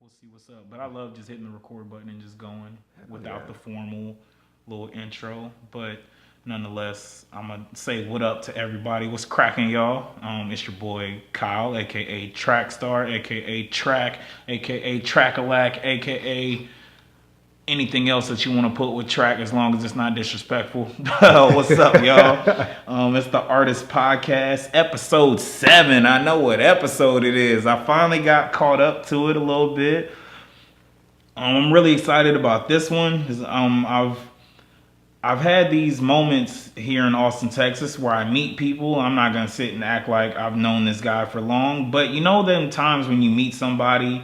We'll see what's up. But I love just hitting the record button and just going Oh, without yeah. the formal little intro. But nonetheless, I'm gonna say what up to everybody. What's cracking, y'all? It's your boy Kyle, aka Track Star, aka Track, aka Trackalack, aka anything else that you want to put with track as long as it's not disrespectful. What's up, y'all? It's the Artist Podcast, episode 7. I know what episode it is. I finally got caught up to it a little bit. I'm really excited about this one. 'Cause, I've had these moments here in Austin, Texas, where I meet people. I'm not gonna sit and act like I've known this guy for long, but you know them times when you meet somebody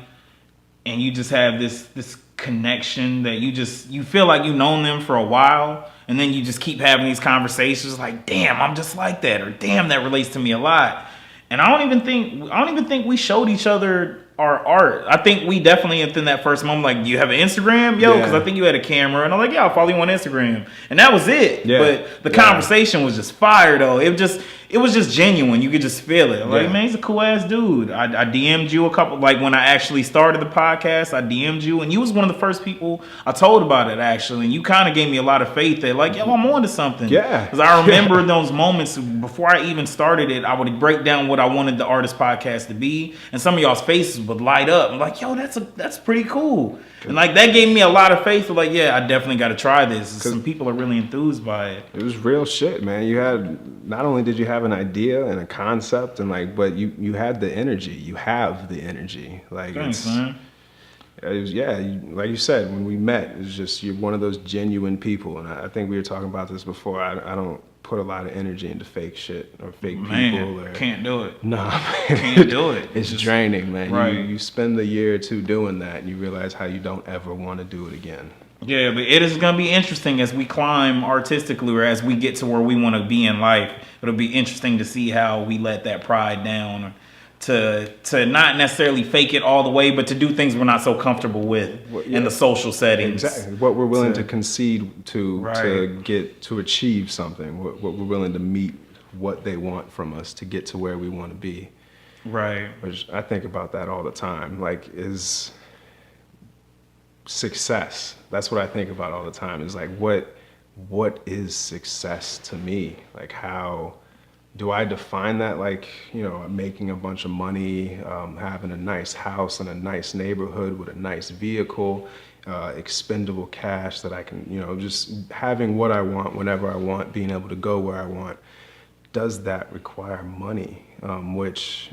and you just have this connection that you feel like you've known them for a while, and then you just keep having these conversations like, damn, I'm just like that, or damn, that relates to me a lot. And I don't even think we showed each other our art. I think we definitely within that first moment, like, you have an Instagram, yo, because I Yeah. think you had a camera, and I'm like, yeah, I'll follow you on Instagram, and that was it. Yeah. But the Yeah. conversation was just fire, though. It was just genuine. You could just feel it. Like, Yeah. man, he's a cool ass dude. I DM'd you a couple, like when I actually started the podcast, I DM'd you, and you was one of the first people I told about it, actually. And you kind of gave me a lot of faith that, like, yo, I'm on to something. Yeah. Because I remember those moments before I even started it, I would break down what I wanted the Artist Podcast to be, and some of y'all's faces would light up. I'm like, yo, that's pretty cool. And like that gave me a lot of faith. Like, yeah, I definitely got to try this. Some people are really enthused by it. It was real shit, man. You had, not only did you have an idea and a concept and like, but you had the energy. You have the energy. Like, Thanks, man. it was, yeah, like you said, when we met, it was just, you're one of those genuine people. And I think we were talking about this before. I don't put a lot of energy into fake shit or fake people. Or, can't do it. nah, man. Can't do it. It's draining, man. Right. You spend a year or two doing that and you realize how you don't ever want to do it again. Yeah, but it is going to be interesting as we climb artistically, or as we get to where we want to be in life. It'll be interesting to see how we let that pride down, to not necessarily fake it all the way, but to do things we're not so comfortable with in the social settings. Exactly. What we're willing to concede to Right. get to achieve something. What we're willing to meet what they want from us to get to where we want to be. Right. Which I think about that all the time. Like, is success. That's what I think about all the time. Is like, what is success to me? Like, how do I define that? Like, making a bunch of money, having a nice house in a nice neighborhood with a nice vehicle, expendable cash that I can, just having what I want whenever I want, being able to go where I want. Does that require money? Which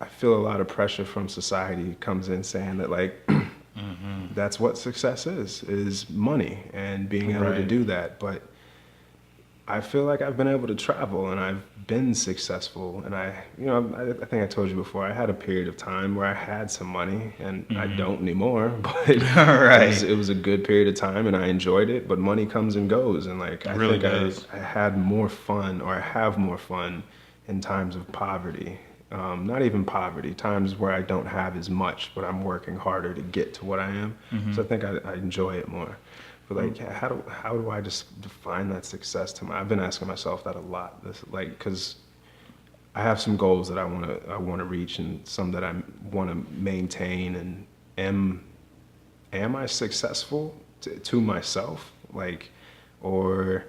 I feel a lot of pressure from society comes in saying that, like, that's what success is money and being able to Right. do that. But I feel like I've been able to travel and I've been successful. And I think I told you before, I had a period of time where I had some money and I don't anymore, but Right. it was a good period of time and I enjoyed it, but money comes and goes. And like, I really think does. I had more fun, or I have more fun in times of poverty. Not even poverty, times where I don't have as much, but I'm working harder to get to what I am. So I think I enjoy it more. But like, how do I just define that success to me? I've been asking myself that a lot. Because I have some goals that I want to reach, and some that I want to maintain. And am I successful to myself? Like, or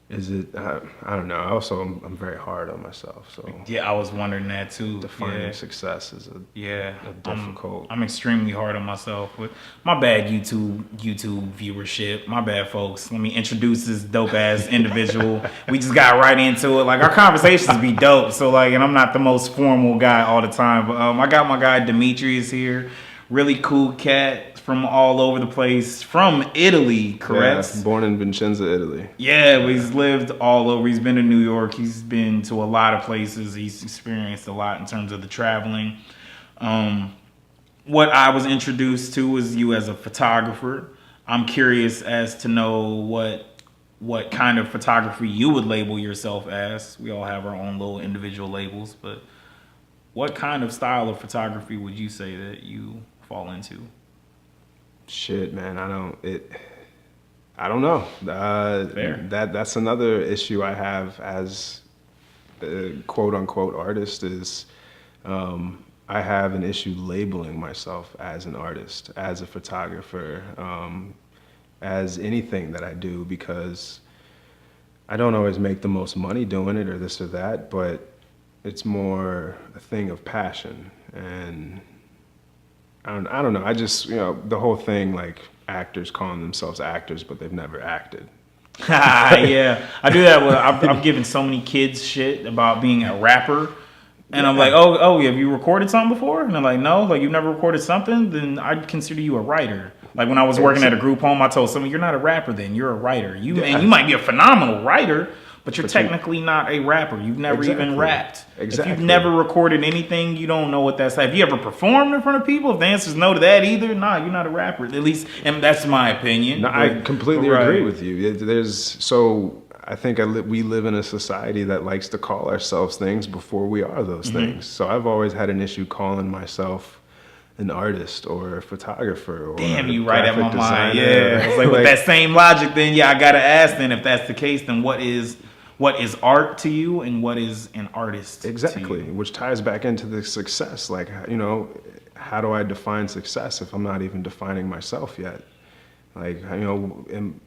is it? I don't know. I'm very hard on myself. So Yeah, I was wondering that too. defining Yeah. success is Yeah, a difficult. I'm extremely hard on myself. But my bad YouTube viewership. My bad, folks. Let me introduce this dope ass individual. We just got right into it. Like, our conversations be dope. So like, and I'm not the most formal guy all the time, but I got my guy Demetrius here. Really cool cat from all over the place. From Italy, correct? Yeah, born in Vicenza, Italy. Yeah, but he's lived all over. He's been to New York. He's been to a lot of places. He's experienced a lot in terms of the traveling. What I was introduced to was you as a photographer. I'm curious as to know what kind of photography you would label yourself as. We all have our own little individual labels, but what kind of style of photography would you say that you fall into? Shit, man, I don't know. Fair. That's another issue I have as a quote unquote artist is I have an issue labeling myself as an artist, as a photographer, as anything that I do, because I don't always make the most money doing it or this or that, but it's more a thing of passion. And I don't know. I just, the whole thing, like actors calling themselves actors, but they've never acted. Yeah, I do that. I've given so many kids shit about being a rapper, and I'm like, oh, have you recorded something before? And they're like, no, like you've never recorded something. Then I'd consider you a writer. Like when I was working at a group home, I told someone, you're not a rapper. Then you're a writer. And you might be a phenomenal writer, but you're technically not a rapper. You've never even rapped. Exactly. If you've never recorded anything, you don't know what that's like. Have you ever performed in front of people? If the answer is no to that either, nah, you're not a rapper. At least, and that's my opinion. No, I completely agree with you. I think we live in a society that likes to call ourselves things before we are those things. So I've always had an issue calling myself an artist or a photographer or damn, you right at my mind. designer. Yeah, it's like with that same logic. Then yeah, I gotta ask. Then if that's the case, then what is art to you, and what is an artist? Exactly, which ties back into the success. Like, how do I define success if I'm not even defining myself yet? Like, and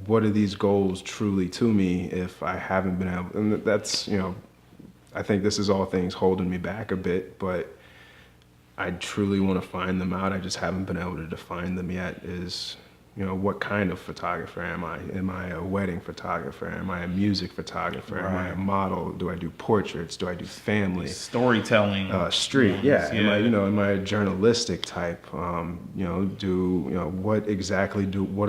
what are these goals truly to me if I haven't been able? And that's, I think this is all things holding me back a bit, but I truly want to find them out. I just haven't been able to define them yet. Is, what kind of photographer am I? Am I a wedding photographer? Am I a music photographer? Right. Am I a model? Do I do portraits? Do I do family? Storytelling. Street, yeah. Yeah. Am I a journalistic type? What do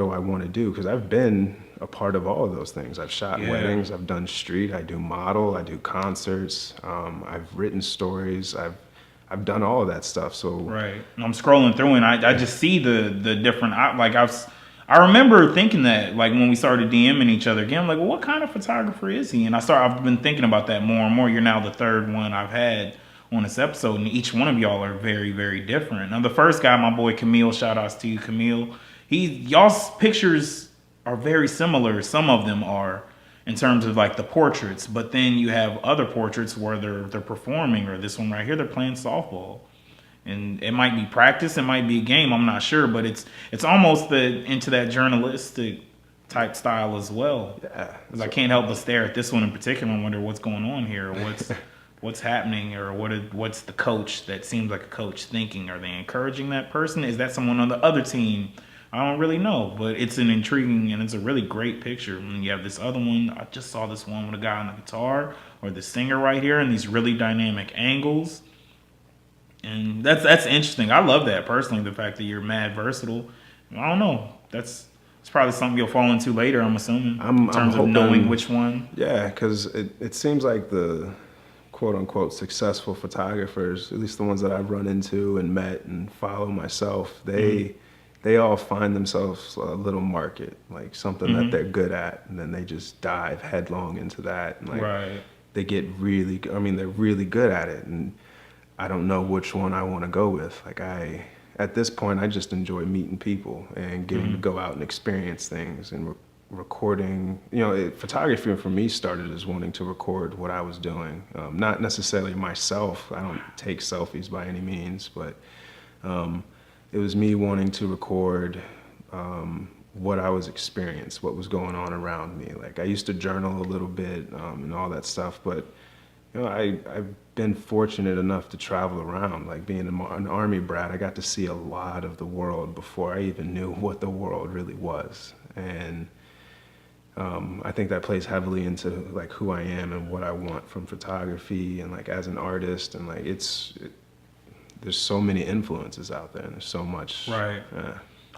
I want to do? Because I've been a part of all of those things. I've shot weddings. I've done street. I do model. I do concerts. I've written stories. I've done all of that stuff. So right, and I'm scrolling through and I just see the different. I remember thinking that, like, when we started DMing each other again, I'm like, well, what kind of photographer is he? And I've been thinking about that more and more. You're now the third one I've had on this episode, and each one of y'all are very, very different. Now, the first guy, my boy Camille, shout outs to you, Camille. Y'all's pictures are very similar. Some of them are, in terms of like the portraits, but then you have other portraits where they're performing, or this one right here, they're playing softball. And it might be practice, it might be a game, I'm not sure, but it's almost into that journalistic type style as well. Yeah. Because I can't help but stare at this one in particular and wonder what's going on here, or what's happening, or what's the coach that seems like a coach thinking? Are they encouraging that person? Is that someone on the other team? I don't really know, but it's an intriguing and it's a really great picture. And you have this other one, I just saw this one with a guy on the guitar, or the singer right here, and these really dynamic angles. And that's interesting. I love that personally, the fact that you're mad versatile. I don't know. It's probably something you'll fall into later, I'm assuming, in terms of knowing which one. Yeah, because it seems like the quote-unquote successful photographers, at least the ones that I've run into and met and follow myself, they all find themselves a little market, like something that they're good at, and then they just dive headlong into that. And they get they're really good at it, and I don't know which one I want to go with. Like at this point, I just enjoy meeting people and getting to go out and experience things and recording. Photography for me started as wanting to record what I was doing, not necessarily myself. I don't take selfies by any means, but it was me wanting to record what I was experiencing, what was going on around me. Like I used to journal a little bit and all that stuff, but I've been fortunate enough to travel around. Like being an Army brat, I got to see a lot of the world before I even knew what the world really was. And I think that plays heavily into like who I am and what I want from photography and like as an artist. And like there's so many influences out there, and there's so much. Right.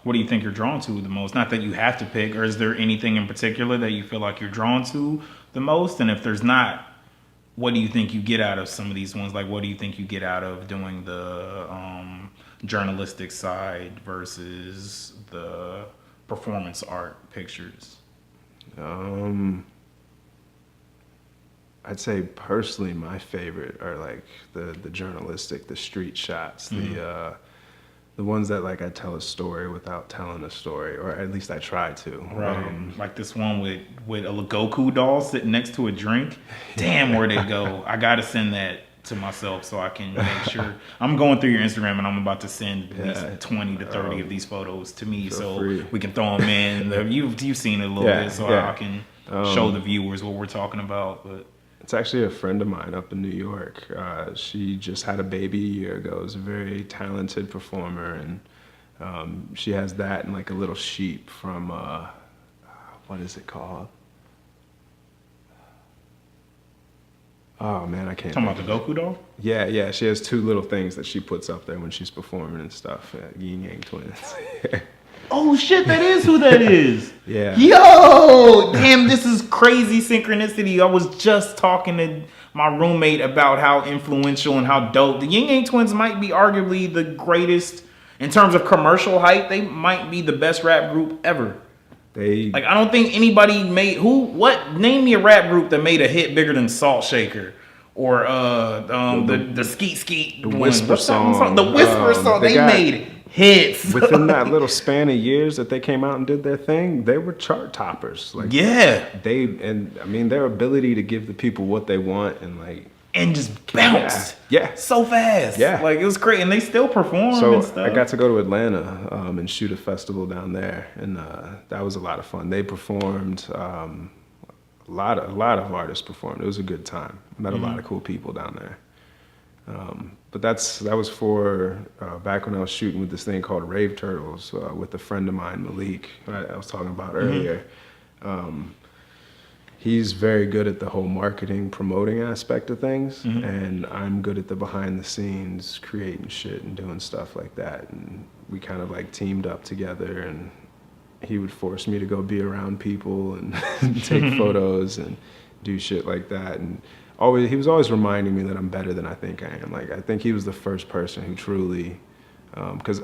What do you think you're drawn to the most? Not that you have to pick, or is there anything in particular that you feel like you're drawn to the most? And if there's not, what do you think you get out of some of these ones? Like, what do you think you get out of doing the journalistic side versus the performance art pictures? I'd say personally my favorite are like the journalistic, the street shots, the ones that like I tell a story without telling a story, or at least I try to. Right. Like this one with a Goku doll sitting next to a drink. Damn, where'd it go? I gotta send that to myself so I can make sure. I'm going through your Instagram and I'm about to send at least 20 to 30 of these photos to me feel so free. we can throw them in. You've seen it a little bit so I can show the viewers what we're talking about. But It's actually a friend of mine up in New York. She just had a baby a year ago. Is a very talented performer, and she has that and like a little sheep from what is it called? Oh man, I can't. talking think about the of it. Goku doll? Yeah. She has two little things that she puts up there when she's performing and stuff. Yin Yang Twins. Oh shit, that is who that is. Yeah. Yo, damn, this is crazy synchronicity. I was just talking to my roommate about how influential and how dope the Yin Yang Twins might be arguably the greatest in terms of commercial hype. They might be the best rap group ever. They Like I don't think anybody made name me a rap group that made a hit bigger than Salt Shaker or the Skeet Skeet the one. Whisper What's that one song. The Whisper song. they They got- made hits. within that little span of years that they came out and did their thing, they were chart toppers. Like Yeah. their ability to give the people what they want and like And just bounced. Yeah. So fast. Yeah. Like it was great. And they still perform So and stuff. I got to go to Atlanta and shoot a festival down there, and that was a lot of fun. They performed. A lot of artists performed. It was a good time. Met a lot of cool people down there. But that was for back when I was shooting with this thing called Rave Turtles with a friend of mine, Malik, I was talking about earlier. He's very good at the whole marketing, promoting aspect of things, and I'm good at the behind the scenes, creating shit and doing stuff like that. And we kind of like teamed up together, and he would force me to go be around people and take photos and do shit like that. And he was always reminding me that I'm better than I think I am. Like I think he was the first person who truly, because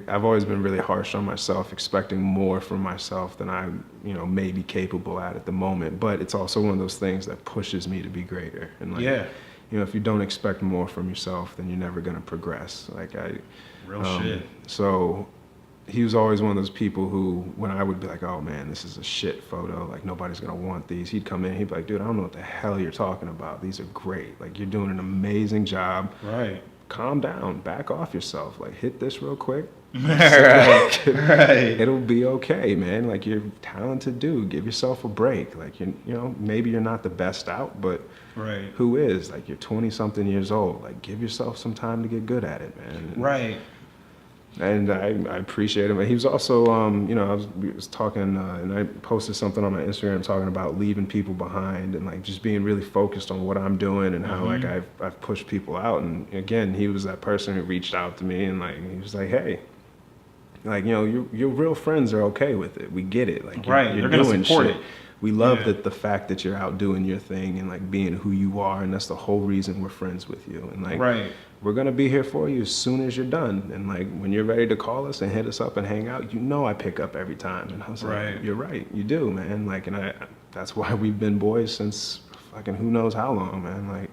I've always been really harsh on myself, expecting more from myself than I, may be capable at the moment. But it's also one of those things that pushes me to be greater. And like, Yeah. if you don't expect more from yourself, then you're never gonna progress. Real shit. So he was always one of those people who, when I would be like, oh man, this is a shit photo, like nobody's gonna want these, he'd come in, he'd be like, dude, I don't know what the hell you're talking about. These are great. Like you're doing an amazing job. Right. Calm down, back off yourself. Like hit this real quick. Right. It'll be okay, man. Like you're a talented dude. Give yourself a break. Like maybe you're not the best out, but Right. who is? Like you're 20 something years old. Like give yourself some time to get good at it, man. Right. And I appreciate him. And he was also, we was talking, and I posted something on my Instagram talking about leaving people behind and like just being really focused on what I'm doing and how like I've pushed people out. And again, he was that person who reached out to me and like he was like, hey, like your real friends are okay with it. We get it. Like Right. you're They're gonna doing support shit. it. We love Yeah. that the fact that you're out doing your thing and like being who you are, and that's the whole reason we're friends with you. And like Right. we're gonna be here for you as soon as you're done. And like when you're ready to call us and hit us up and hang out, I pick up every time. And I was Right. like, you're right, you do, man. Like, and that's why we've been boys since fucking who knows how long, man. Like,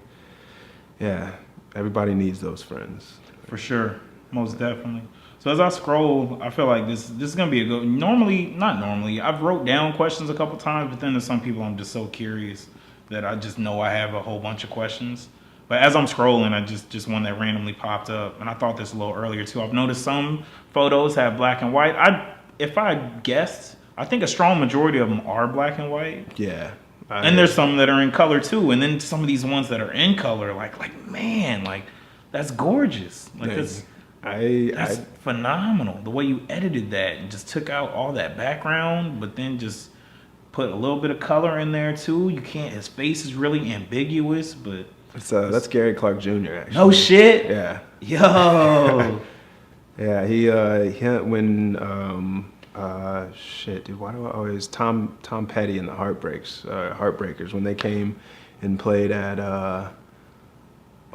yeah, everybody needs those friends. For sure. Most definitely. So as I scroll, I feel like this is gonna be a good. Not normally. I've wrote down questions a couple times, but then there's some people I'm just so curious that I just know I have a whole bunch of questions. But as I'm scrolling, I just one that randomly popped up, and I thought this a little earlier too. I've noticed some photos have black and white. If I guessed, I think a strong majority of them are black and white. Yeah. And there's some that are in color too, and then some of these ones that are in color, like man, like that's gorgeous. Like that's phenomenal. The way you edited that and just took out all that background, but then just put a little bit of color in there too. His face is really ambiguous, but that's Gary Clark Jr. actually. no shit. Yeah. Yo. Yeah. He when shit, dude. Why do I always Tom Petty and the Heartbreakers when they came and played at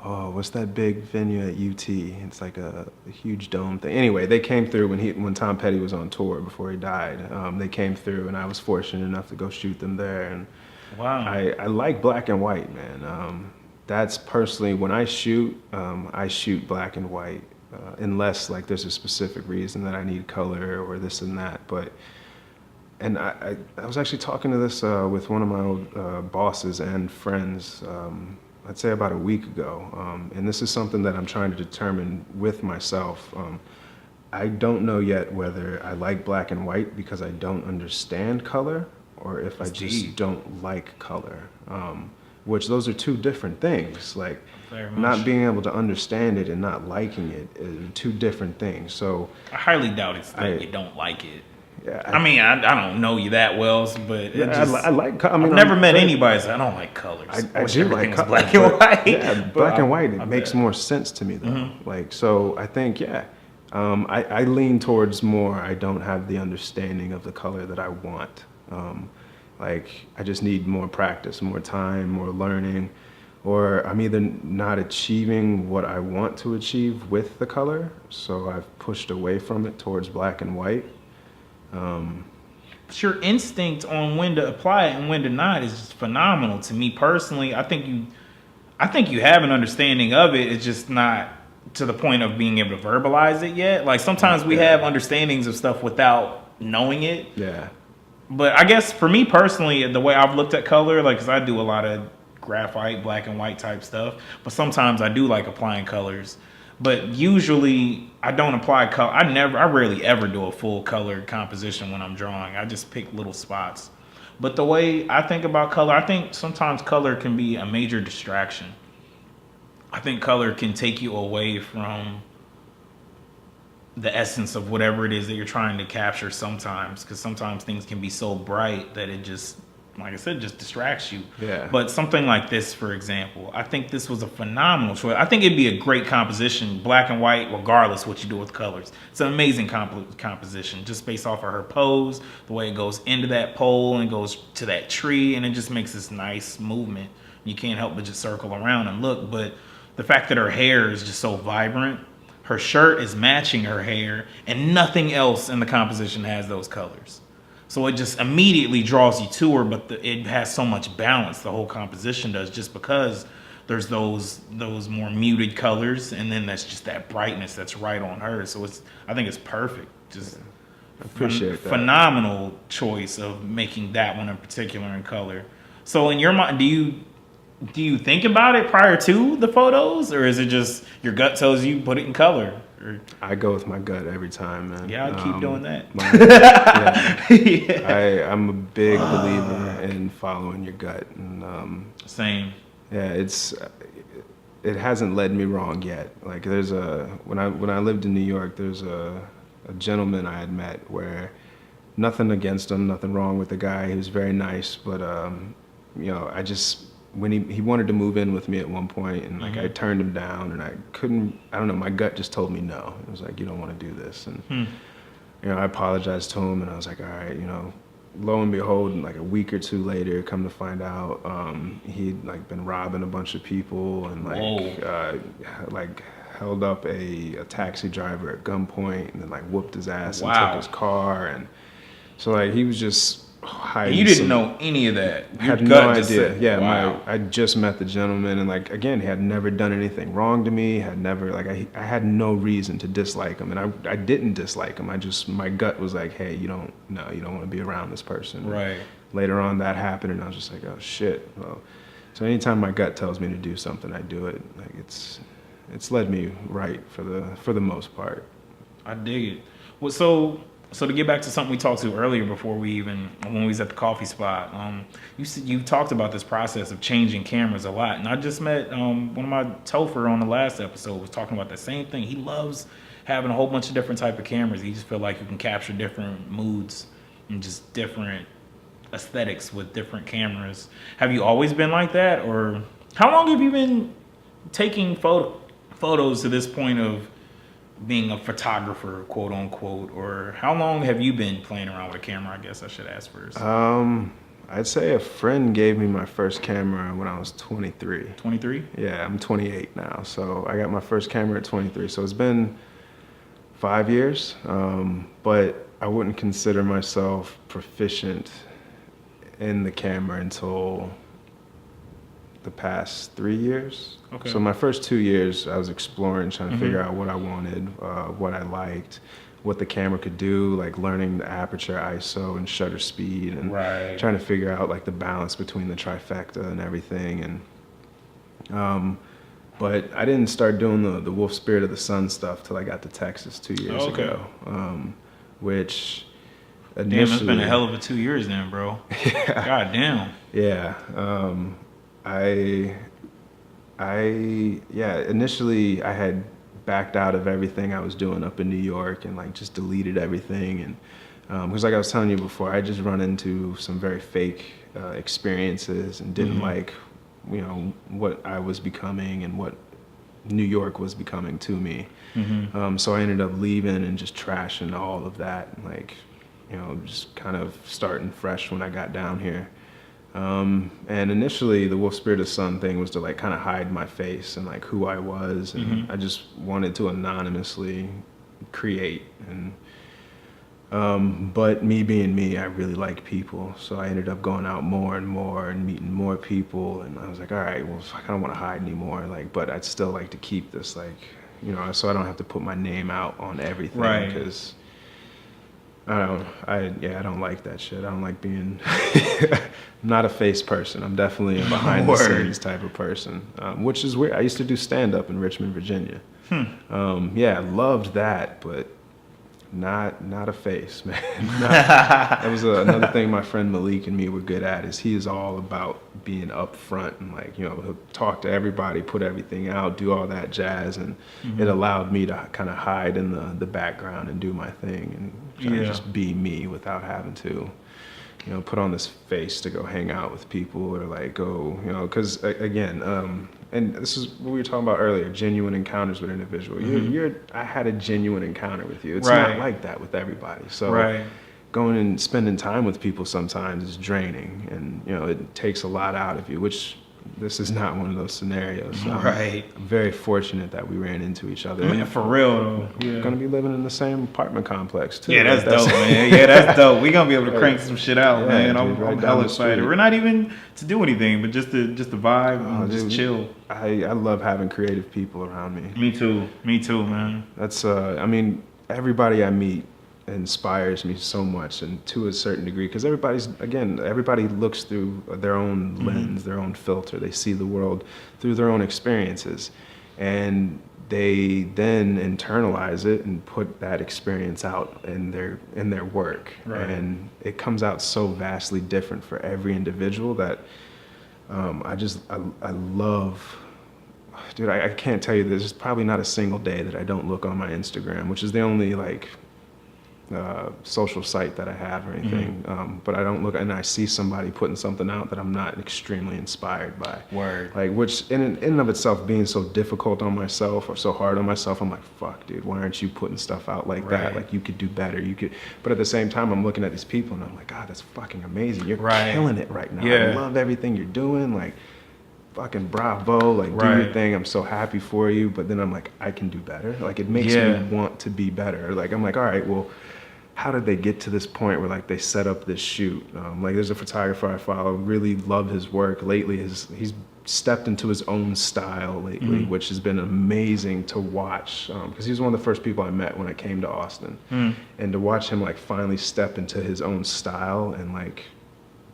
what's that big venue at UT? It's like a huge dome thing. Anyway, they came through when Tom Petty was on tour before he died. They came through, and I was fortunate enough to go shoot them there. And Wow. I like black and white, man. That's personally when I shoot black and white, unless like there's a specific reason that I need color or this and that. And I was actually talking to this with one of my old bosses and friends. I'd say about a week ago, and this is something that I'm trying to determine with myself. I don't know yet whether I like black and white because I don't understand color, or if I That's just deep. don't like color. Which those are two different things. Like Very not much. being able to understand it and not liking it are two different things. So I highly doubt it's that I, you don't like it. yeah, I mean, I don't know you that well, but it I just like. I I've mean, never I'm met very, anybody that said, I don't like colors. I I wish do everything like was color, black and but white. yeah, But black and white. I It makes bet. more sense to me though. Like so, I think I lean towards more. I don't have the understanding of the color that I want. Like I just need more practice, more time, more learning, or I'm either not achieving what I want to achieve with the color, so I've pushed away from it towards black and white. But your instinct on when to apply it and when to not is just phenomenal to me personally. I think you have an understanding of it. It's just not to the point of being able to verbalize it yet. Like sometimes we have Yeah, understandings of stuff without knowing it. yeah, But I guess for me personally, the way I've looked at color, like, cause I do a lot of graphite, black and white type stuff, but sometimes I do like applying colors. But usually I don't apply color. I rarely ever do a full color composition when I'm drawing. I just pick little spots. But the way I think about color, I think sometimes color can be a major distraction. I think color can take you away from the essence of whatever it is that you're trying to capture sometimes, because sometimes things can be so bright that it just, like I said, just distracts you. yeah. But something like this, for example, I think this was a phenomenal choice. I think it'd be a great composition, black and white, regardless what you do with colors. It's an amazing composition, just based off of her pose, the way it goes into that pole and goes to that tree, and it just makes this nice movement. You can't help but just circle around and look. But the fact that her hair is just so vibrant, her shirt is matching her hair, and nothing else in the composition has those colors. So it just immediately draws you to her, but it has so much balance. The whole composition does, just because there's those more muted colors, and then that's just that brightness that's right on her. So I think it's perfect. Just I appreciate that. phenomenal choice of making that one in particular in color. So in your mind, do you think about it prior to the photos, or is it just your gut tells you put it in color? Or, I go with my gut every time, man. yeah, I'll keep doing that. Yeah. I'm a big believer in following your gut, and Same. yeah, it hasn't led me wrong yet. Like when I lived in New York, there's a gentleman I had met where nothing against him, nothing wrong with the guy. He was very nice, but I just when he wanted to move in with me at one point, and like I turned him down, and I couldn't. I don't know. My gut just told me no. It was like, you don't want to do this, and I apologized to him, and I was like, all right, lo and behold, like a week or two later, come to find out, he'd like been robbing a bunch of people, and like held up a taxi driver at gunpoint, and then like whooped his ass and took his car, and so like he was just hiding. You didn't know any of that. I had no idea. Yeah, I just met the gentleman, and like again, he had never done anything wrong to me. Had never I had no reason to dislike him, and I didn't dislike him. My gut was like, hey, you don't want to be around this person. Right. Later on, that happened, and I was just like, oh shit. Well, so anytime my gut tells me to do something, I do it. Like it's led me right for the most part. I dig it. Well, so to get back to something we talked to earlier before when we was at the coffee spot, you talked about this process of changing cameras a lot, and I just met one of my Topher on the last episode was talking about the same thing. He loves having a whole bunch of different type of cameras. He just feel like you can capture different moods and just different aesthetics with different cameras. Have you always been like that, or how long have you been taking photos to this point of being a photographer, quote unquote, or how long have you been playing around with a camera? I guess I should ask first. I'd say a friend gave me my first camera when I was 23. 23? Yeah, I'm 28 now, so I got my first camera at 23. So it's been 5 years, but I wouldn't consider myself proficient in the camera until the past 3 years. Okay. So my first 2 years, I was exploring, trying to figure out what I wanted, what I liked, what the camera could do, like learning the aperture, ISO, and shutter speed, and trying to figure out like the balance between the trifecta and everything. And But I didn't start doing the Wolf Spirit of the Sun stuff till I got to Texas 2 years Okay. ago, which Damn, it's initially, been a hell of a 2 years then, bro. God damn. yeah, I, initially I had backed out of everything I was doing up in New York and like just deleted everything. And because like I was telling you before, I just run into some very fake experiences and didn't like, what I was becoming and what New York was becoming to me. So I ended up leaving and just trashing all of that, and like, just kind of starting fresh when I got down here. And initially the Wolf Spirit of Sun thing was to like kind of hide my face and like who I was. And I just wanted to anonymously create. And, but me being me, I really like people. So I ended up going out more and more and meeting more people. And I was like, all right, well, I don't want to hide anymore. Like, but I'd still like to keep this, like, so I don't have to put my name out on everything. Right. Because I don't like that shit. I don't like being, I'm not a face person. I'm definitely a behind the scenes type of person, which is weird. I used to do stand up in Richmond, Virginia. I loved that, but not a face, man. That was another thing my friend Malik and me were good at, is he is all about being upfront and like, he'll talk to everybody, put everything out, do all that jazz. And it allowed me to kind of hide in the background and do my thing and kind of just be me without having to, put on this face to go hang out with people or like go, because again, and this is what we were talking about earlier, genuine encounters with an individual. I had a genuine encounter with you. It's not like that with everybody. So going and spending time with people sometimes is draining, and it takes a lot out of you, which this is not one of those scenarios. So I'm very fortunate that we ran into each other. Man, for real though. We're gonna be living in the same apartment complex too. Yeah, that's dope, man. Yeah, that's dope. We gonna be able to crank some shit out, man. Dude, I'm hella excited. We're not even to do anything, but just to vibe and just chill. I love having creative people around me. Me too, man. That's everybody I meet inspires me so much, and to a certain degree, because everybody looks through their own lens, their own filter. They see the world through their own experiences, and they then internalize it and put that experience out in their work. And it comes out so vastly different for every individual that I love. Dude, I can't tell you, there's probably not a single day that I don't look on my Instagram, which is the only like social site that I have or anything. But I don't look, and I see somebody putting something out that I'm not extremely inspired by. Like, which in and of itself being so difficult on myself or so hard on myself, I'm like, fuck, dude, why aren't you putting stuff out like that? Like, you could do better. You could. But at the same time, I'm looking at these people and I'm like, God, that's fucking amazing. You're killing it right now. I love everything you're doing. Like, fucking bravo, like do your thing. I'm so happy for you. But then I'm like, I can do better. Like, it makes me want to be better. Like, I'm like, all right, well, how did they get to this point where like they set up this shoot? Like, there's a photographer I follow, really love his work lately. He's stepped into his own style lately, which has been amazing to watch, because he was one of the first people I met when I came to Austin. And to watch him like finally step into his own style and like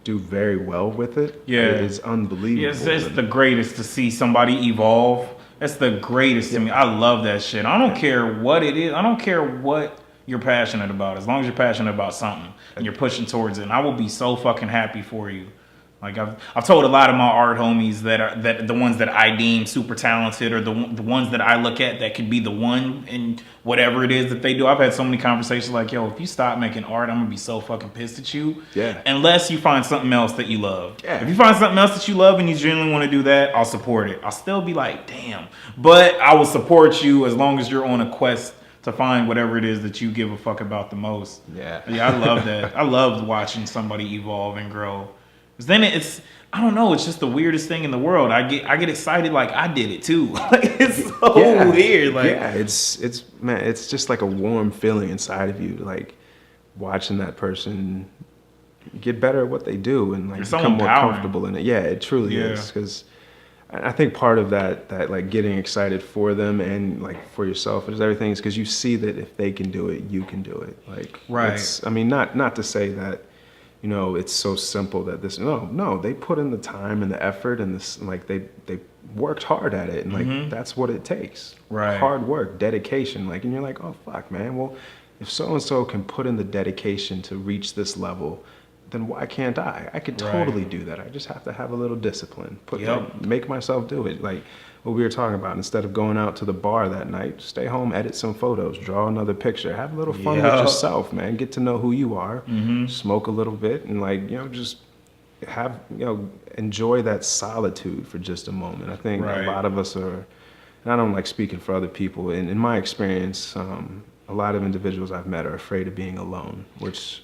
do very well with it, is unbelievable. Yes, it's the greatest to see somebody evolve. That's the greatest to me. I love that shit. I don't care what it is. I don't care what you're passionate about, as long as you're passionate about something and you're pushing towards it. And I will be so fucking happy for you. Like, I've told a lot of my art homies that the ones that I deem super talented, or the ones that I look at that could be the one in whatever it is that they do. I've had so many conversations like, yo, if you stop making art, I'm gonna be so fucking pissed at you. Unless you find something else that you love. If you find something else that you love and you genuinely want to do that, I'll support it. I'll still be like, damn, but I will support you as long as you're on a quest to find whatever it is that you give a fuck about the most. I love that. I love watching somebody evolve and grow. Because then I don't know, it's just the weirdest thing in the world. I get excited like I did it too. Like, it's so weird. Like, it's man, it's just like a warm feeling inside of you, like watching that person get better at what they do and like become more comfortable in it. Yeah, it truly is. Because I think part of that like getting excited for them and like for yourself and everything is because you see that if they can do it, you can do it. Like, I mean, not to say that it's so simple that this. No, they put in the time and the effort and this, like they worked hard at it, and like that's what it takes. Right. Hard work, dedication, like, and you're like, oh fuck, man. Well, if so and so can put in the dedication to reach this level, then why can't I? I could totally do that. I just have to have a little discipline. Make myself do it. Like what we were talking about, instead of going out to the bar that night, stay home, edit some photos, draw another picture, have a little fun with yourself, man. Get to know who you are, smoke a little bit, and like, just have, enjoy that solitude for just a moment. I think a lot of us are, and I don't like speaking for other people, in my experience, a lot of individuals I've met are afraid of being alone, which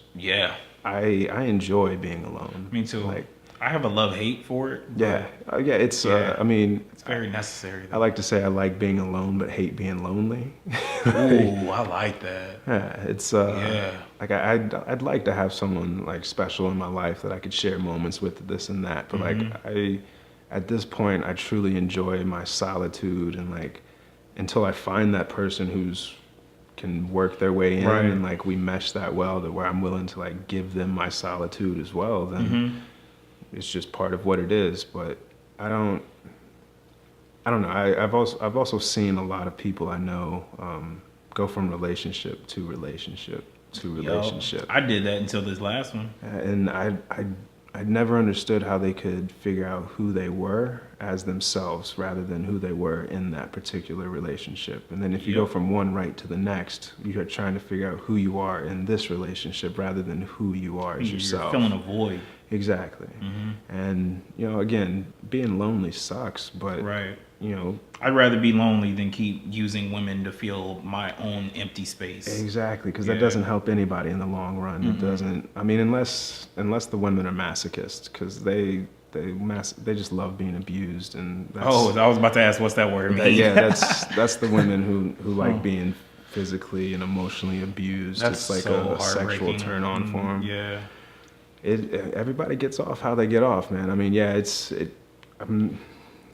I enjoy being alone. Me too. Like, I have a love-hate for it. It's I mean, it's very necessary though. I like to say I like being alone but hate being lonely. Ooh, I like that. Yeah, it's like I'd like to have someone like special in my life that I could share moments with, this and that, but like at this point I truly enjoy my solitude, and like until I find that person who's can work their way in and like we mesh that well to where I'm willing to like give them my solitude as well, then it's just part of what it is. But I don't know. I've also seen a lot of people I know go from relationship to relationship to relationship. I did that until this last one. And I never understood how they could figure out who they were as themselves rather than who they were in that particular relationship. And then if you go from one right to the next, you're trying to figure out who you are in this relationship rather than who you are as yourself. You're filling a void. Exactly. And, again, being lonely sucks, but, I'd rather be lonely than keep using women to fill my own empty space. Exactly, because that doesn't help anybody in the long run. It doesn't. I mean, unless the women are masochists, because they just love being abused, and that's, I was about to ask what's that word mean. That's the women who like being physically and emotionally abused. That's it's like a sexual turn on for them. Yeah. Everybody gets off how they get off, man. I mean,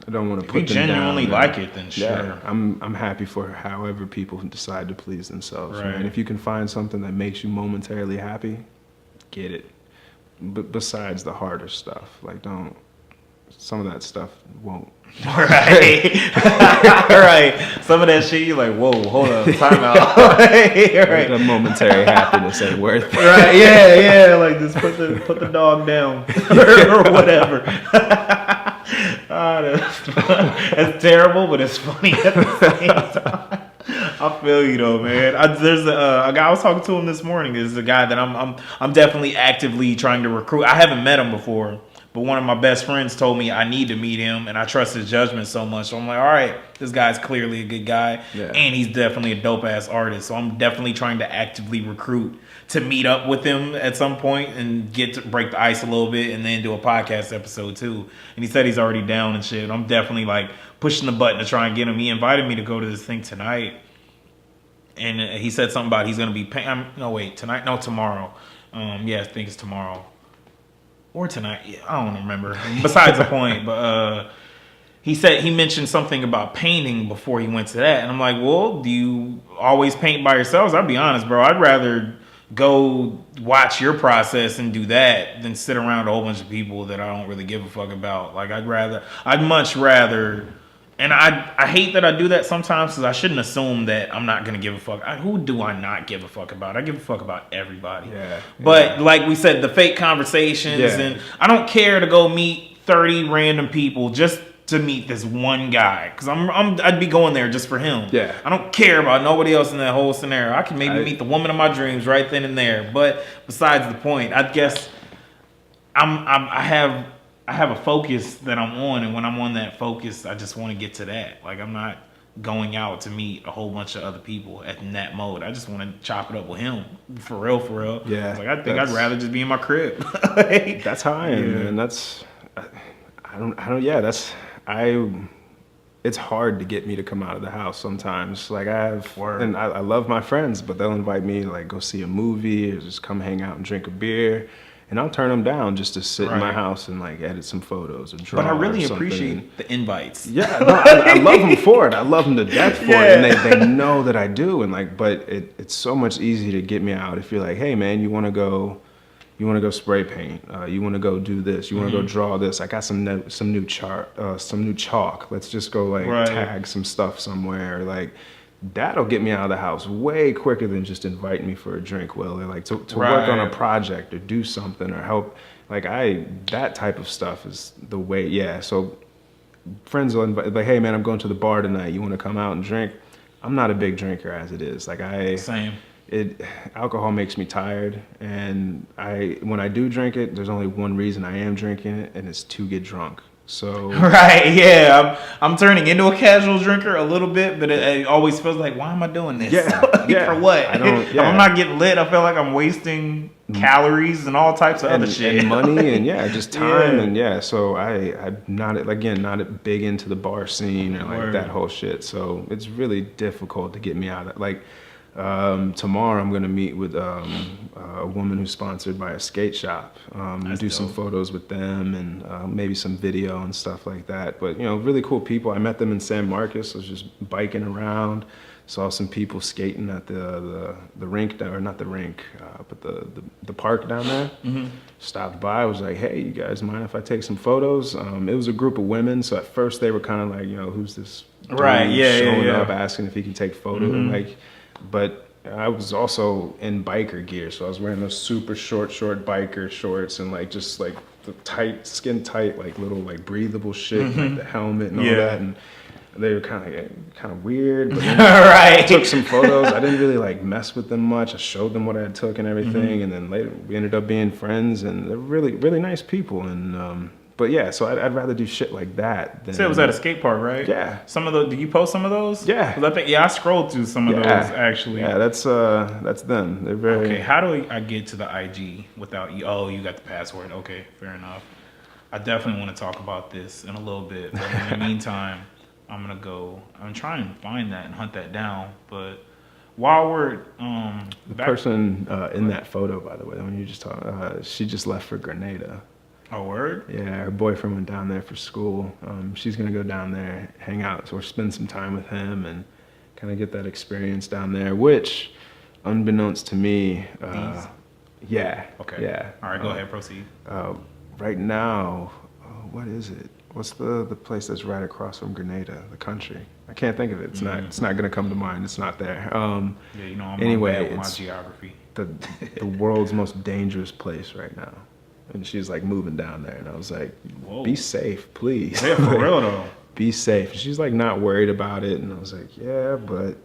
I don't want to put them down. If you genuinely like it, then sure. Yeah, I'm happy for however people decide to please themselves. Right. Man. If you can find something that makes you momentarily happy, get it. But besides the harder stuff, like some of that stuff won't. Right. Some of that shit, you're like, whoa, hold up, time out. Right. The momentary happiness ain't worth it. Right. Yeah. Like just put the dog down or whatever. That's terrible, but it's funny at the same time. I feel you though, man. There's a guy I was talking to him this morning. Is a guy that I'm definitely actively trying to recruit. I haven't met him before, but one of my best friends told me I need to meet him, and I trust his judgment so much. So I'm like, all right, this guy's clearly a good guy, and he's definitely a dope ass artist. So I'm definitely trying to actively recruit to meet up with him at some point and get to break the ice a little bit, and then do a podcast episode too. And he said he's already down and shit. I'm definitely like pushing the button to try and get him. He invited me to go to this thing tonight. And he said something about he's going to be paying. Tonight? No, tomorrow. I think it's tomorrow. Or tonight. Yeah, I don't remember. Besides the point. But he mentioned something about painting before he went to that. And I'm like, well, do you always paint by yourselves? I'll be honest, bro. I'd rather go watch your process and do that than sit around a whole bunch of people that I don't really give a fuck about. Like, I'd much rather... And I hate that I do that sometimes because I shouldn't assume that I'm not going to give a fuck. Who do I not give a fuck about? I give a fuck about everybody. But like we said, the fake conversations, and I don't care to go meet 30 random people just to meet this one guy because I'd be going there just for him. I don't care about nobody else in that whole scenario. I can maybe meet the woman of my dreams right then and there. But besides the point, I guess I have a focus that I'm on, and when I'm on that focus, I just want to get to that. Like, I'm not going out to meet a whole bunch of other people in that mode. I just want to chop it up with him, for real. Yeah, like, I think I'd rather just be in my crib. That's how I am, man. It's hard to get me to come out of the house sometimes. Like, and I love my friends, but they'll invite me to like go see a movie or just come hang out and drink a beer. And I'll turn them down just to sit in my house and like edit some photos or draw. But I really appreciate the invites. Yeah, no, I love them for it. I love them to death for it, and they know that I do. And like, but it's so much easier to get me out if you're like, hey man, you want to go You want to go spray paint. You want to go do this. You want to go draw this. I got some new chalk. Let's just go like Right. tag some stuff somewhere. Like that'll get me out of the house way quicker than just inviting me for a drink, Will. Like to work on a Right. project or do something or help. Like that type of stuff is the way. Yeah. So friends will invite, like, hey man, I'm going to the bar tonight. You want to come out and drink? I'm not a big drinker as it is. Like Same. alcohol makes me tired, and when I do drink it, there's only one reason I am drinking it, and it's to get drunk. So Right, yeah. I'm turning into a casual drinker a little bit, but it always feels like, why am I doing this? Yeah, Like, yeah. for what? I don't- yeah. I'm not getting lit. I feel like I'm wasting calories and all types of other shit. and money and just time Yeah. and so I'm not big into the bar scene or like Word. that whole shit. So it's really difficult to get me out of like. Tomorrow I'm gonna meet with a woman who's sponsored by a skate shop. That's Do some dope. photos with them and maybe some video and stuff like that. But really cool people. I met them in San Marcos. I was just biking around, saw some people skating at the rink, or not the rink, but the park down there. Stopped by. I was like, hey, you guys mind if I take some photos? It was a group of women, so at first they were kind of like, who's this dude Right, yeah, showing yeah. up asking if he can take photos, and like. But I was also in biker gear, so I was wearing those super short biker shorts and like just like the tight, skin tight, like little like breathable shit, like the helmet and all Yeah. that. And they were kind of weird. But then Right. took some photos. I didn't really like mess with them much. I showed them what I took and everything, and then later we ended up being friends, and they're really really nice people. And but yeah, so I'd rather do shit like that than. So it was at a skate park, right? Yeah. Did you post some of those? Yeah. 'Cause I scrolled through some of those actually. Yeah, that's them. They're very. Okay, how do I get to the IG without you? Oh, you got the password. Okay, fair enough. I definitely want to talk about this in a little bit, but in the meantime, I'm trying to find that and hunt that down. But while we're The person in that photo, by the way, when you just talk, she just left for Grenada. a word. Yeah, her boyfriend went down there for school. She's gonna go down there, hang out, or spend some time with him, and kind of get that experience down there. Which, unbeknownst to me, yeah. Okay. Yeah. All right, go ahead, proceed. Right now, what is it? What's the place that's right across from Grenada? The country. I can't think of it. It's not. It's not gonna come to mind. It's not there. Yeah, I'm Anyway, bad with my it's- geography. the world's most dangerous place right now. And she's like moving down there, and I was like, Whoa. be safe, please. Yeah, for real though. Be safe. And she's like not worried about it, and I was like, yeah, but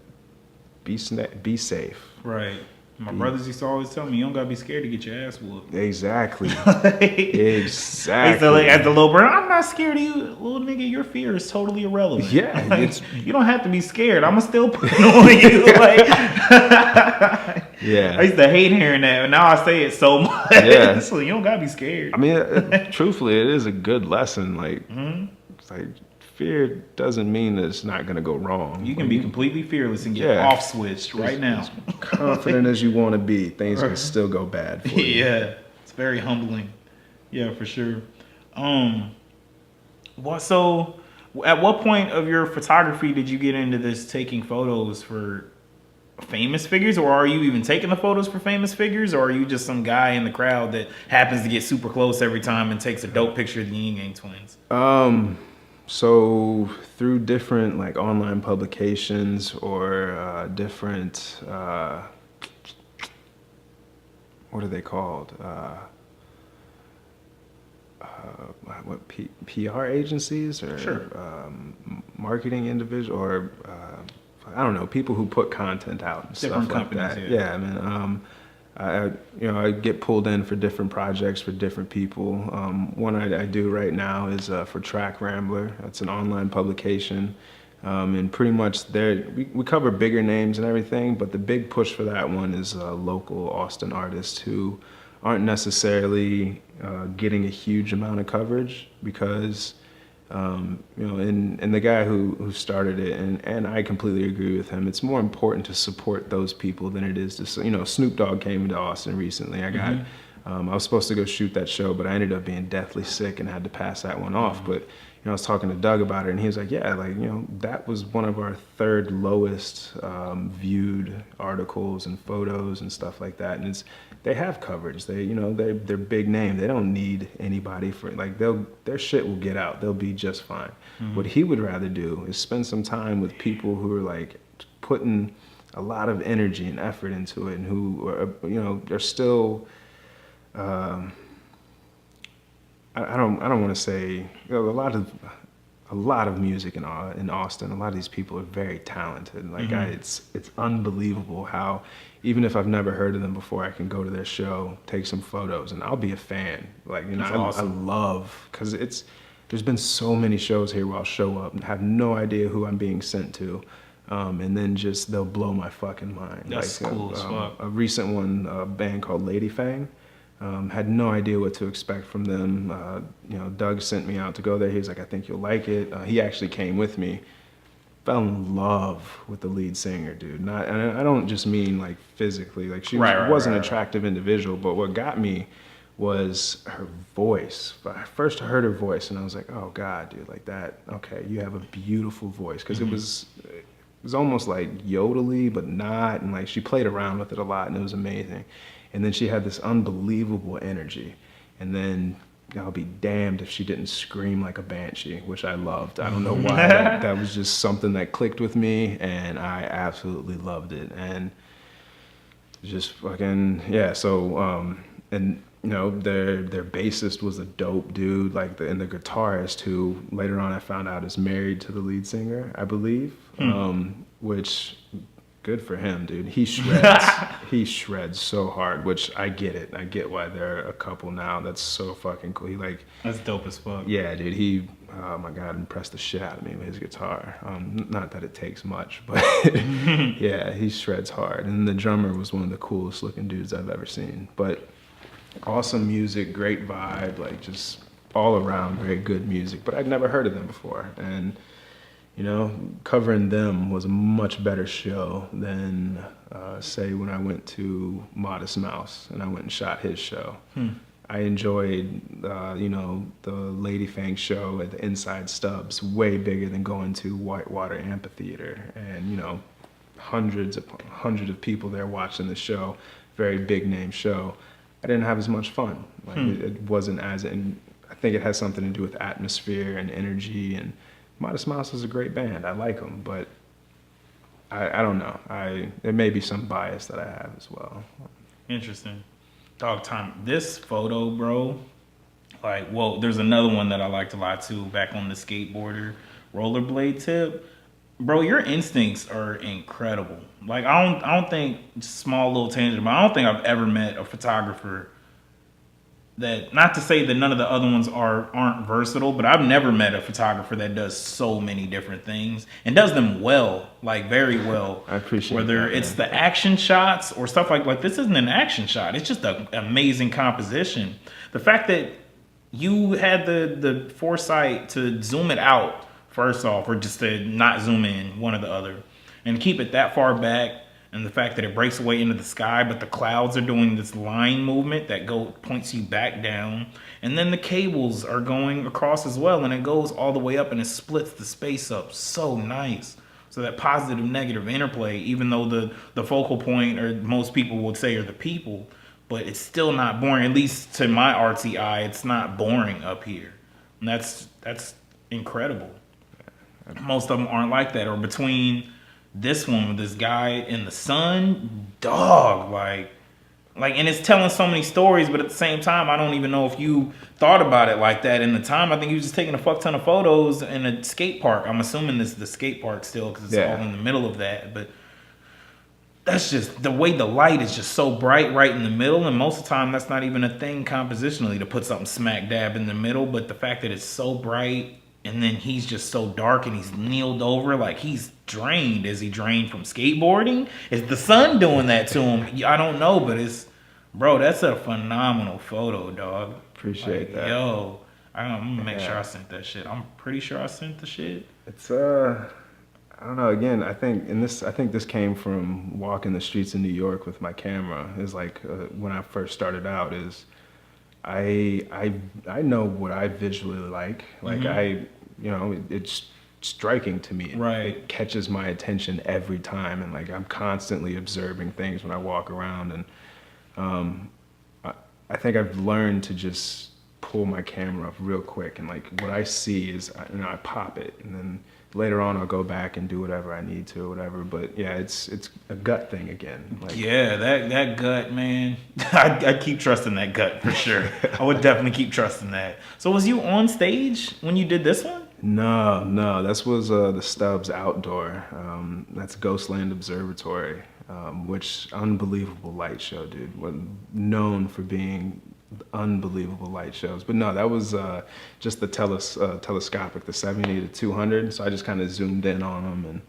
be safe. Right. My brothers used to always tell me, you don't gotta be scared to get your ass whooped. Exactly. They Exactly. used to like, at the little brother, I'm not scared of you, little nigga. Your fear is totally irrelevant. Yeah, Like, it's- you don't have to be scared. I'ma still put it on you. Like, Yeah. I used to hate hearing that, but now I say it so much. Yeah. So you don't gotta be scared. I mean, truthfully, it is a good lesson. Like, it's like fear doesn't mean that it's not gonna go wrong. You can be completely fearless and get Yeah. off switched right now. Confident as you want to be, things can still go bad for you. Yeah, it's very humbling. Yeah, for sure. So at what point of your photography did you get into this taking photos for famous figures, or are you even taking the photos for famous figures, or are you just some guy in the crowd that happens to get super close every time and takes a dope picture of the Yin Yang twins? So through different like online publications or different what are they called? PR agencies or Sure. marketing individual or I don't know, people who put content out and Different stuff like companies, that. yeah. I mean, I get pulled in for different projects for different people. One I do right now is for Track Rambler. That's an online publication. And pretty much we cover bigger names and everything, but the big push for that one is local Austin artists who aren't necessarily getting a huge amount of coverage because, and the guy who started it, and I completely agree with him, it's more important to support those people than it is to, Snoop Dogg came into Austin recently. I got I was supposed to go shoot that show, but I ended up being deathly sick and had to pass that one off. But I was talking to Doug about it, and he was like, "Yeah, like that was one of our third lowest viewed articles and photos and stuff like that." And they have coverage. They're big name. They don't need anybody for like their shit will get out. They'll be just fine. What he would rather do is spend some time with people who are like putting a lot of energy and effort into it, and who are they're still. I don't want to say a lot of music in Austin. A lot of these people are very talented. Like it's unbelievable how even if I've never heard of them before, I can go to their show, take some photos, and I'll be a fan. Like awesome. I love because there's been so many shows here where I'll show up and have no idea who I'm being sent to. And then just they'll blow my fucking mind. That's like cool as fuck. A recent one, a band called Lady Fang. Had no idea what to expect from them. Doug sent me out to go there. He was like, "I think you'll like it." He actually came with me. Fell in love with the lead singer, dude. And I don't just mean like physically. Like she was an attractive individual, but what got me was her voice. I first heard her voice, and I was like, "Oh God, dude, like that. Okay, you have a beautiful voice." Because it was almost like yodely, but not. And like she played around with it a lot, and it was amazing. And then she had this unbelievable energy. And then I'll be damned if she didn't scream like a banshee, which I loved. I don't know why. That was just something that clicked with me, and I absolutely loved it. And just fucking yeah. So and their bassist was a dope dude. Like and the guitarist, who later on I found out is married to the lead singer, I believe. Which good for him, dude. He shreds. He shreds so hard, which I get it. I get why they're a couple now. That's so fucking cool. That's dope as fuck. Yeah, dude. He, oh my God, impressed the shit out of me with his guitar. Not that it takes much, but yeah, he shreds hard. And the drummer was one of the coolest looking dudes I've ever seen. But awesome music, great vibe, like just all around very good music. But I'd never heard of them before. And covering them was a much better show than, say, when I went to Modest Mouse and I went and shot his show. I enjoyed, the Lady Fang show at the Inside Stubbs way bigger than going to Whitewater Amphitheater and, hundreds of people there watching the show, very big name show. I didn't have as much fun. Like it wasn't and I think it has something to do with atmosphere and energy. And Modest Mouse is a great band. I like them, but I don't know. There may be some bias that I have as well. Interesting. Dog time. This photo, bro. Like, well, there's another one that I liked a lot too. Back on the skateboarder rollerblade tip, bro. Your instincts are incredible. Like, I don't think, small little tangent, but I don't think I've ever met a photographer that, not to say that none of the other ones aren't versatile, but I've never met a photographer that does so many different things and does them well, like very well. I appreciate whether that, it's the action shots or stuff like this isn't an action shot. It's just an amazing composition. The fact that you had the foresight to zoom it out first off, or just to not zoom in, one or the other, and keep it that far back. And the fact that it breaks away into the sky, but the clouds are doing this line movement that points you back down. And then the cables are going across as well, and it goes all the way up and it splits the space up. So nice. So that positive negative interplay, even though the focal point, or most people would say, are the people, but it's still not boring. At least to my artsy eye, it's not boring up here. And that's incredible. Most of them aren't like that. Or between this one with this guy in the sun, dog, like, and it's telling so many stories, but at the same time, I don't even know if you thought about it like that in the time. I think he was just taking a fuck ton of photos in a skate park. I'm assuming this is the skate park still, because it's all in the middle of that. But that's just the way the light is just so bright right in the middle, and most of the time that's not even a thing compositionally to put something smack dab in the middle. But the fact that it's so bright, and then he's just so dark, and he's kneeled over like he's drained. Is he drained from skateboarding? Is the sun doing that to him? I don't know, but bro, that's a phenomenal photo, dog. Appreciate that. I'm gonna make sure I sent that shit. I'm pretty sure I sent the shit. It's I don't know. Again, I think this came from walking the streets of New York with my camera. Is like when I first started out. Is I know what I visually like. Like it's striking to me. Right. It catches my attention every time, and like I'm constantly observing things when I walk around. And um, I, I think I've learned to just pull my camera up real quick, and like what I see is, I pop it, and then later on I'll go back and do whatever I need to, or whatever. But yeah, it's a gut thing again. Like, Yeah, that gut, man. I keep trusting that gut for sure. I would definitely keep trusting that. So was you on stage when you did this one? no, this was the Stubbs Outdoor. That's Ghostland Observatory, which unbelievable light show, dude. Known for being unbelievable light shows. But no, that was just the telescopic, the 70 to 200. So I just kind of zoomed in on them and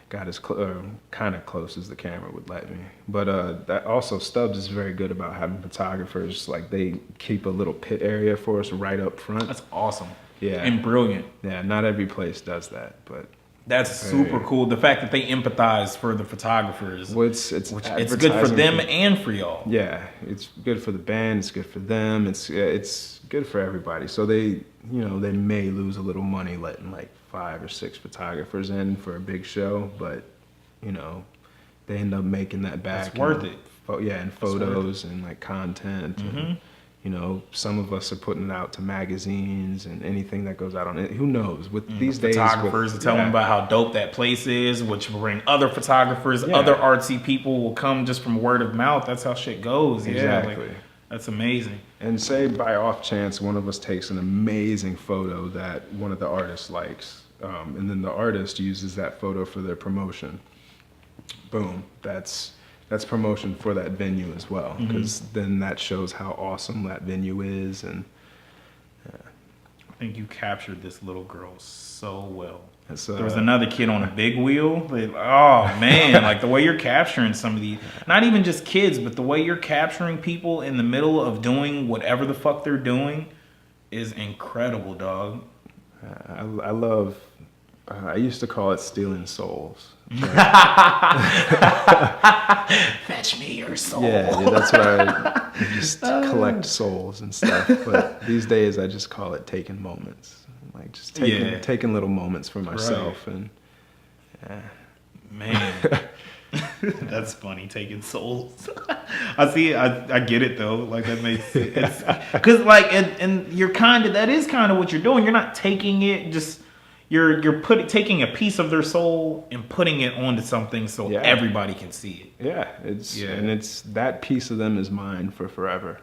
got as kind of close as the camera would let me. But that also, Stubbs is very good about having photographers, like they keep a little pit area for us right up front. That's awesome. Yeah. And brilliant. Yeah, not every place does that, but That's super cool. The fact that they empathize for the photographers. well, it's it's good for advertising them and for y'all. Yeah, it's good for the band. It's good for them. It's good for everybody. So they they may lose a little money letting like 5 or 6 photographers in for a big show, but they end up making that back. It's worth it. And photos and like content. And, some of us are putting it out to magazines and anything that goes out on it. Who knows? With these days, Photographers tell them about how dope that place is, which will bring other photographers, other artsy people will come just from word of mouth. That's how shit goes. Exactly. Yeah, like, that's amazing. And say by off chance one of us takes an amazing photo that one of the artists likes, and then the artist uses that photo for their promotion. Boom. That's promotion for that venue as well, because then that shows how awesome that venue is. And I think you captured this little girl so well. there was another kid on a big wheel. Oh man, like the way you're capturing some of these, not even just kids, but the way you're capturing people in the middle of doing whatever the fuck they're doing is incredible, dog. I love. I used to call it stealing souls. Fetch me your soul. Yeah, that's what I just collect souls and stuff. But these days, I just call it taking moments, like just taking little moments for myself. Right. And man, that's funny. Taking souls. I see. I get it though. Like that makes it's because like and you're that is kind of what you're doing. You're not taking it just. You're taking a piece of their soul and putting it onto something so everybody can see it. Yeah, and it's that piece of them is mine for forever.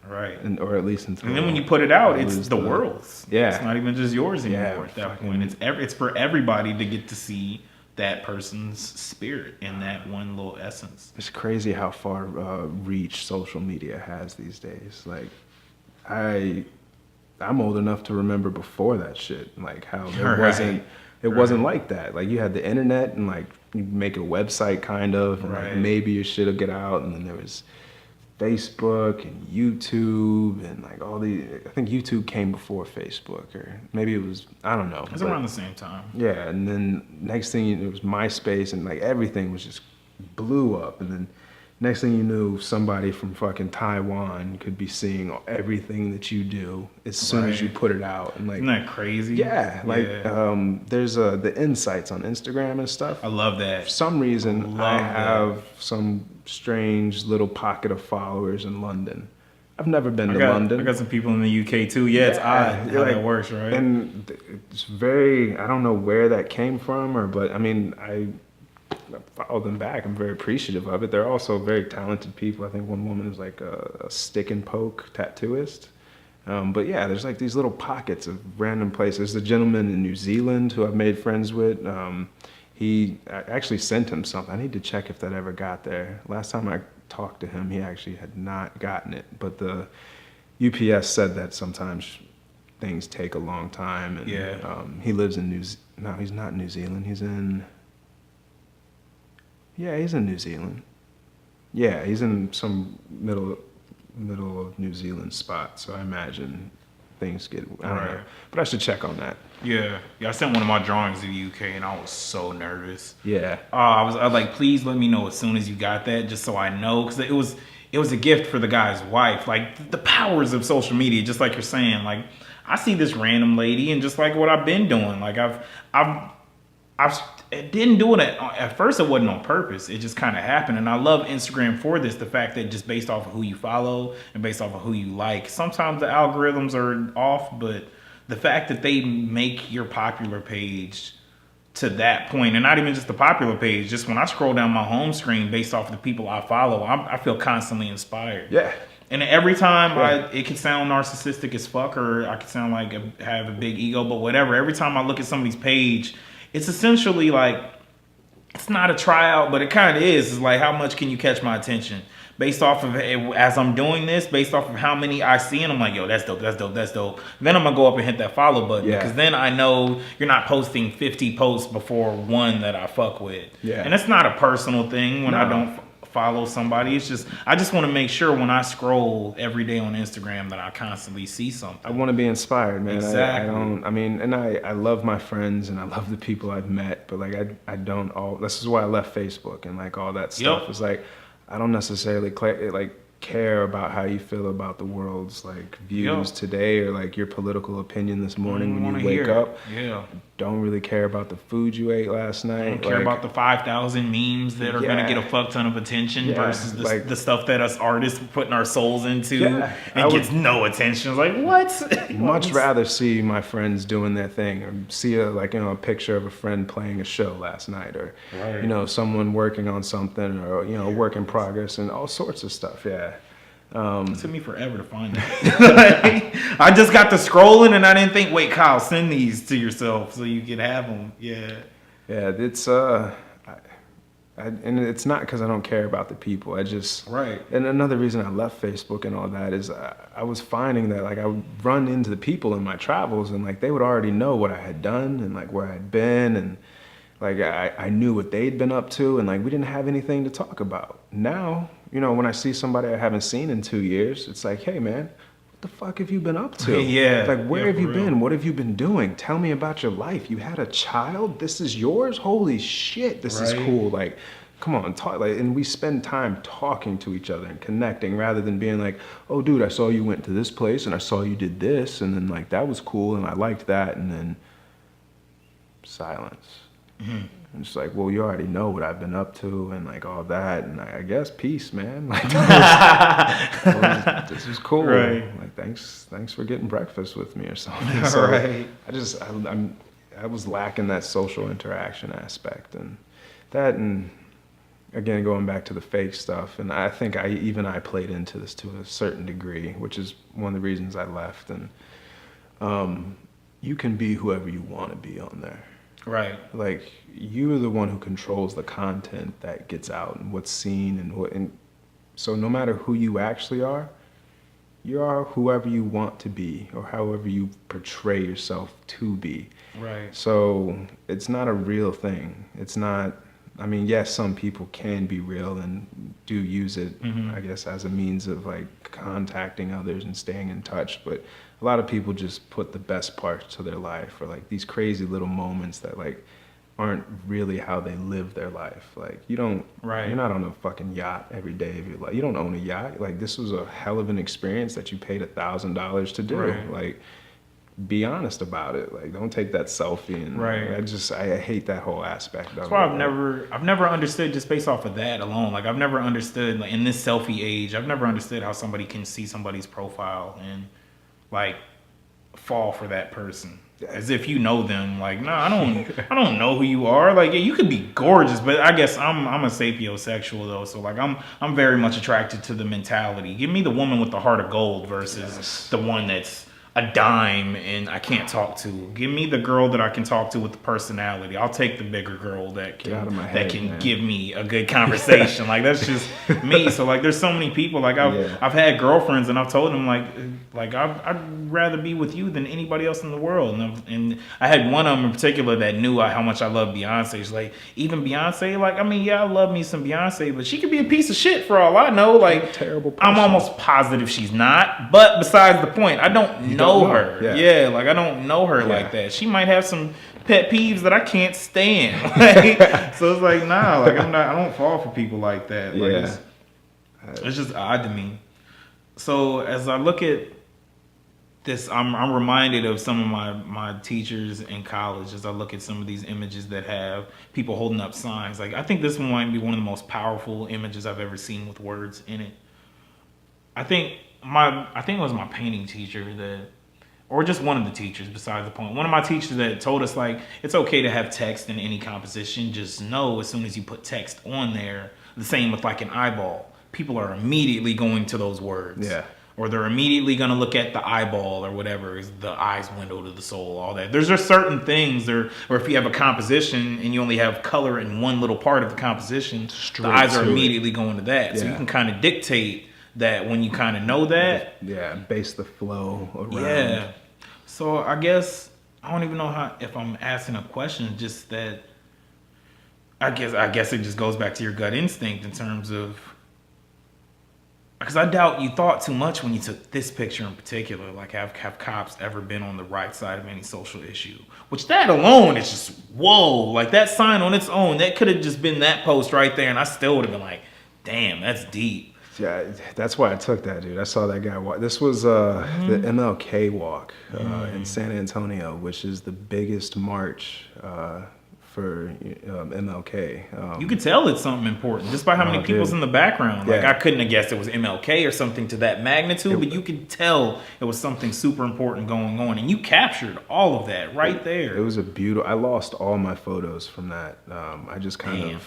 Right. Or at least until. And then when you put it out, it's the world's. Yeah. It's not even just yours anymore at that point. It's for everybody to get to see that person's spirit in that one little essence. It's crazy how far reach social media has these days. Like, I'm old enough to remember before that shit, like how it wasn't like that. Like you had the internet and like you make a website kind of, and like maybe your shit will get out, and then there was Facebook and YouTube and like all the. I think YouTube came before Facebook, or maybe it was, I don't know. It was around the same time. Yeah, and then next thing it was MySpace, and like everything was just blew up, and then. Next thing you knew, somebody from fucking Taiwan could be seeing everything that you do as soon as you put it out. And like, isn't that crazy? Yeah, like there's the insights on Instagram and stuff. I love that. For some reason, I have some strange little pocket of followers in London. I've never been to London. I got some people in the UK too. Yeah, it's odd how that works, right? And it's very, I don't know where that came from, but I mean, I follow them back. I'm very appreciative of it. They're also very talented people. I think one woman is like a stick and poke tattooist. But yeah, there's like these little pockets of random places. There's a gentleman in New Zealand who I've made friends with. I actually sent him something. I need to check if that ever got there. Last time I talked to him, he actually had not gotten it. But the UPS said that sometimes things take a long time. And, he lives in no, he's not in New Zealand. He's in New Zealand. Yeah, he's in some middle of New Zealand spot. So I imagine things get. I don't Right. know, but I should check on that. Yeah. I sent one of my drawings to the UK, and I was so nervous. Yeah. I was like, please let me know as soon as you got that, just so I know, because it was a gift for the guy's wife. Like the powers of social media, just like you're saying. Like I see this random lady, and just like what I've been doing, like I didn't do it at first. It wasn't on purpose. It just kind of happened, and I love Instagram for this. The fact that just based off of who you follow and based off of who you like, sometimes the algorithms are off, but the fact that they make your popular page to that point, and not even just the popular page, just when I scroll down my home screen based off of the people I follow, I feel constantly inspired. Yeah. And every time it can sound narcissistic as fuck, or I can sound like have a big ego, but whatever. Every time I look at somebody's page, it's essentially like, it's not a tryout, but it kind of is. It's like, how much can you catch my attention? Based off of, as I'm doing this, based off of how many I see, and I'm like, yo, that's dope, that's dope, that's dope. Then I'm gonna go up and hit that follow button, because then I know you're not posting 50 posts before one that I fuck with. Yeah. And it's not a personal thing when I don't follow somebody. It's just, I just want to make sure when I scroll every day on Instagram that I constantly see something. I want to be inspired, man. Exactly. I love my friends and I love the people I've met, but like I don't all. This is why I left Facebook and like all that stuff. It's like I don't necessarily care about how you feel about the world's like views today, or like your political opinion this morning when you wake up. Yeah. Don't really care about the food you ate last night. Don't care about the 5,000 memes that are gonna get a fuck ton of attention versus the stuff that us artists are putting our souls into and gets no attention. It's like, what? Much rather see my friends doing their thing, or see a picture of a friend playing a show last night, or someone working on something, or work in progress and all sorts of stuff. Yeah. It took me forever to find that. I just got to scrolling and I didn't think, wait, Kyle, send these to yourself so you can have them. Yeah. Yeah, it's and it's not because I don't care about the people. I just And another reason I left Facebook and all that is I was finding that like I would run into the people in my travels, and like they would already know what I had done and like where I'd been, and like I knew what they'd been up to, and like we didn't have anything to talk about. Now, when I see somebody I haven't seen in 2 years, it's like, hey man, what the fuck have you been up to? Like, where have you been? What have you been doing? Tell me about your life. You had a child? This is yours? Holy shit, this is cool. Like, come on, talk. Like, and we spend time talking to each other and connecting, rather than being like, oh dude, I saw you went to this place and I saw you did this, and then like that was cool and I liked that, and then silence. Mm-hmm. And it's like, well, you already know what I've been up to and like all that, and I guess peace, man. Like this is cool. Like thanks for getting breakfast with me or something. So I was lacking that social interaction aspect, and that, and again going back to the fake stuff, and I think I played into this to a certain degree, which is one of the reasons I left. And you can be whoever you want to be on there. Right. Like, you're the one who controls the content that gets out and what's seen and so no matter who you actually are, you are whoever you want to be, or however you portray yourself to be. Right. So it's not a real thing. It's not, yes, some people can be real and do use it, I guess, as a means of like contacting others and staying in touch, but a lot of people just put the best parts to their life, or like these crazy little moments that like aren't really how they live their life. Like you're not on a fucking yacht every day of your life. You don't own a yacht. Like this was a hell of an experience that you paid $1,000 to do. Like, be honest about it. Like, don't take that selfie. And I hate that whole aspect. That's why I've never understood, just based off of that alone. Like I've never understood, like in this selfie age, I've never understood how somebody can see somebody's profile and like fall for that person as if you know them. Like, no, I don't know who you are. Like, yeah, you could be gorgeous, but I guess I'm a sapiosexual though, so like I'm very much attracted to the mentality. Give me the woman with the heart of gold versus the one that's a dime and I can't talk to. Give me the girl that I can talk to with the personality. I'll take the bigger girl that can give me a good conversation. Like that's just me. So like there's so many people. Like I've had girlfriends and I've told them like I'd rather be with you than anybody else in the world. And I had one of them in particular that knew how much I love Beyonce. She's like, even Beyonce, like I love me some Beyonce, but she could be a piece of shit for all I know. Like, terrible person. I'm almost positive she's not. But besides the point, I don't know know her. Yeah, like I don't know her Yeah. like that. She might have some pet peeves that I can't stand. Like, so it's like, nah, like I don't fall for people like that. Like Yeah. it's just odd to me. So as I look at this, I'm reminded of some of my teachers in college as I look at some of these images that have people holding up signs. Like I think this one might be one of the most powerful images I've ever seen with words in it. I think it was my painting teacher that, or just one of the teachers besides the point. One of my teachers that told us like it's okay to have text in any composition. Just know as soon as you put text on there, the same with like an eyeball. People are immediately going to those words. Yeah. Or they're immediately going to look at the eyeball or whatever is the eye's window to the soul, all that. There's just certain things or if you have a composition and you only have color in one little part of the composition, the eyes are immediately going to that. So you can kind of dictate that when you kind of know that. Yeah, base the flow around. Yeah. So I guess I don't even know if I'm asking a question, just that I guess it just goes back to your gut instinct in terms of, because I doubt you thought too much when you took this picture in particular. Like, have cops ever been on the right side of any social issue? Which that alone is just, whoa. Like, that sign on its own, that could have just been that post right there, and I still would have been like, damn, that's deep. Yeah, that's why I took that, dude. I saw that guy walk. This was the MLK walk in San Antonio, which is the biggest march for MLK. You could tell it's something important just by how many people's in the background. Like, I couldn't have guessed it was MLK or something to that magnitude, but you could tell it was something super important going on, and you captured all of that right there. It was a beautiful. I lost all my photos from that. I just kind of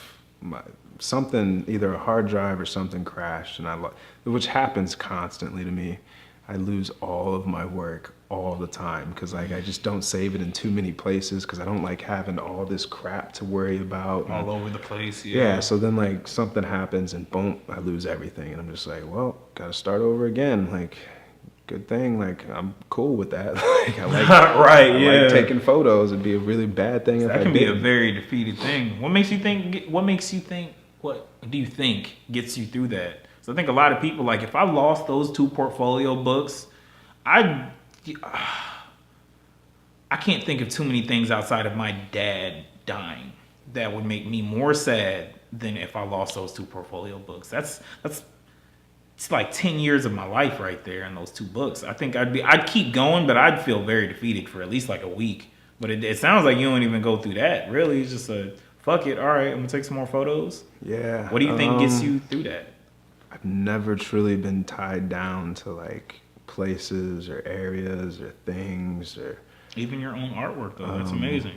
something, either a hard drive or something crashed, and which happens constantly to me. I lose all of my work all the time because like I just don't save it in too many places because I don't like having all this crap to worry about all over the place. Yeah, so then like something happens and boom, I lose everything, and I'm just like, well, gotta start over again. Like, good thing, like I'm cool with that. Like I like like taking photos. It'd be a really bad thing if that I can didn't. Be a very defeated thing. What do you think gets you through that? So I think a lot of people, like, if I lost those 2 portfolio books, I can't think of too many things outside of my dad dying that would make me more sad than if I lost those 2 portfolio books. It's like 10 years of my life right there in those 2 books. I think I'd keep going, but I'd feel very defeated for at least like a week. But it sounds like you don't even go through that. Really, it's just fuck it. All right, I'm gonna take some more photos. Yeah. What do you think gets you through that? I've never truly been tied down to like places or areas or things or even your own artwork though. That's amazing.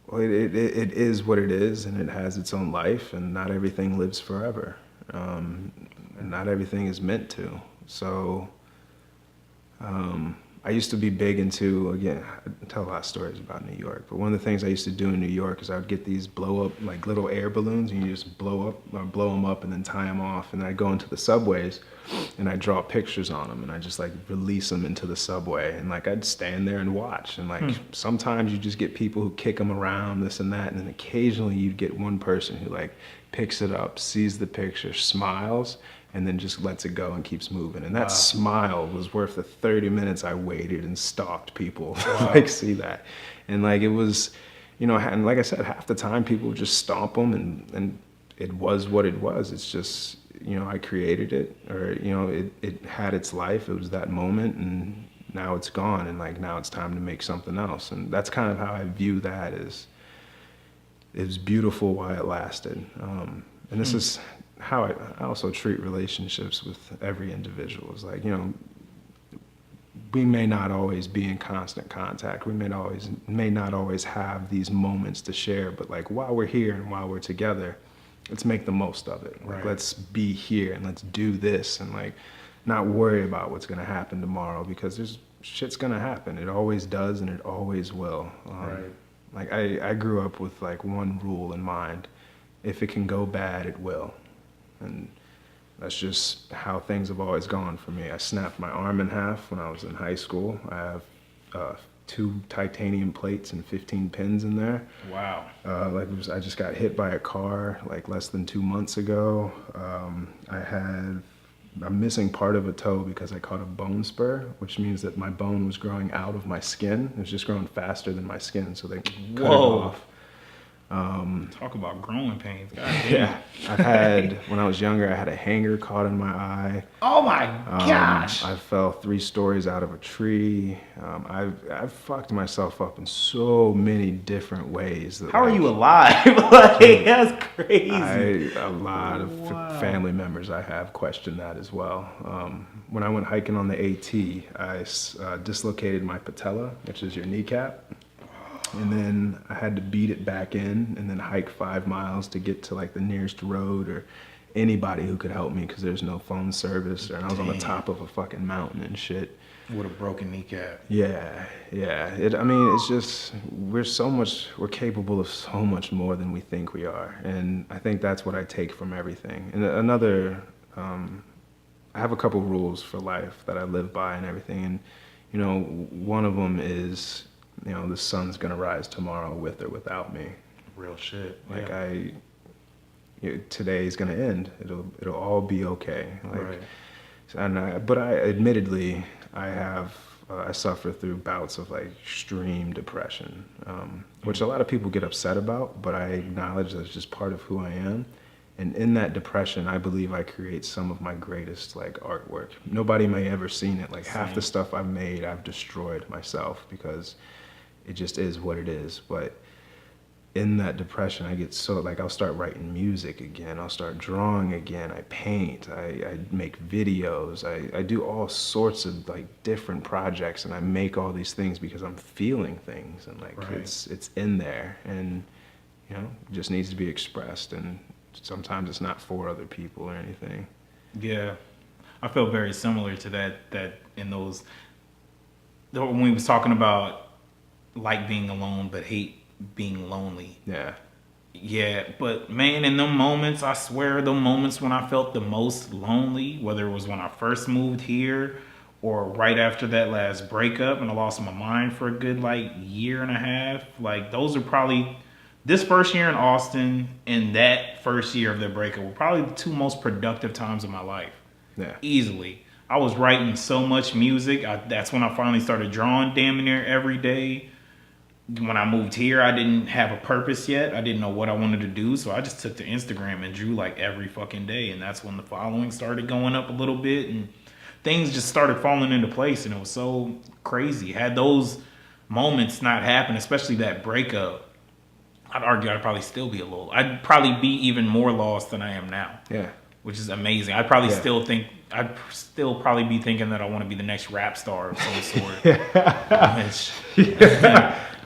Well, it is what it is, and it has its own life, and not everything lives forever, and not everything is meant to. So I used to be big into, again, I tell a lot of stories about New York, but one of the things I used to do in New York is I would get these blow up, like little air balloons, and you just blow them up and then tie them off, and I'd go into the subways and I'd draw pictures on them, and I just like release them into the subway, and like I'd stand there and watch, and like sometimes you just get people who kick them around, this and that, and then occasionally you'd get one person who like picks it up, sees the picture, smiles, and then just lets it go and keeps moving. And that smile was worth the 30 minutes I waited and stalked people to like see that. And like it was, you know, and like I said, half the time people would just stomp them, and it was what it was. It's just, you know, I created it, or, you know, it had its life. It was that moment, and now it's gone, and like now it's time to make something else. And that's kind of how I view that, is it was beautiful while it lasted. And this is how I also treat relationships with every individual. It's like, you know, we may not always be in constant contact. We may not always have these moments to share, but like while we're here and while we're together, let's make the most of it. Like, let's be here and let's do this, and like not worry about what's gonna happen tomorrow, because shit's gonna happen. It always does, and it always will. Like I grew up with like one rule in mind: if it can go bad, it will. And that's just how things have always gone for me. I snapped my arm in half when I was in high school. I have 2 titanium plates and 15 pins in there. Wow. I just got hit by a car like less than 2 months ago. I had I'm missing part of a toe because I caught a bone spur, which means that my bone was growing out of my skin. It was just growing faster than my skin, so they cut it Whoa. off. Talk about growing pains. God damn. Yeah, I've had, when I was younger, I had a hanger caught in my eye. Oh my gosh. I fell 3 stories out of a tree. I've fucked myself up in so many different ways. That, How are like, you alive? Like, that's crazy. a lot of family members I have question that as well. When I went hiking on the AT, I dislocated my patella, which is your kneecap. And then I had to beat it back in and then hike 5 miles to get to like the nearest road or anybody who could help me because there's no phone service. And I was on the top of a fucking mountain and shit. With a broken kneecap. Yeah. I mean, it's just, we're capable of so much more than we think we are. And I think that's what I take from everything. And another, I have a couple rules for life that I live by and everything. And, you know, one of them is, you know, the sun's gonna rise tomorrow with or without me. Real shit. Like today's gonna end. It'll all be okay. Like, right. But admittedly, I suffer through bouts of like extreme depression, which a lot of people get upset about. But I acknowledge that's just part of who I am. And in that depression, I believe I create some of my greatest like artwork. Nobody may ever seen it. Like half the stuff I've made, I've destroyed myself because it just is what it is. But in that depression, I get so like I'll start writing music again. I'll start drawing again. I paint. I make videos. I do all sorts of like different projects, and I make all these things because I'm feeling things, and like it's in there, and you know, it just needs to be expressed. And sometimes it's not for other people or anything. Yeah, I feel very similar to that. That in those when we was talking about like being alone but hate being lonely. Yeah, but man, in them moments, I swear, the moments when I felt the most lonely, whether it was when I first moved here or right after that last breakup and I lost my mind for a good like year and a half, like those are probably, this first year in Austin and that first year of the breakup were probably the 2 most productive times of my life. Yeah. Easily. I was writing so much music. That's when I finally started drawing damn near every day. When I moved here, I didn't have a purpose yet. I didn't know what I wanted to do. So I just took to Instagram and drew like every fucking day. And that's when the following started going up a little bit. And things just started falling into place. And it was so crazy. Had those moments not happened, especially that breakup, I'd argue I'd probably still be I'd probably be even more lost than I am now. Yeah. Which is amazing. I'd probably I'd still probably be thinking that I want to be the next rap star of some sort.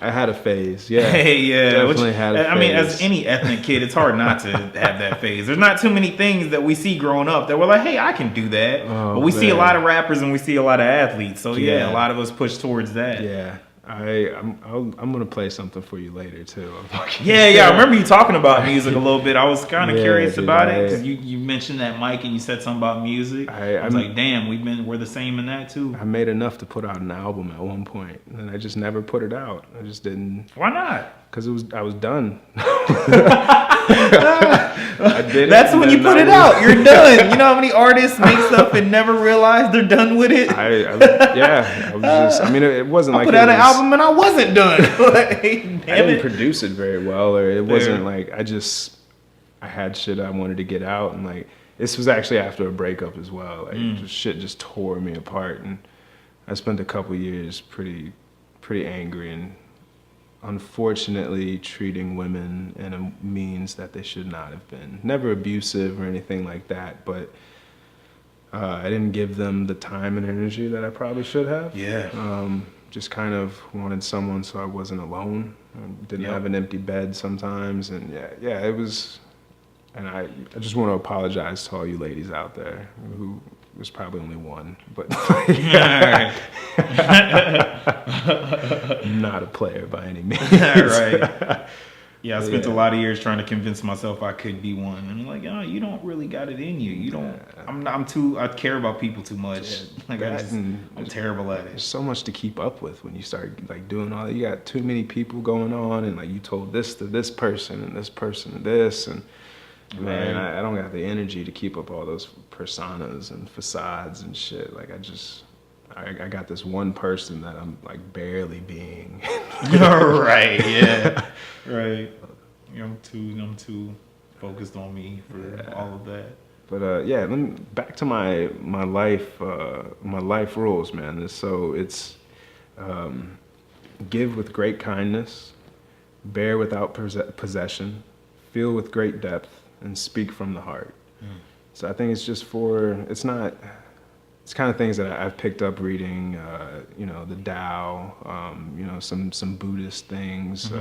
I had a phase. Yeah. Definitely had a phase. I mean, as any ethnic kid, it's hard not to have that phase. There's not too many things that we see growing up that we're like, hey, I can do that. But we see a lot of rappers and we see a lot of athletes. So yeah, a lot of us push towards that. Yeah. I'm gonna play something for you later too. I remember you talking about music a little bit. I was kind of curious about it because you mentioned that mic and you said something about music. I was like, damn, we're the same in that too. I made enough to put out an album at one point, and I just never put it out. I just didn't. Why not? Because I was done. I did That's when you put it out. You're done. You know how many artists make stuff and never realize they're done with it? I was just. I mean, it wasn't like I put out an album and I wasn't done. Like, I didn't produce it very well, or it wasn't like I had shit I wanted to get out, and like this was actually after a breakup as well. Like shit just tore me apart, and I spent a couple years pretty angry and unfortunately treating women in a means that they should not have been. Never abusive or anything like that, but I didn't give them the time and energy that I probably should have. Just kind of wanted someone so I wasn't alone. I didn't have an empty bed sometimes, and it was. And I just want to apologize to all you ladies out there who. There's probably only one, but not a player by any means. Right. Yeah, I spent a lot of years trying to convince myself I could be one, and I'm like, oh, you don't really got it in you. You don't. I care about people too much. Like I'm terrible at it. There's so much to keep up with when you start like doing all that. You got too many people going on, and like you told this to this person and this person to this, and Man, Right. I don't got the energy to keep up all those personas and facades and shit. Like I got this one person that I'm like barely being. Right. Yeah. Right. I'm too focused on me for Yeah. all of that. But yeah, back to my life rules, man. So it's um, give with great kindness, bear without possession, feel with great depth, and speak from the heart. Mm. So I think it's just for it's not it's kind of things that I've picked up reading, the Tao, some Buddhist things,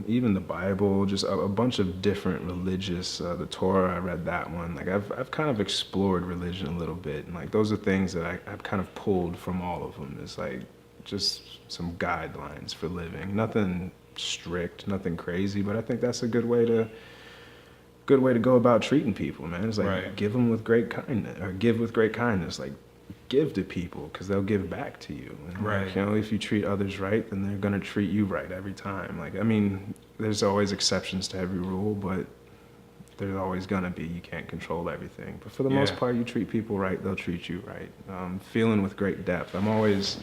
even the Bible, just a bunch of different religious. The Torah, I read that one. Like I've kind of explored religion a little bit, and like those are things that I've kind of pulled from all of them. It's like just some guidelines for living, nothing strict, nothing crazy, but I think that's a good way to go about treating people, man. It's like Right. give them with great kindness, or give with great kindness. Like give to people because they'll give back to you. And Right. like, if you treat others right, then they're gonna treat you right every time. Like I mean, there's always exceptions to every rule, but there's always gonna be. You can't control everything, but for the most Yeah. part, you treat people right, they'll treat you right. Feeling with great depth. I'm always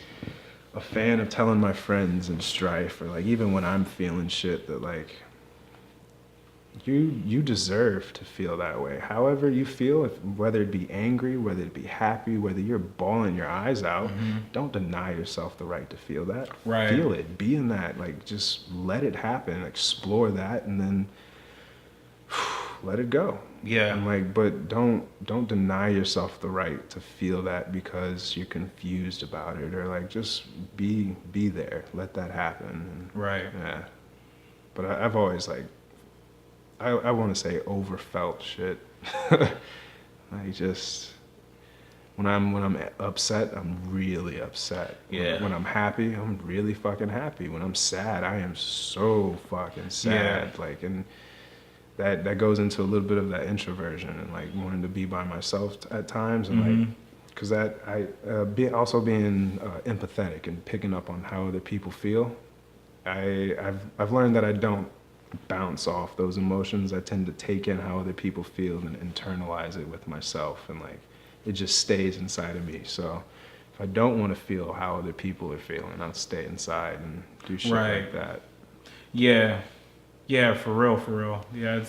a fan of telling my friends in strife, or like even when I'm feeling shit, that like you deserve to feel that way. However you feel, whether it be angry, whether it be happy, whether you're bawling your eyes out, don't deny yourself the right to feel that. Right. Feel it. Be in that. Like just let it happen. Explore that, and then let it go. Yeah. And like, but don't deny yourself the right to feel that because you're confused about it, or like just be there. Let that happen. Right. Yeah. But I've always like I want to say overfelt shit. I just when I'm upset, I'm really upset. Yeah. When I'm happy, I'm really fucking happy. When I'm sad, I am so fucking sad. Yeah. Like, and that goes into a little bit of that introversion and like wanting to be by myself at times, and like because that also being empathetic and picking up on how other people feel. I've learned that I don't bounce off those emotions. I tend to take in how other people feel and internalize it with myself, and like it just stays inside of me. So if I don't want to feel how other people are feeling, I'll stay inside and do shit Right. like that. Yeah. Yeah, for real, for real. Yeah,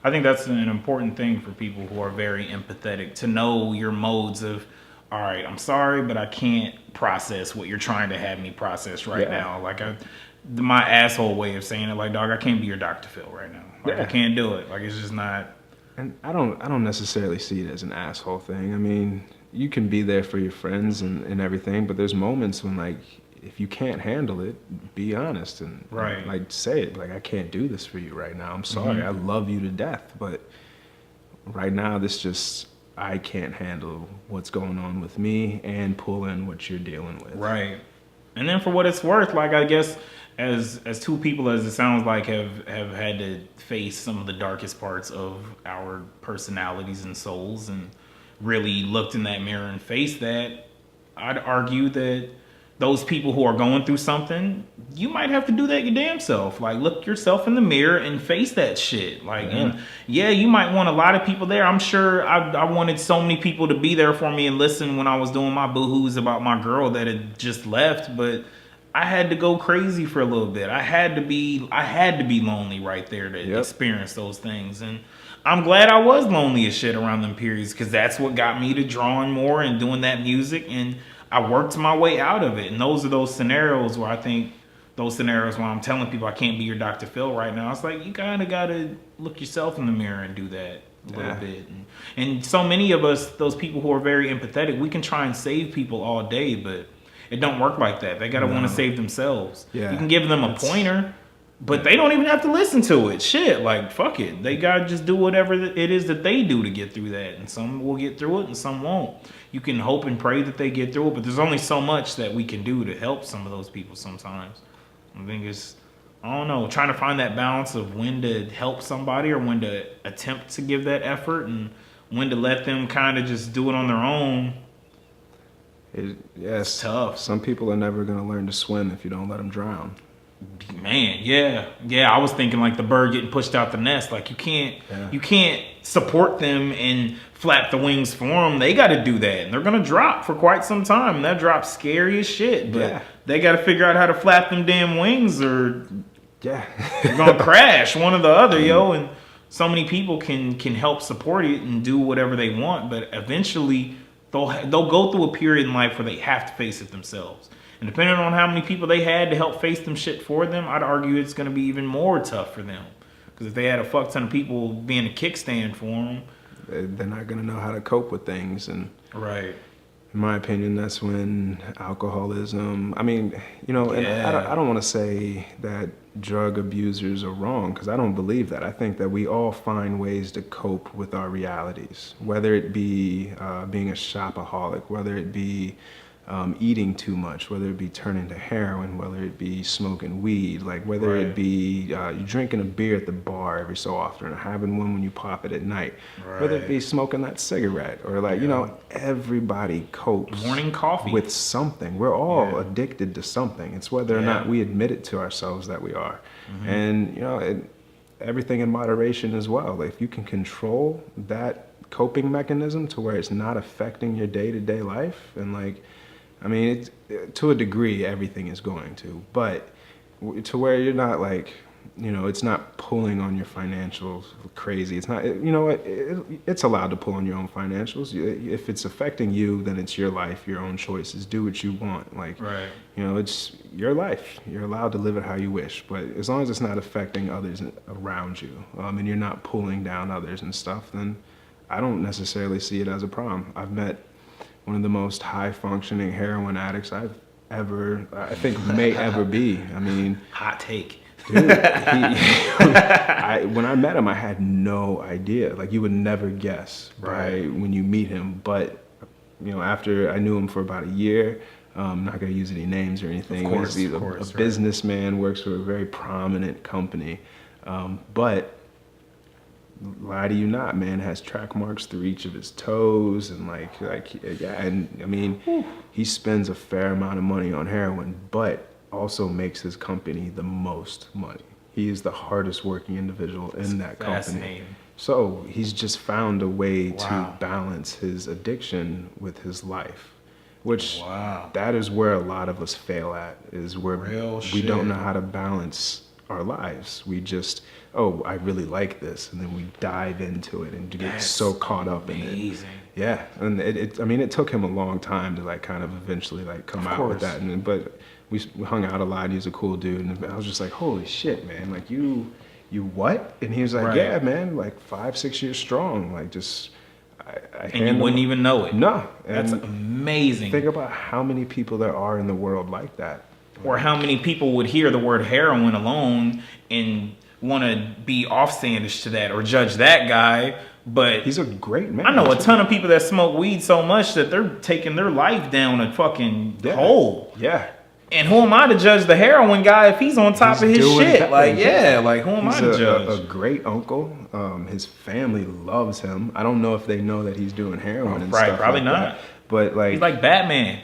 I think that's an important thing for people who are very empathetic, to know your modes of, all right, I'm sorry, but I can't process what you're trying to have me process right Yeah. now. Like my asshole way of saying it, like, dog, I can't be your Dr. Phil right now. Like, I Yeah. can't do it. Like, it's just not. And I don't necessarily see it as an asshole thing. I mean, you can be there for your friends and everything, but there's moments when like if you can't handle it, be honest and Right. like say it. Like I can't do this for you right now. I'm sorry. I love you to death, but right now I can't handle what's going on with me and pull in what you're dealing with. Right. And then for what it's worth, like I guess as two people as it sounds like have had to face some of the darkest parts of our personalities and souls and really looked in that mirror and faced that, I'd argue that those people who are going through something, you might have to do that your damn self. Like look yourself in the mirror and face that shit. Like and yeah, you might want a lot of people there. I'm sure I wanted so many people to be there for me and listen when I was doing my boohoo's about my girl that had just left, but I had to go crazy for a little bit. I had to be lonely right there to experience those things. And I'm glad I was lonely as shit around them periods, because that's what got me to drawing more and doing that music, and I worked my way out of it. And those are those scenarios where I think those scenarios where I'm telling people I can't be your Dr. Phil right now. It's like you kind of got to look yourself in the mirror and do that a little bit. And so many of us, those people who are very empathetic, we can try and save people all day, but it don't work like that. They got to want to save themselves. Yeah. You can give them a pointer, but they don't even have to listen to it. Shit, like, fuck it. They got to just do whatever it is that they do to get through that. And some will get through it and some won't. You can hope and pray that they get through it, but there's only so much that we can do to help some of those people sometimes. I think it's, I don't know, trying to find that balance of when to help somebody or when to attempt to give that effort and when to let them kind of just do it on their own. Yes, It's tough. Some people are never going to learn to swim if you don't let them drown. Man, yeah. I was thinking like the bird getting pushed out the nest. Like you can't support them and flap the wings for them. They got to do that, and they're gonna drop for quite some time. And that drop's scary as shit. But Yeah. they got to figure out how to flap them damn wings, or Yeah. they're gonna crash one or the other, yo. And so many people can help support it and do whatever they want, but eventually they'll go through a period in life where they have to face it themselves. And depending on how many people they had to help face them shit for them, I'd argue it's going to be even more tough for them. Because if they had a fuck ton of people being a kickstand for them, They're not going to know how to cope with things. And right? in my opinion, that's when alcoholism. I mean, and I don't want to say that drug abusers are wrong, because I don't believe that. I think that we all find ways to cope with our realities, whether it be being a shopaholic, whether it be eating too much, whether it be turning to heroin, whether it be smoking weed, like whether it be you drinking a beer at the bar every so often, or having one when you pop it at night, whether it be smoking that cigarette, or like, everybody copes Morning coffee with something. We're all addicted to something. It's whether or not we admit it to ourselves that we are. And, everything in moderation as well. Like, if you can control that coping mechanism to where it's not affecting your day-to-day life, and like, I mean, to a degree, everything is going to, but to where you're not like, it's not pulling on your financials crazy. It's not, it's allowed to pull on your own financials. If it's affecting you, then it's your life, your own choices. Do what you want. Like, it's your life. You're allowed to live it how you wish, but as long as it's not affecting others around you, and you're not pulling down others and stuff, then I don't necessarily see it as a problem. I've met one of the most high-functioning heroin addicts I think may ever be. I mean, hot take. Dude, when I met him, I had no idea. Like, you would never guess when you meet him. But, after I knew him for about a year, I'm not going to use any names or anything. Of course, He's a businessman, works for a very prominent company. But lie to you not, man, has track marks through each of his toes, and and I mean, he spends a fair amount of money on heroin, but also makes his company the most money. He is the hardest working individual in that company. So he's just found a way to balance his addiction with his life, which that is where a lot of us fail at, is where we don't know how to balance our lives. We just, I really like this, and then we dive into it and get so caught up in it. Yeah, and it took him a long time to like kind of eventually like come out with that, but we hung out a lot. He's a cool dude, and I was just like, holy shit, man! Like you what? And he was like, yeah, man, like 5-6 years strong, like just. And you wouldn't even know it. No, that's amazing. Think about how many people there are in the world like that. Or how many people would hear the word heroin alone and want to be offstandish to that or judge that guy. But he's a great man. I know a ton of people that smoke weed so much that they're taking their life down a fucking hole. Yeah. And who am I to judge the heroin guy if he's on top of his shit? Like, who am I to judge? A great uncle. His family loves him. I don't know if they know that he's doing heroin and stuff. Probably like not. That. But like, he's like Batman.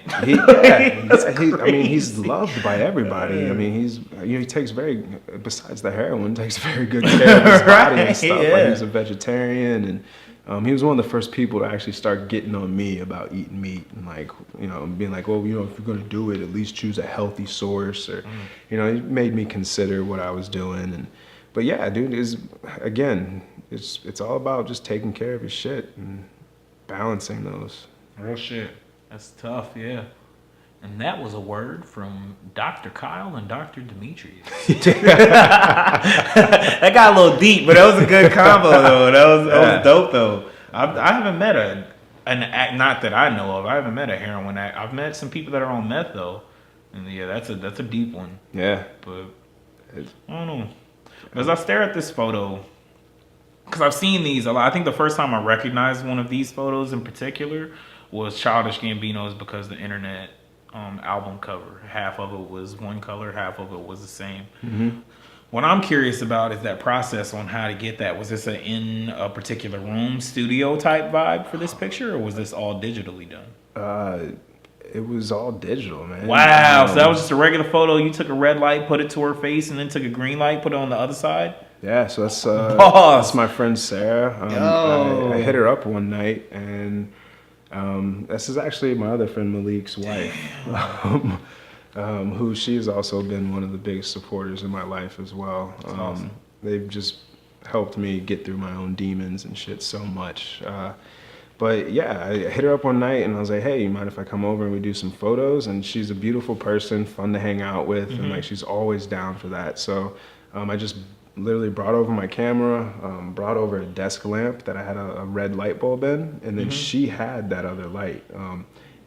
He's loved by everybody. I mean, he takes besides the heroin, takes very good care of his body and stuff. Like, he's a vegetarian, and he was one of the first people to actually start getting on me about eating meat, and like, being like, well, if you're gonna do it, at least choose a healthy source, or he made me consider what I was doing. But yeah, dude, it's all about just taking care of your shit and balancing those. Real shit. That's tough, yeah. And that was a word from Dr. Kyle and Dr. Demetrius. That got a little deep, but that was a good combo, though. That was dope, though. I haven't met not that I know of, I haven't met a heroin addict. I've met some people that are on meth, though. And yeah, that's a deep one. Yeah. But I don't know. As I stare at this photo, because I've seen these a lot. I think the first time I recognized one of these photos in particular was Childish Gambino's Because the Internet album cover. Half of it was one color, half of it was the same. Mm-hmm. What I'm curious about is that process on how to get that. Was this in a particular room, studio type vibe for this picture, or was this all digitally done? It was all digital, man. Wow. So that was just a regular photo. You took a red light, put it to her face, and then took a green light, put it on the other side? Yeah, so that's Boss. my friend Sarah. I hit her up one night, and this is actually my other friend Malik's wife, who she's also been one of the biggest supporters in my life as well. Awesome. They've just helped me get through my own demons and shit so much. But yeah, I hit her up one night and I was like, hey, you mind if I come over and we do some photos? And she's a beautiful person, fun to hang out with, and like she's always down for that. So I just literally brought over my camera, brought over a desk lamp that I had a red light bulb in, and then she had that other light.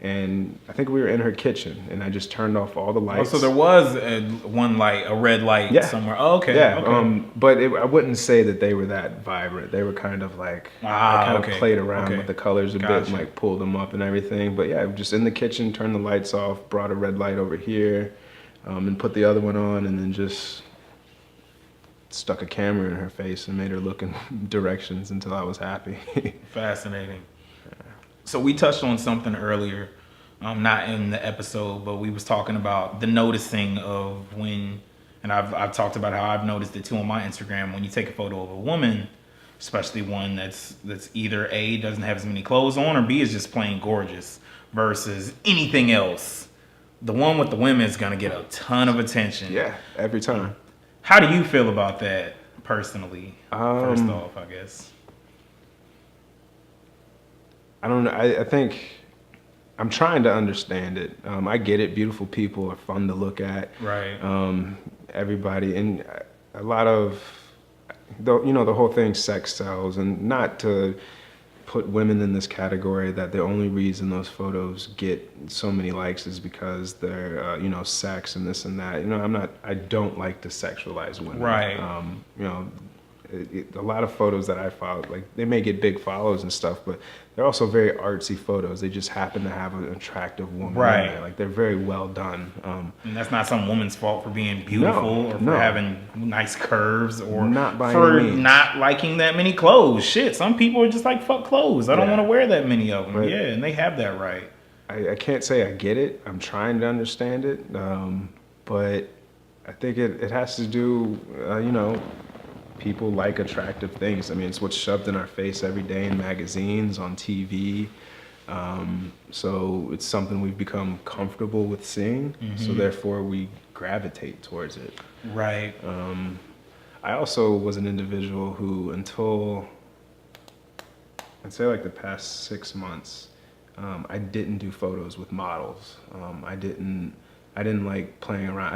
And I think we were in her kitchen, and I just turned off all the lights. Oh, so there was one light, a red light somewhere. Oh, okay. Yeah, okay. But I wouldn't say that they were that vibrant. They were kind of like, I kind of played around with the colors a bit and like pulled them up and everything. But yeah, just in the kitchen, turned the lights off, brought a red light over here, and put the other one on, and then just stuck a camera in her face and made her look in directions until I was happy. Fascinating. So we touched on something earlier, not in the episode, but we was talking about the noticing of when, and I've talked about how I've noticed it too on my Instagram, when you take a photo of a woman, especially one that's either A, doesn't have as many clothes on, or B, is just plain gorgeous, versus anything else. The one with the women is gonna get a ton of attention. Yeah, every time. How do you feel about that personally? First off, I guess. I don't know. I think I'm trying to understand it. I get it. Beautiful people are fun to look at. Right. Everybody, and a lot of, the whole thing, sex sells, and not to put women in this category that the only reason those photos get so many likes is because they're, sex and this and that. I don't like to sexualize women. Right. A lot of photos that I follow, like they may get big follows and stuff, but they're also very artsy photos. They just happen to have an attractive woman in there. Like they're very well done. And that's not some woman's fault for being beautiful or for having nice curves or not by for any means. Not liking that many clothes. Shit, some people are just like, fuck clothes. I don't want to wear that many of them. But yeah, and they have that right. I can't say I get it. I'm trying to understand it. But I think it has to do, people like attractive things. I mean, it's what's shoved in our face every day in magazines, on TV. So it's something we've become comfortable with seeing. So therefore we gravitate towards it. Right. I also was an individual who, until I'd say like the past 6 months, I didn't do photos with models. I didn't like playing around.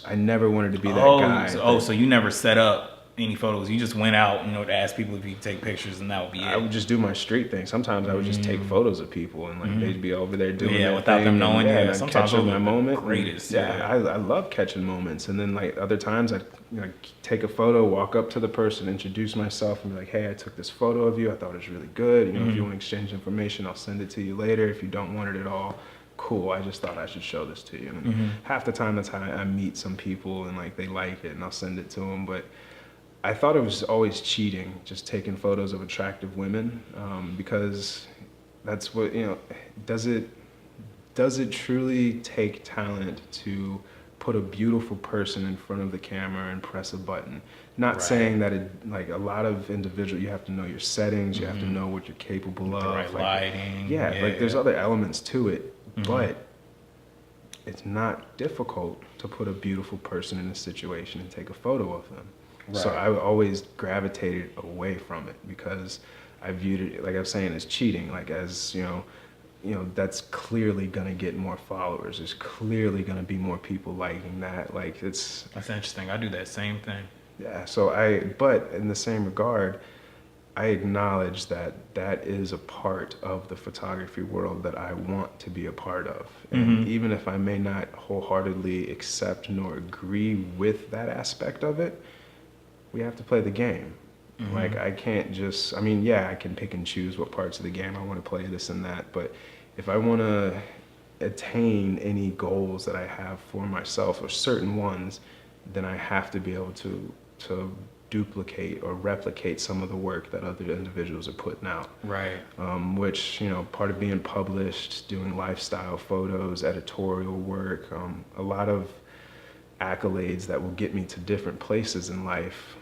I never wanted to be that guy. So you never set up any photos? You just went out, to ask people if you could take pictures, and that would be it? I would just do my street thing. Sometimes I would just take photos of people, and like they'd be over there doing their without thing, them knowing. and, Yeah, sometimes catching my the moment. Greatest. I love catching moments, and then like other times I'd take a photo, walk up to the person, introduce myself, and be like, "Hey, I took this photo of you. I thought it was really good. If you want to exchange information, I'll send it to you later. If you don't want it at all, cool. I just thought I should show this to you." And half the time, that's how I meet some people, and like they like it, and I'll send it to them. But I thought it was always cheating, just taking photos of attractive women, because that's what, does it truly take talent to put a beautiful person in front of the camera and press a button? Not saying that like a lot of individual, you have to know your settings, you have to know what you're capable of. The right lighting. Yeah, like there's other elements to it, but it's not difficult to put a beautiful person in a situation and take a photo of them. Right. So I always gravitated away from it because I viewed it, like I was saying, as cheating. Like as that's clearly gonna get more followers. There's clearly gonna be more people liking that. Like that's interesting. I do that same thing. Yeah. So but in the same regard, I acknowledge that that is a part of the photography world that I want to be a part of. And even if I may not wholeheartedly accept nor agree with that aspect of it, we have to play the game. Like I can't just, I can pick and choose what parts of the game I want to play, this and that, but if I want to attain any goals that I have for myself, or certain ones, then I have to be able to duplicate or replicate some of the work that other individuals are putting out. Right. Which, part of being published, doing lifestyle photos, editorial work, a lot of accolades that will get me to different places in life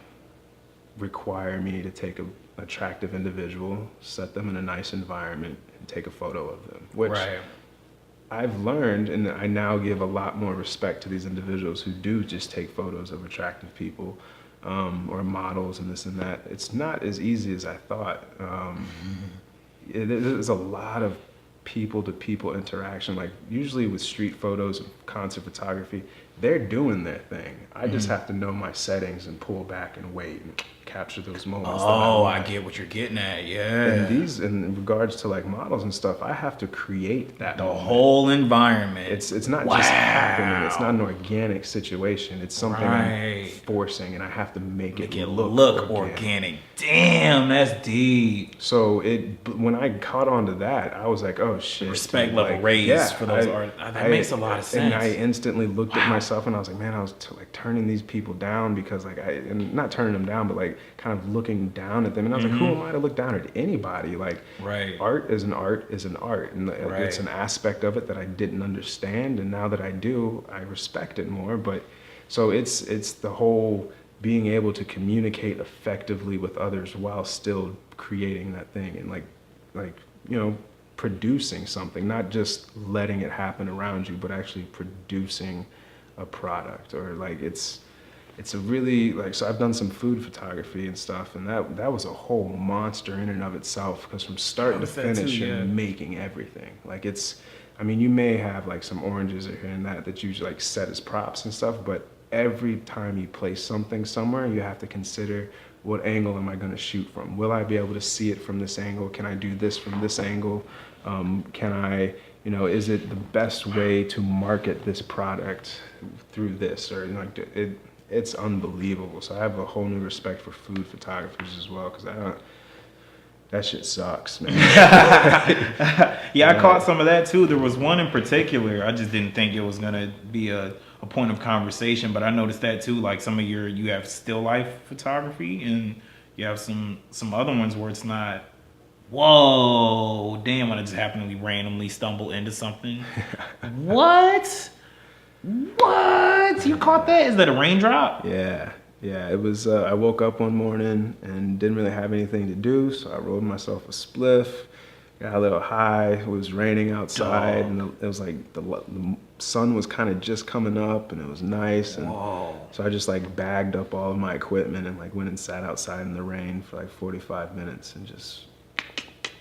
require me to take an attractive individual, set them in a nice environment, and take a photo of them, which Right. I've learned, and I now give a lot more respect to these individuals who do just take photos of attractive people, or models and this and that. It's not as easy as I thought. There's a lot of people-to-people interaction. Like usually with street photos and concert photography, they're doing their thing. I just have to know my settings and pull back and wait and capture those moments. Oh, I get what you're getting at. Yeah. And in regards to like models and stuff, I have to create that The moment. whole environment. It's not just happening. It's not an organic situation. It's something I'm Right. forcing, and I have to make it look organic. Damn, that's deep. So when I caught on to that, I was like, oh shit. Respect dude, level like, raised yeah, for those art. That makes a lot of sense. And I instantly looked at myself and I was like, man, I was like turning these people down because and not turning them down, but like kind of looking down at them. And I was like, who am I to look down at anybody? Like, Right. art is an art. And Right. it's an aspect of it that I didn't understand. And now that I do, I respect it more. But so it's the whole being able to communicate effectively with others while still creating that thing and like producing something, not just letting it happen around you, but actually producing a product. Or like it's a really so I've done some food photography and stuff, and that was a whole monster in and of itself, because from start to finish you're making everything. Like you may have like some oranges or here and that you like set as props and stuff, but every time you place something somewhere, you have to consider, what angle am I going to shoot from? Will I be able to see it from this angle? Can I do this from this angle? Can I, is it the best way to market this product through this? Or it's unbelievable. So I have a whole new respect for food photographers as well, because that shit sucks, man. Yeah, I caught some of that too. There was one in particular. I just didn't think it was gonna be a point of conversation, but I noticed that too. Like some of you have still life photography, and you have some other ones where it's not. Whoa, damn! I just happened to randomly stumble into something. What? You caught that? Is that a raindrop? Yeah. It was. I woke up one morning and didn't really have anything to do, so I rolled myself a spliff. Got a little high. It was raining outside, and it was like the sun was kind of just coming up, and it was nice. And so I just like bagged up all of my equipment and like went and sat outside in the rain for like 45 minutes and just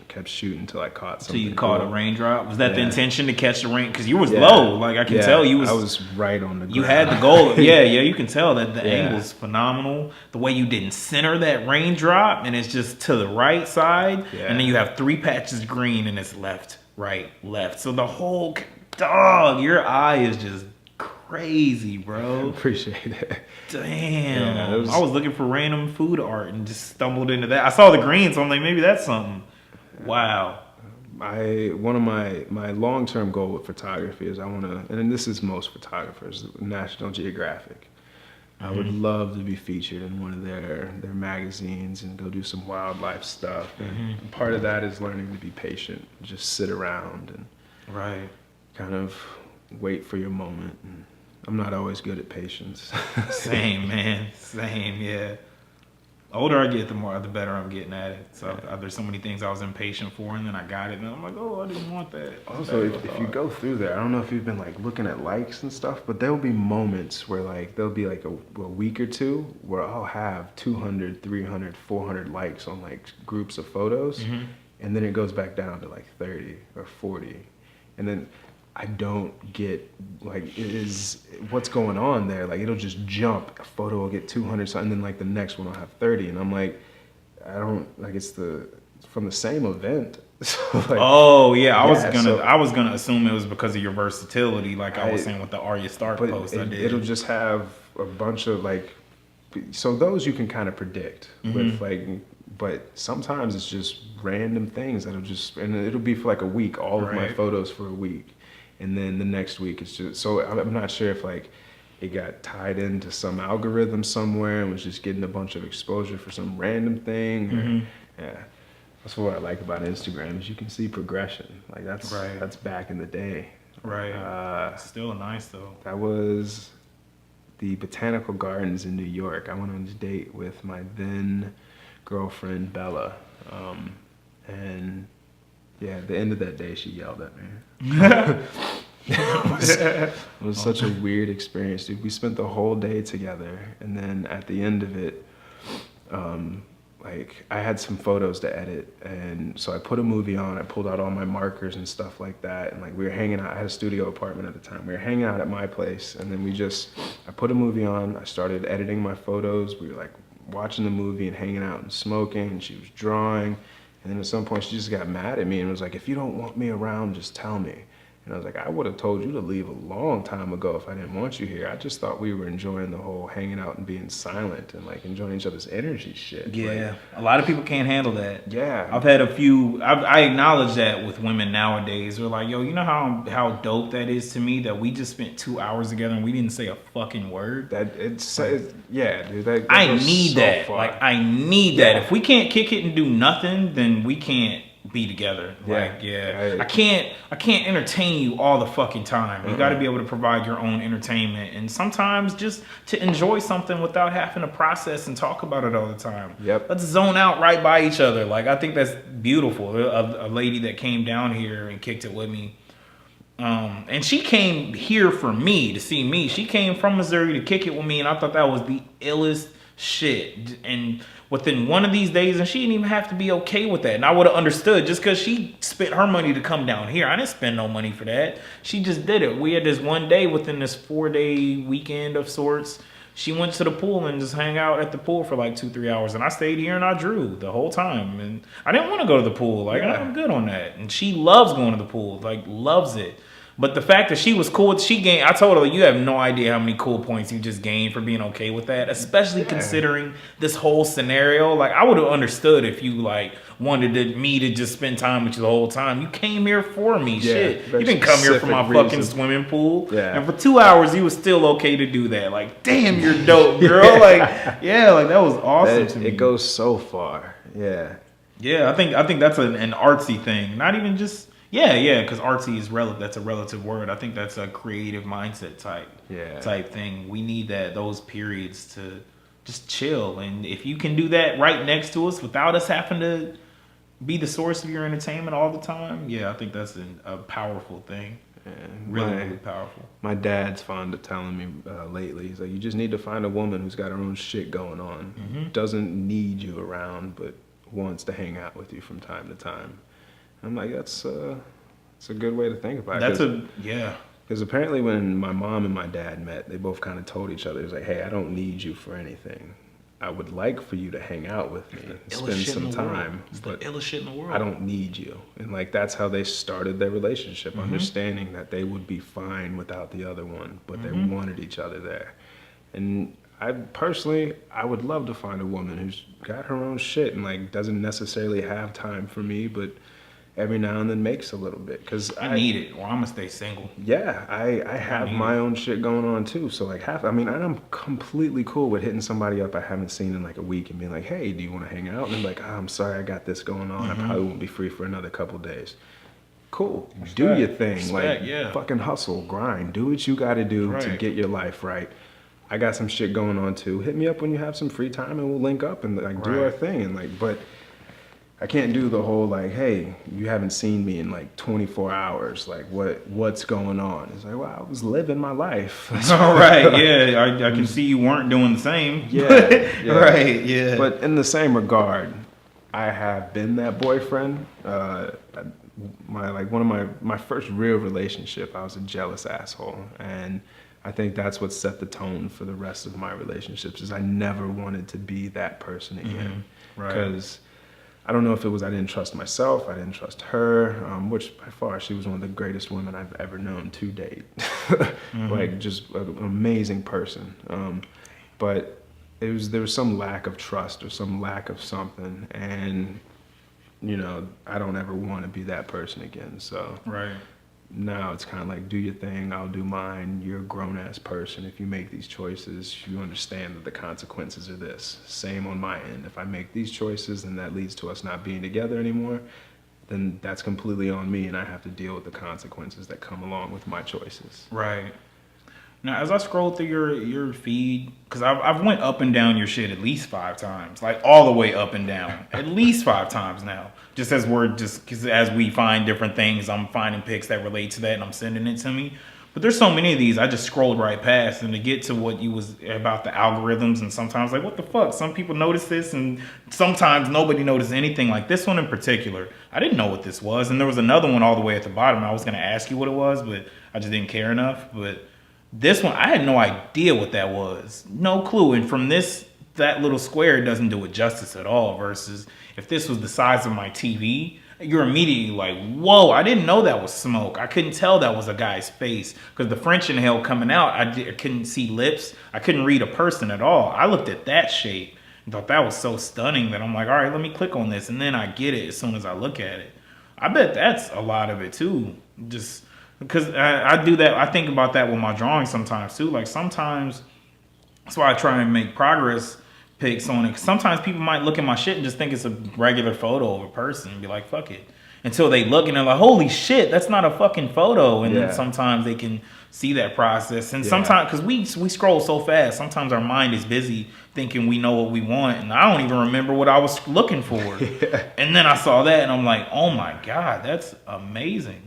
kept shooting until I caught something. So you caught a raindrop? Was that the Yeah. intention, to catch the rain? Because you was low. Like I can tell you was. I was right on the ground. You had the goal. Yeah. You can tell that the Yeah. angle's phenomenal. The way you didn't center that raindrop, and it's just to the right side, Yeah. and then you have 3 patches green, and it's left, right, left. So the whole dog, your eye is just crazy, bro. Appreciate it. Damn. Yeah, I was looking for random food art and just stumbled into that. I saw the green, so I'm like, maybe that's something. Wow. One of my long-term goal with photography is I want to, and this is most photographers, National Geographic. I would love to be featured in one of their magazines and go do some wildlife stuff. And part of that is learning to be patient, just sit around and Right. kind of wait for your moment. And I'm not always good at patience. Same, man. Same, yeah. The older I get, the better I'm getting at it. So there's so many things I was impatient for, and then I got it, and I'm like, oh, I didn't want that. Also, if you go through there, I don't know if you've been like looking at likes and stuff, but there'll be moments where like there'll be like a week or two where I'll have 200, 300, 400 likes on like groups of photos, and then it goes back down to like 30 or 40, and then I don't get like what's going on there. Like it'll just jump. A photo will get 200 something, and then like the next one will have 30, and I'm like, I don't like it's from the same event. So like, I was gonna assume it was because of your versatility, like I was saying with the Arya Stark post I did. It'll just have a bunch of like, so those you can kind of predict with like, but sometimes it's just random things that'll just, and it'll be for like a week, all of my photos for a week. And then the next week it's just, so I'm not sure if like it got tied into some algorithm somewhere and was just getting a bunch of exposure for some random thing. Yeah, that's what I like about Instagram is you can see progression. Like that's back in the day. Right. Still nice though. That was the Botanical Gardens in New York. I went on a date with my then girlfriend Bella, and yeah, at the end of that day, she yelled at me. It was such a weird experience, dude. We spent the whole day together, and then at the end of it, like I had some photos to edit, and so I put a movie on. I pulled out all my markers and stuff like that, and like we were hanging out. I had a studio apartment at the time. We were hanging out at my place, and then I put a movie on. I started editing my photos. We were like watching the movie and hanging out and smoking, and she was drawing. And then at some point, she just got mad at me and was like, "If you don't want me around, just tell me." And I was like, "I would have told you to leave a long time ago if I didn't want you here. I just thought we were enjoying the whole hanging out and being silent and like enjoying each other's energy shit." Yeah, like, a lot of people can't handle that. Yeah. I've had a few. I acknowledge that with women nowadays. They're like, "Yo, you know how dope that is to me that we just spent 2 hours together and we didn't say a fucking word." Yeah, dude. That I goes need so that. far. Like, I need that. If we can't kick it and do nothing, then we can't be together. Yeah. I can't entertain you all the fucking time. You got to be able to provide your own entertainment, and sometimes just to enjoy something without having to process and talk about it all the time. Yep. Let's zone out right by each other. Like, I think that's beautiful. A lady that came down here and kicked it with me. And she came here for me, to see me. She came from Missouri to kick it with me, and I thought that was the illest shit. And within one of these days, and she didn't even have to be okay with that. And I would have understood just because she spent her money to come down here. I didn't spend no money for that. She just did it. We had this one day within this 4-day weekend of sorts. She went to the pool and just hang out at the pool for like 2-3 hours. And I stayed here and I drew the whole time. And I didn't want to go to the pool. Like, I'm good on that. And she loves going to the pool. Like, loves it. But the fact that she was cool, I told her, you have no idea how many cool points you just gained for being okay with that, especially considering this whole scenario. Like, I would have understood if you, like, wanted me to just spend time with you the whole time. You came here for me. Yeah, shit. You didn't come here for my fucking swimming pool. Yeah. And for 2 hours, you was still okay to do that. Like, damn, you're dope, girl. Like, yeah, like, that was awesome to me. It goes so far. Yeah. Yeah, I think that's an artsy thing. Not even just... Yeah, because artsy is that's a relative word. I think that's a creative mindset type thing. We need those periods to just chill. And if you can do that right next to us without us having to be the source of your entertainment all the time, I think that's a powerful thing. Really powerful. My dad's fond of telling me lately, he's like, you just need to find a woman who's got her own shit going on, doesn't need you around, but wants to hang out with you from time to time. I'm like, it's a good way to think about it. Because apparently when my mom and my dad met, they both kind of told each other, it was like, hey, I don't need you for anything. I would like for you to hang out with me and spend some time, but I don't need you. And like, that's how they started their relationship, understanding that they would be fine without the other one, but they wanted each other there. And I would love to find a woman who's got her own shit and like doesn't necessarily have time for me, but every now and then makes a little bit, because I need it, or I'm gonna stay single. Yeah, I have my own shit going on too. So like I'm completely cool with hitting somebody up I haven't seen in like a week and being like, hey, do you want to hang out? And I'm like, oh, I'm sorry, I got this going on. I probably won't be free for another couple days. Cool, do your thing. Fucking hustle, grind, do what you got to do to get your life right. I got some shit going on too. Hit me up when you have some free time and we'll link up and like do our thing. And like, but I can't do the whole like, hey, you haven't seen me in like 24 hours. Like, what's going on? It's like, well, I was living my life. All right, yeah. I can see you weren't doing the same. Yeah. Right, yeah. But in the same regard, I have been that boyfriend. One of my first real relationship, I was a jealous asshole, and I think that's what set the tone for the rest of my relationships. Is I never wanted to be that person again, because I don't know if it was I didn't trust myself, I didn't trust her, which by far she was one of the greatest women I've ever known to date. Like, just an amazing person. But there was some lack of trust or some lack of something, and I don't ever want to be that person again. So now it's kind of like, do your thing, I'll do mine. You're a grown ass person. If you make these choices, you understand that the consequences are this. Same on my end. If I make these choices and that leads to us not being together anymore, then that's completely on me, and I have to deal with the consequences that come along with my choices. Right. Now, as I scroll through your feed, because I've went up and down your shit at least 5 times, like all the way up and down, at least 5 times now. Just as because as we find different things, I'm finding pics that relate to that, and I'm sending it to me. But there's so many of these, I just scrolled right past, and to get to what you was about the algorithms, and sometimes like, what the fuck? Some people notice this, and sometimes nobody noticed anything. Like this one in particular, I didn't know what this was, and there was another one all the way at the bottom. I was gonna ask you what it was, but I just didn't care enough. But this one, I had no idea what that was. No clue. And from that little square, it doesn't do it justice at all. Versus if this was the size of my TV, you're immediately like, whoa, I didn't know that was smoke. I couldn't tell that was a guy's face. Because the French inhale coming out, I couldn't see lips. I couldn't read a person at all. I looked at that shape and thought that was so stunning that I'm like, all right, let me click on this. And then I get it as soon as I look at it. I bet that's a lot of it too. Just because I do that. I think about that with my drawing sometimes too. Like sometimes, that's why I try and make progress pics on it. 'Cause sometimes people might look at my shit and just think it's a regular photo of a person and be like, fuck it. Until they look and they're like, holy shit, that's not a fucking photo. And then sometimes they can see that process. And sometimes, because we scroll so fast, sometimes our mind is busy thinking we know what we want. And I don't even remember what I was looking for. And then I saw that and I'm like, oh my God, that's amazing.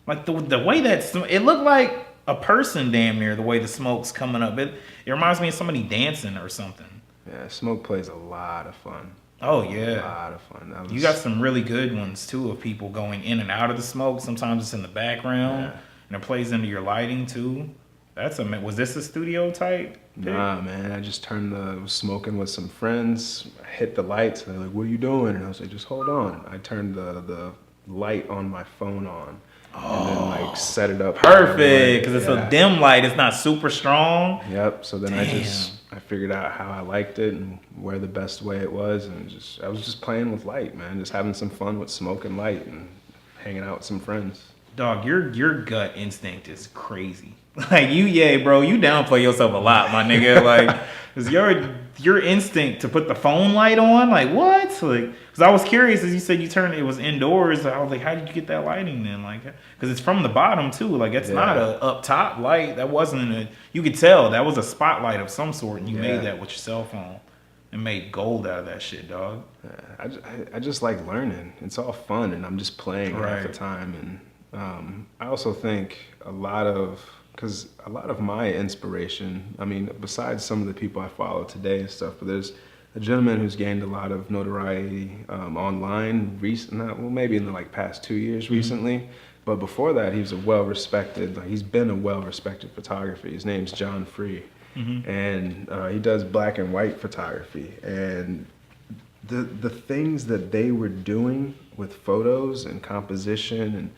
Like the way that it looked like a person damn near, the way the smoke's coming up. It reminds me of somebody dancing or something. Yeah, smoke plays a lot of fun. Oh yeah, a lot of fun. You got some really good ones too of people going in and out of the smoke. Sometimes it's in the background and it plays into your lighting too. Was this a studio type pic? Nah, man. I just was smoking with some friends. I hit the lights and they're like, "What are you doing?" And I was like, "Just hold on." I turned the light on my phone on. And then like set it up perfect because it's a dim light. It's not super strong. Yep. So then I figured out how I liked it and where the best way it was, and I was just playing with light, man, just having some fun with smoke and light and hanging out with some friends. Dog, your gut instinct is crazy. Like bro, you downplay yourself a lot, my nigga. Like, is your instinct to put the phone light on? Like what? Like, because I was curious as you said it was indoors. I was like, how did you get that lighting then? Like, because it's from the bottom too. Like, it's not a up top light. That wasn't you could tell that was a spotlight of some sort, and you made that with your cell phone and made gold out of that shit, dog. I just like learning. It's all fun, and I'm just playing half the time. And I also think because a lot of my inspiration, I mean, besides some of the people I follow today and stuff, but there's a gentleman who's gained a lot of notoriety online maybe in the past 2 years recently. But before that, he's he's been a well-respected photographer. His name's John Free. And he does black and white photography. And the things that they were doing with photos and composition and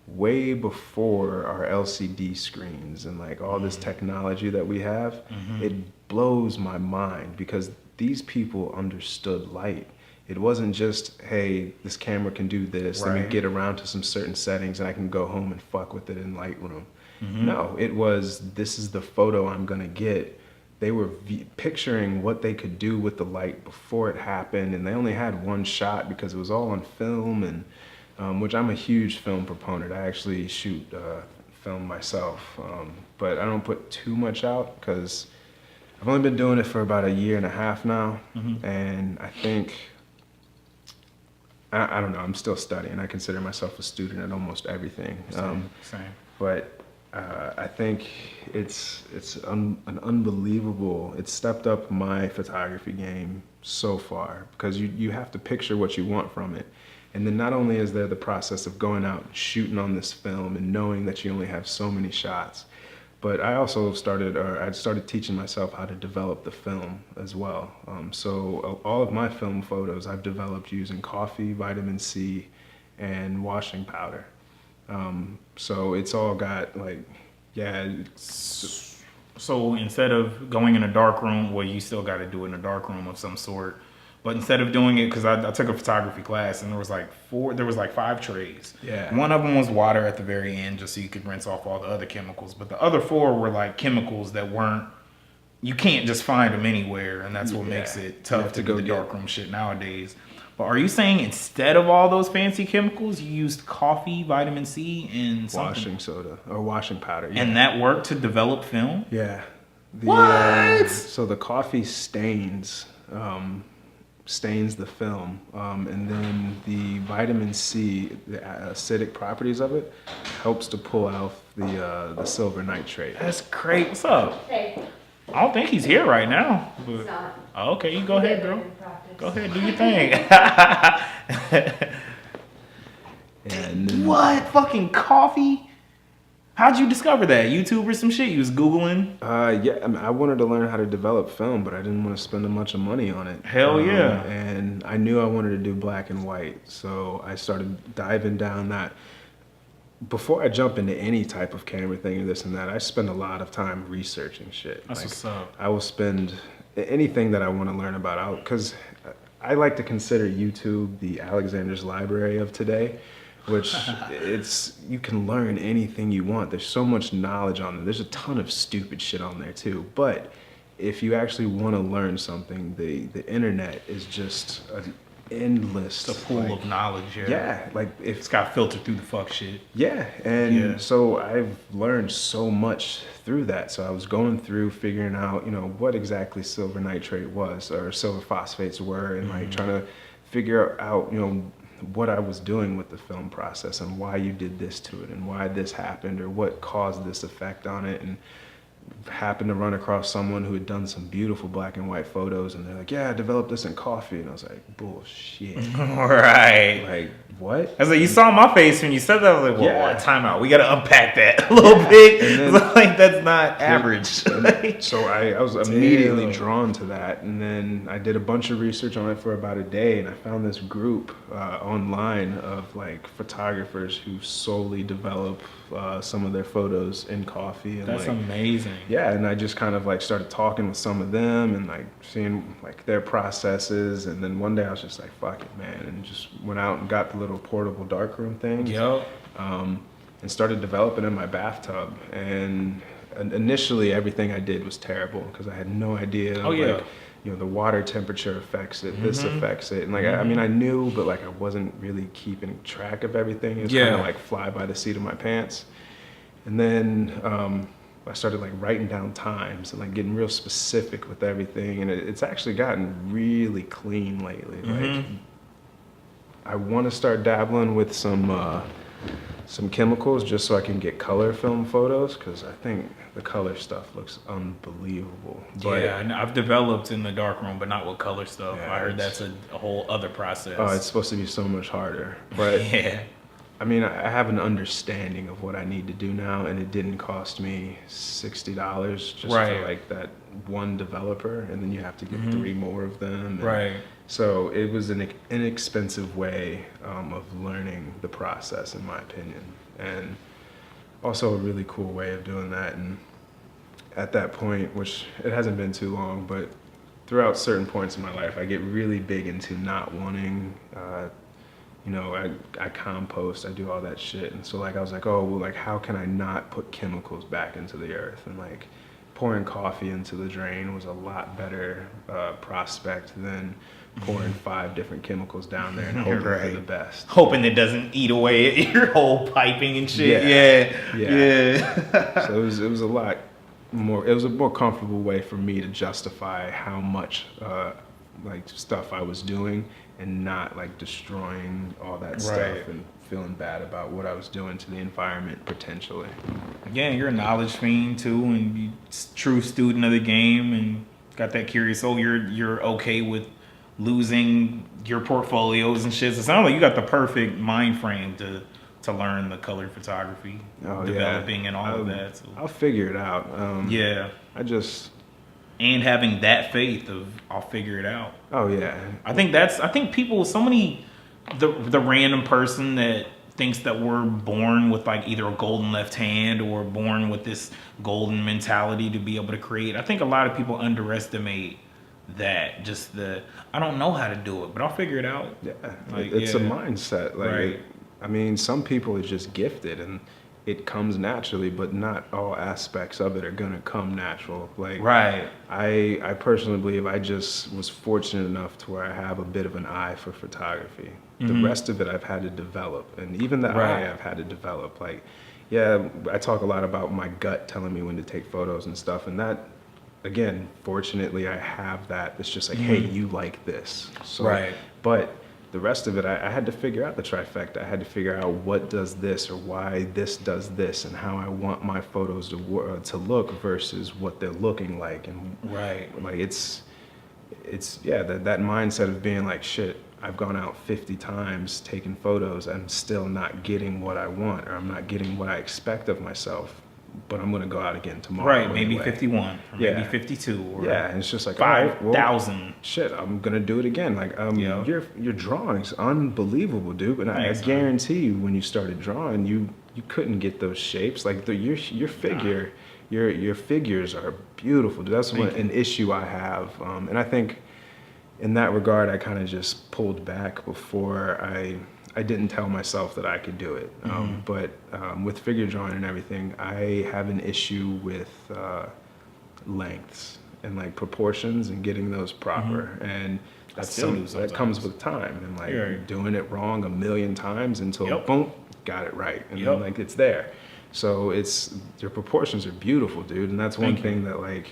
way before our LCD screens and all this technology that we have, it blows my mind because these people understood light. It wasn't just, hey, this camera can do this, let me get around to some certain settings and I can go home and fuck with it in Lightroom. No, it was, this is the photo I'm gonna get. They were picturing what they could do with the light before it happened, and they only had one shot because it was all on film, and which I'm a huge film proponent. I actually shoot film myself, but I don't put too much out because I've only been doing it for about 1.5 years now, and I think, I don't know, I'm still studying. I consider myself a student at almost everything. Same. But I think it's an unbelievable, it's stepped up my photography game so far because you have to picture what you want from it. And then not only is there the process of going out and shooting on this film and knowing that you only have so many shots, but I also started teaching myself how to develop the film as well. So all of my film photos I've developed using coffee, vitamin C, and washing powder. So it's all got So instead of going in a dark room, well, you still got to do it in a dark room of some sort. But instead of doing it, because I took a photography class and there was like 5 trays. Yeah. One of them was water at the very end, just so you could rinse off all the other chemicals. But the other 4 were like chemicals that weren't. You can't just find them anywhere, and that's what makes it tough to do the darkroom shit nowadays. But are you saying instead of all those fancy chemicals, you used coffee, vitamin C, and something? Washing soda or washing powder? Yeah. And that worked to develop film? Yeah. What? So the coffee stains the film, and then the vitamin C, the acidic properties of it, helps to pull out the silver nitrate. That's great. What's up? Hey, I don't think he's here right now. But, it's not. oh, okay, you go ahead, girl. Go ahead, do your thing. And What? Fucking coffee? How'd you discover that? YouTube or some shit? You was Googling? yeah, I mean, I wanted to learn how to develop film, but I didn't want to spend a bunch of money on it. Hell yeah. And I knew I wanted to do black and white, so I started diving down that. Before I jump into any type of camera thing or this and that, I spend a lot of time researching shit. That's what's up. I will spend anything that I want to learn about, because I like to consider YouTube the Alexander's Library of today, which you can learn anything you want. There's so much knowledge on there. There's a ton of stupid shit on there too. But if you actually want to learn something, the internet is just an endless. It's a pool of knowledge, yeah. Yeah, like It's got filtered through the fuck shit. yeah, and Yeah. so I've learned so much through that. So I was going through figuring out, what exactly silver nitrate was or silver phosphates were, and like trying to figure out, what I was doing with the film process and why you did this to it and why this happened or what caused this effect on it. And happened to run across someone who had done some beautiful black and white photos, and they're like, yeah, I developed this in coffee. And I was like, bullshit. Right. Like, what? I was like, you saw my face when you said that. I was like, well, Yeah. time out. We got to unpack that a little bit. And then- I was like, that's not average. So I was immediately drawn to that, and then I did a bunch of research on it for about a day, and I found this group online of like photographers who solely develop some of their photos in coffee. And That's like, amazing. yeah, and I just kind of like started talking with some of them and like seeing like their processes, and then one day I was just like, fuck it, man, and just went out and got the little portable darkroom thing. Yup. And started developing in my bathtub. And initially, everything I did was terrible because I had no idea. Oh, yeah. Like, the water temperature affects it. This affects it. And like, I mean, I knew, but like, I wasn't really keeping track of everything. It was kind of like fly by the seat of my pants. And then I started like writing down times and like getting real specific with everything. And it's actually gotten really clean lately. Like, I want to start dabbling with some chemicals just so I can get color film photos, because I think the color stuff looks unbelievable. But Yeah, and I've developed in the darkroom, but not with color stuff. Yeah, I heard that's a whole other process. oh, it's supposed to be so much harder. But yeah. I mean, I have an understanding of what I need to do now, and it didn't cost me $60 just for like that one developer, and then you have to get 3 more of them. And so it was an inexpensive way of learning the process, in my opinion, and also a really cool way of doing that. And at that point, which it hasn't been too long, but throughout certain points in my life, I get really big into not wanting I compost, I do all that shit. And so like, I was like, oh, well, like, how can I not put chemicals back into the earth? And like, pouring coffee into the drain was a lot better prospect than pouring 5 different chemicals down there and hoping for the best. Hoping it doesn't eat away at your whole piping and shit. Yeah. So it was a lot more, it was a more comfortable way for me to justify how much like stuff I was doing, and not like destroying all that stuff and feeling bad about what I was doing to the environment potentially. Yeah, you're a knowledge fiend too, and you true student of the game, and got that curious. Oh, you're okay with losing your portfolios and shit. So it sounds like you got the perfect mind frame to learn the color photography, developing and all of that. So. I'll figure it out. And having that faith of I'll figure it out. Oh yeah. I think people, the random person that thinks that we're born with like either a golden left hand or born with this golden mentality to be able to create. I think a lot of people underestimate that. Just I don't know how to do it, but I'll figure it out. Yeah, Like, it's a yeah, mindset. Like, right, I mean, some people are just gifted and it comes naturally, but not all aspects of it are gonna come natural. Like, right. I personally believe I just was fortunate enough to where I have a bit of an eye for photography. The Hmm. rest of it I've had to develop, and even the Right. eye I've had to develop. Like, yeah, I talk a lot about my gut telling me when to take photos and stuff, and that, again, fortunately, I have that. It's just like, hey, Hmm. you like this. So, Right. but the rest of it, I had to figure out the trifecta. I had to figure out what does this or why this does this and how I want my photos to look versus what they're looking like. And Right. like, it's yeah, that mindset of being like, shit, I've gone out 50 times taking photos. I'm still not getting what I want, or I'm not getting what I expect of myself, but I'm going to go out again Right. tomorrow Maybe anyway. 51 or maybe Yeah. 52 or Yeah, and it's just like, all right, well, 5,000. shit, I'm gonna do it again. Like, Yeah. your drawing's unbelievable, dude. And I Thanks, man. guarantee you, when you started drawing, you couldn't get those shapes. Like your figure, your figures are beautiful. Dude. That's Thank you. an issue I have, and I think in that regard, I kind of just pulled back before I didn't tell myself that I could do it. But with figure drawing and everything, I have an issue with lengths and like proportions and getting those proper. And that's still do that comes sometimes. with time and like Right. doing it wrong a million times until Yep. boom, got it right. And Yep. then like it's there. So it's your proportions are beautiful, dude. And that's one Thank you. thing that like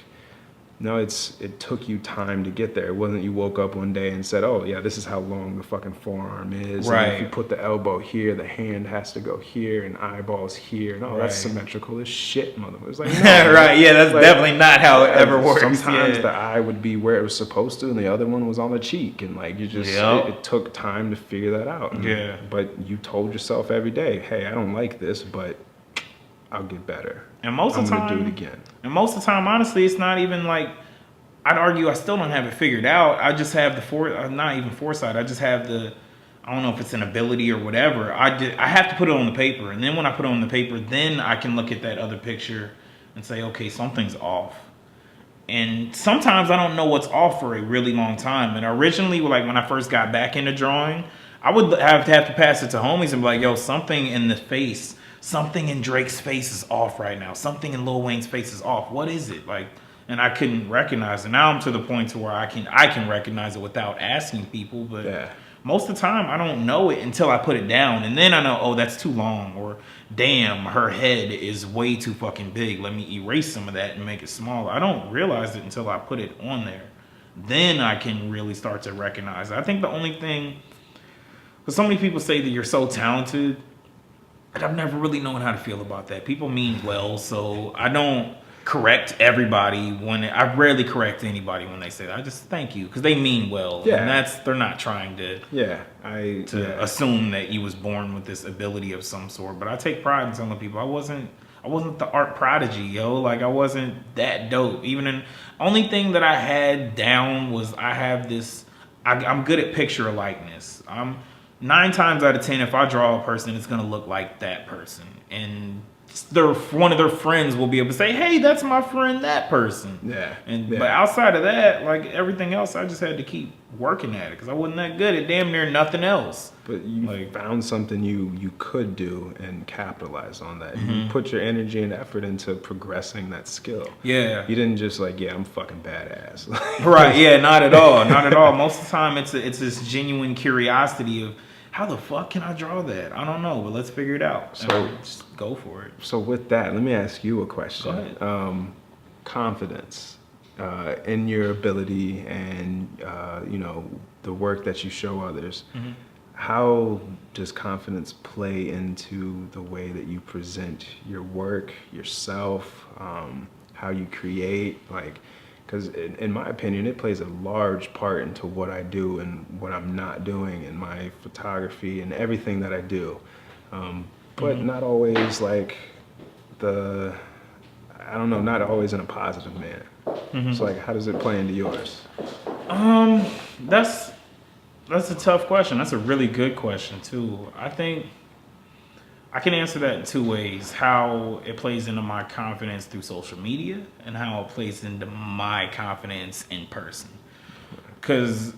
no, it took you time to get there. It wasn't you woke up one day and said, "Oh yeah, this is how long the fucking forearm is." And if you Right. put the elbow here, the hand has to go here, and eyeballs here. And oh, that's Right. symmetrical as shit, motherfucker. It's like no, Right. Yeah, that's like, definitely not how it ever works. sometimes Yeah. the eye would be where it was supposed to, and the other one was on the cheek, and like you just Yep. it took time to figure that out. And- Yeah. But you told yourself every day, "Hey, I don't like this, but I'll get better. And most I'm of the gonna time, do it again." And most of the time, honestly, it's not even like I'd argue I still don't have it figured out. I just have not even foresight. I just have I don't know if it's an ability or whatever. I have to put it on the paper, and then when I put it on the paper, then I can look at that other picture and say, okay, something's off. And sometimes I don't know what's off for a really long time. And originally, like when I first got back into drawing, I would have to pass it to homies and be like, yo, something in the face, something in Drake's face is off right now. Something in Lil Wayne's face is off. What is it? Like, and I couldn't recognize it. Now I'm to the point to where I can recognize it without asking people. But Yeah. most of the time, I don't know it until I put it down, and then I know, oh, that's too long, or damn, her head is way too fucking big. Let me erase some of that and make it smaller. I don't realize it until I put it on there. Then I can really start to recognize it. I think the only thing, because so many people say that you're so talented, and I've never really known how to feel about that. People mean well, so I don't correct everybody I rarely correct anybody when they say that. I just thank you because they mean well. Yeah. And they're not trying to Yeah, assume that you was born with this ability of some sort. But I take pride in telling people I wasn't the art prodigy, yo. Like I wasn't that dope. Only thing that I had down was I have this. I'm good at picture likeness. I'm 9 times out of 10, if I draw a person, it's gonna look like that person, and one of their friends will be able to say, "Hey, that's my friend, that person." Yeah. But outside of that, like everything else, I just had to keep working at it because I wasn't that good at damn near nothing else. But you found something you could do and capitalize on that. You put your energy and effort into progressing that skill. Yeah. You didn't just like, yeah, I'm fucking badass. Right? Yeah. Not at all. Not at all. Most of the time, it's this genuine curiosity of how the fuck can I draw that? I don't know, but let's figure it out. So just go for it. So with that, let me ask you a question. Go ahead. Confidence in your ability and the work that you show others. How does confidence play into the way that you present your work, yourself, how you create? Like, because in my opinion, it plays a large part into what I do and what I'm not doing in my photography and everything that I do. But not always like I don't know, not always in a positive manner. So like, how does it play into yours? That's a tough question. That's a really good question too. I think I can answer that in 2 ways. How it plays into my confidence through social media and how it plays into my confidence in person. Because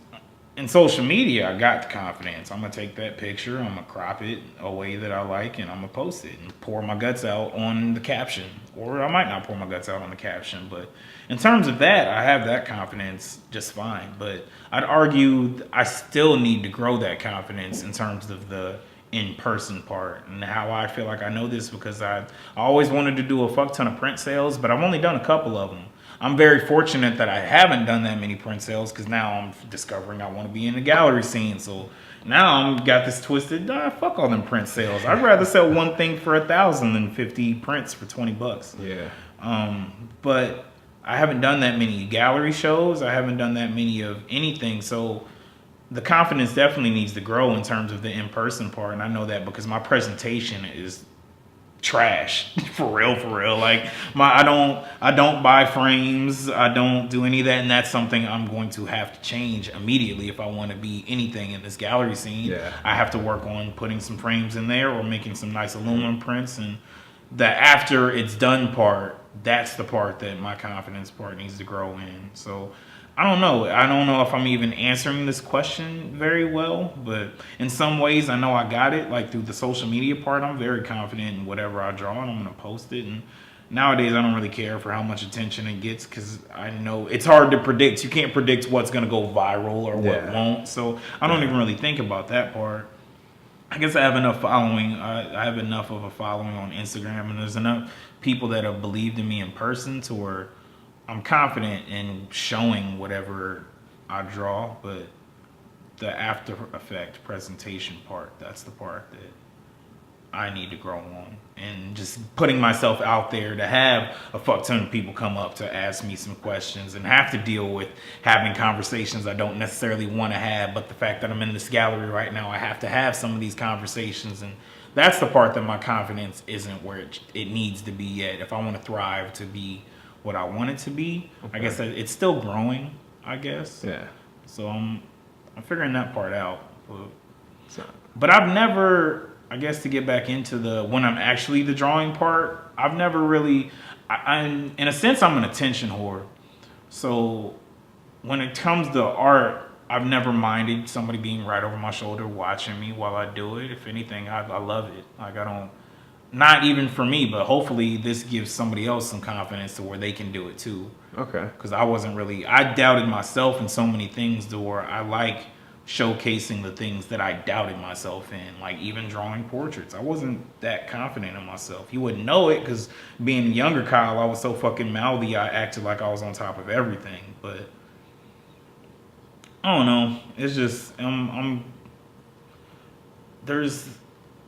in social media, I got the confidence. I'm gonna take that picture, I'm gonna crop it a way that I like, and I'm gonna post it and pour my guts out on the caption. Or I might not pour my guts out on the caption, but in terms of that, I have that confidence just fine. But I'd argue I still need to grow that confidence in terms of the in-person part. And how I feel like I know this because I always wanted to do a fuck ton of print sales, but I've only done a couple of them. I'm very fortunate that I haven't done that many print sales because now I'm discovering I want to be in the gallery scene. So now I'm got this twisted. Fuck all them print sales. I'd rather sell one thing for 1,000 than 50 prints for $20. Yeah. But I haven't done that many gallery shows. I haven't done that many of anything. So the confidence definitely needs to grow in terms of the in-person part. And I know that because my presentation is trash for real. Like I don't buy frames, I don't do any of that, and that's something I'm going to have to change immediately if I want to be anything in this gallery scene. Yeah. I have to work on putting some frames in there or making some nice aluminum prints, and the after it's done part, that's the part that my confidence part needs to grow in. So I don't know if I'm even answering this question very well, but in some ways I know I got it. Like through the social media part, I'm very confident in whatever I draw and I'm going to post it. And nowadays I don't really care for how much attention it gets because I know it's hard to predict. You can't predict what's going to go viral or what won't. So I don't even really think about that part. I guess I have enough following. I have enough of a following on Instagram, and there's enough people that have believed in me in person to where I'm confident in showing whatever I draw, but the after effect presentation part, that's the part that I need to grow on. And just putting myself out there to have a fuck ton of people come up to ask me some questions and have to deal with having conversations I don't necessarily want to have, but the fact that I'm in this gallery right now, I have to have some of these conversations, and that's the part that my confidence isn't where it needs to be yet. If I want to thrive to be what I want it to be, I guess it's still growing, I guess. Yeah. So I'm figuring that part out. But I've never, I guess to get back into the when I'm actually the drawing part, I've never really, I'm in a sense I'm an attention whore. So when it comes to art, I've never minded somebody being right over my shoulder watching me while I do it. If anything, I love it. Like I don't. Not even for me, but hopefully this gives somebody else some confidence to where they can do it too. Okay. Because I doubted myself in so many things to where I like showcasing the things that I doubted myself in. Like even drawing portraits. I wasn't that confident in myself. You wouldn't know it because being younger Kyle, I was so fucking mouthy, I acted like I was on top of everything. But I don't know. It's just,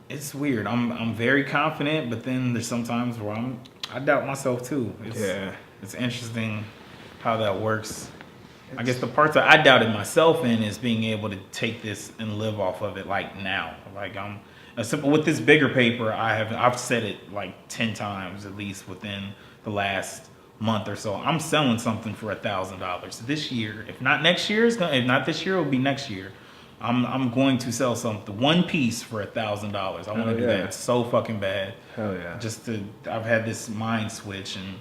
it's weird. I'm very confident, but then there's sometimes where I doubt myself too. It's interesting how that works. I guess the parts that I doubted myself in is being able to take this and live off of it like now. Like with this bigger paper, I've said it like 10 times at least within the last month or so. I'm selling something for $1,000 this year. If not next year, if not this year, it'll be next year. I'm going to sell something, one piece for $1,000. I want to do that so fucking bad. Hell yeah. I've had this mind switch, and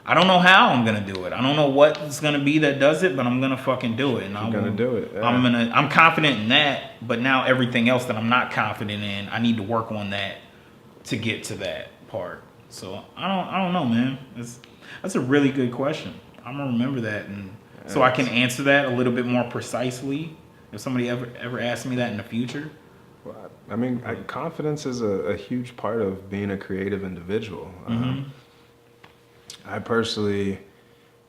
I don't know how I'm gonna do it. I don't know what it's gonna be that does it, but I'm gonna fucking do it. And I'm gonna do it. Yeah. I'm confident in that, but now everything else that I'm not confident in, I need to work on that to get to that part. So I don't know, man. That's a really good question. I'm gonna remember that, and so I can answer that a little bit more precisely. If somebody ever asks me that in the future. Well, I mean, confidence is a huge part of being a creative individual. I personally,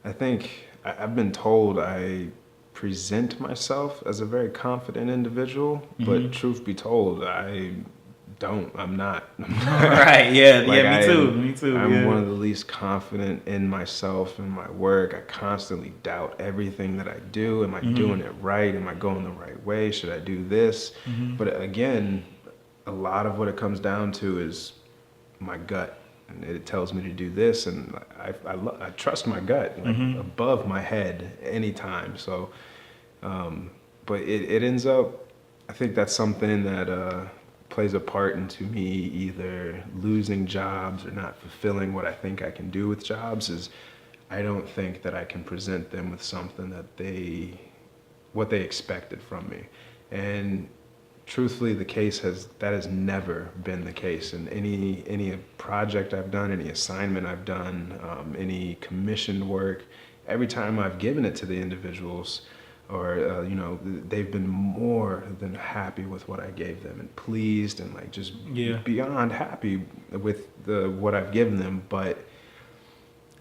I think I've been told I present myself as a very confident individual, but truth be told, I'm not. Right, yeah, me too. I'm one of the least confident in myself and my work. I constantly doubt everything that I do. Am I doing it right? Am I going the right way? Should I do this? But again, a lot of what it comes down to is my gut. And it tells me to do this, and I trust my gut above my head anytime. So, but it ends up, I think that's something that plays a part into me either losing jobs or not fulfilling what I think I can do with jobs. Is I don't think that I can present them with something that they what they expected from me. And truthfully, that has never been the case in any project I've done, any assignment I've done, any commissioned work. Every time I've given it to the individuals, or they've been more than happy with what I gave them, and pleased, and like just beyond happy with what I've given them. But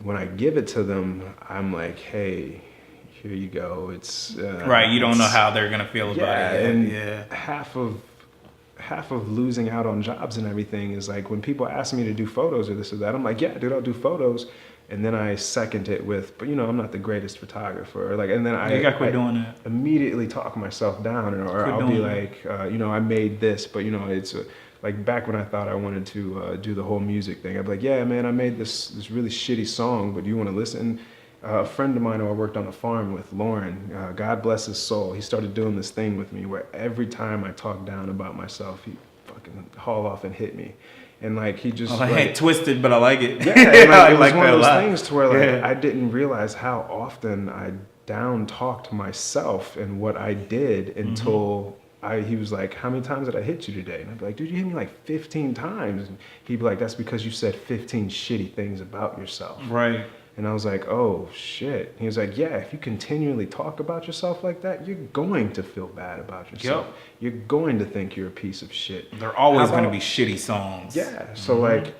when I give it to them, I'm like, hey, here you go. It's right. You don't know how they're gonna feel about it. And half of losing out on jobs and everything is like when people ask me to do photos or this or that, I'm like, yeah, dude, I'll do photos. And then I second it with, but I'm not the greatest photographer. And then I doing that. Immediately talk myself down, or I'll be like, I made this, but it's like back when I thought I wanted to do the whole music thing. I'd be like, yeah, man, I made this really shitty song, but do you want to listen? A friend of mine who I worked on a farm with, Lauren, God bless his soul, he started doing this thing with me where every time I talk down about myself, he fucking haul off and hit me. And like he just twisted, but I like it. Yeah, and like, it was one of those things to where I didn't realize how often I down talked myself and what I did until he was like, how many times did I hit you today? And I'd be like, dude, you hit me like 15 times. And he'd be like, that's because you said 15 shitty things about yourself. Right. And I was like, oh, shit. He was like, yeah, if you continually talk about yourself like that, you're going to feel bad about yourself. Yep. You're going to think you're a piece of shit. They're always going to be shitty songs. Yeah. So, like,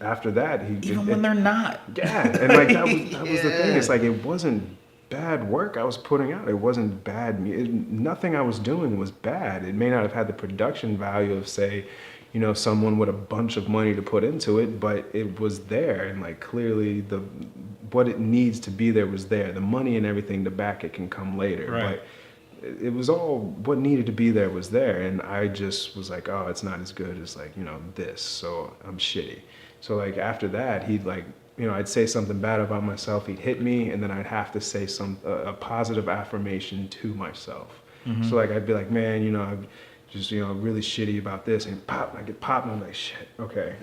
after that, when they're not. Yeah. And, like, that was the thing. It's like, it wasn't bad work I was putting out. It wasn't bad. Nothing I was doing was bad. It may not have had the production value of, say, someone with a bunch of money to put into it, but it was there. And, like, clearly what it needs to be there was there. The money and everything to back it can come later. Right. But it was all what needed to be there was there. And I just was like, oh, it's not as good as like, this. So I'm shitty. So like after that, he'd like, I'd say something bad about myself. He'd hit me, and then I'd have to say a positive affirmation to myself. So like, I'd be like, man, I'm just, really shitty about this, and I get popped, and I'm like, shit, okay.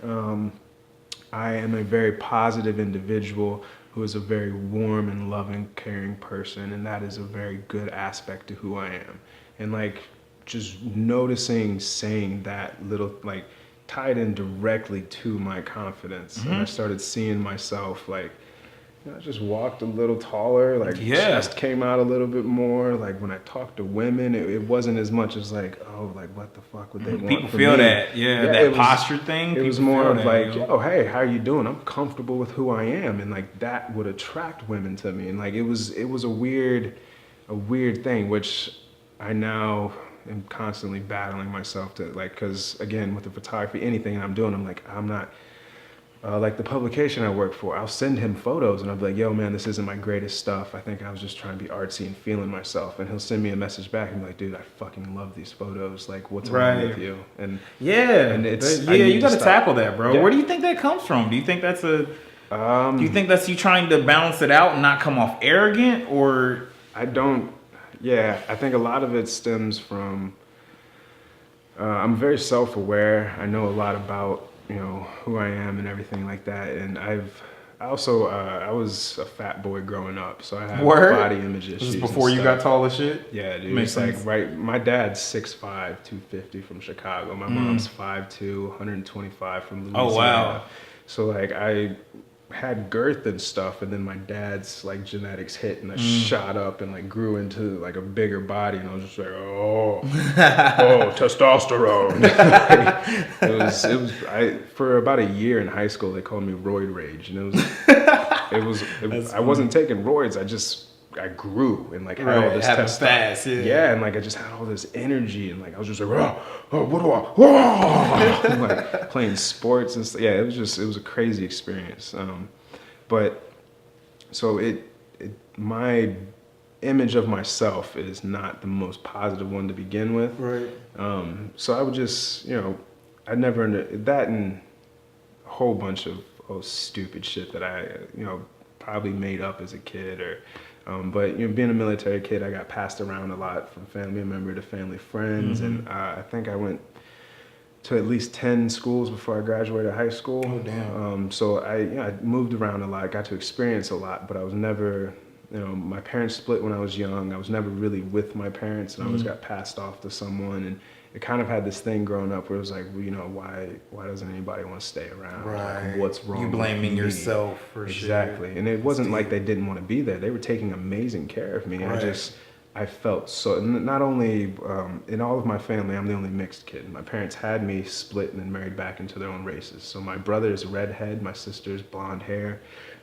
I am a very positive individual who is a very warm and loving, caring person, and that is a very good aspect to who I am. And like just noticing, saying that little, like tied in directly to my confidence. And I started seeing myself like, I just walked a little taller, like chest came out a little bit more. Like when I talked to women, it wasn't as much as like, oh, like what the fuck would they want people from feel me? that, that posture thing. It was more of like, yo, hey, how you doing? I'm comfortable with who I am, and like that would attract women to me. And like it was a weird thing, which I now am constantly battling myself to like, because again, with the photography, anything I'm doing, I'm like, I'm not. Like the publication I work for, I'll send him photos and I'll be like, yo, man, this isn't my greatest stuff. I think I was just trying to be artsy and feeling myself. And he'll send me a message back and be like, dude, I fucking love these photos. Like, what's wrong with you? And it's you got to tackle that, bro. Yeah. Where do you think that comes from? Do you think that's do you think that's you trying to balance it out and not come off arrogant, or? I don't. Yeah, I think a lot of it stems from. I'm very self-aware. I know a lot about who I am and everything like that. And I was a fat boy growing up, so I had body image issues. This is before you got tall as shit? Yeah, dude. Makes sense. Like my dad's 6'5", 250 from Chicago. My mom's 5'2", 125 from Louisiana. Oh wow. So like I had girth and stuff, and then my dad's like genetics hit, and I shot up and like grew into like a bigger body, and I was just like, oh, testosterone. For about a year in high school, they called me roid rage, and I wasn't taking roids. I grew and like had all this testosterone. And like I just had all this energy, and like I was just like, what do I? Like playing sports and stuff. Yeah, it was a crazy experience. But so my image of myself is not the most positive one to begin with. Right. So I would just I never that and a whole bunch of stupid shit that I probably made up as a kid or. But being a military kid, I got passed around a lot from family member to family friends, and I think I went to at least 10 schools before I graduated high school. Oh damn! So I moved around a lot, got to experience a lot, but I was never my parents split when I was young. I was never really with my parents, and I always got passed off to someone. And it kind of had this thing growing up where it was like, well, why doesn't anybody want to stay around? Right. Like, what's wrong? You blaming with me? yourself for exactly. shit. And it wasn't like they didn't want to be there. They were taking amazing care of me. Right. I felt so, not only in all of my family, I'm the only mixed kid. My parents had me split and then married back into their own races. So my brother is redhead, my sister's blonde hair.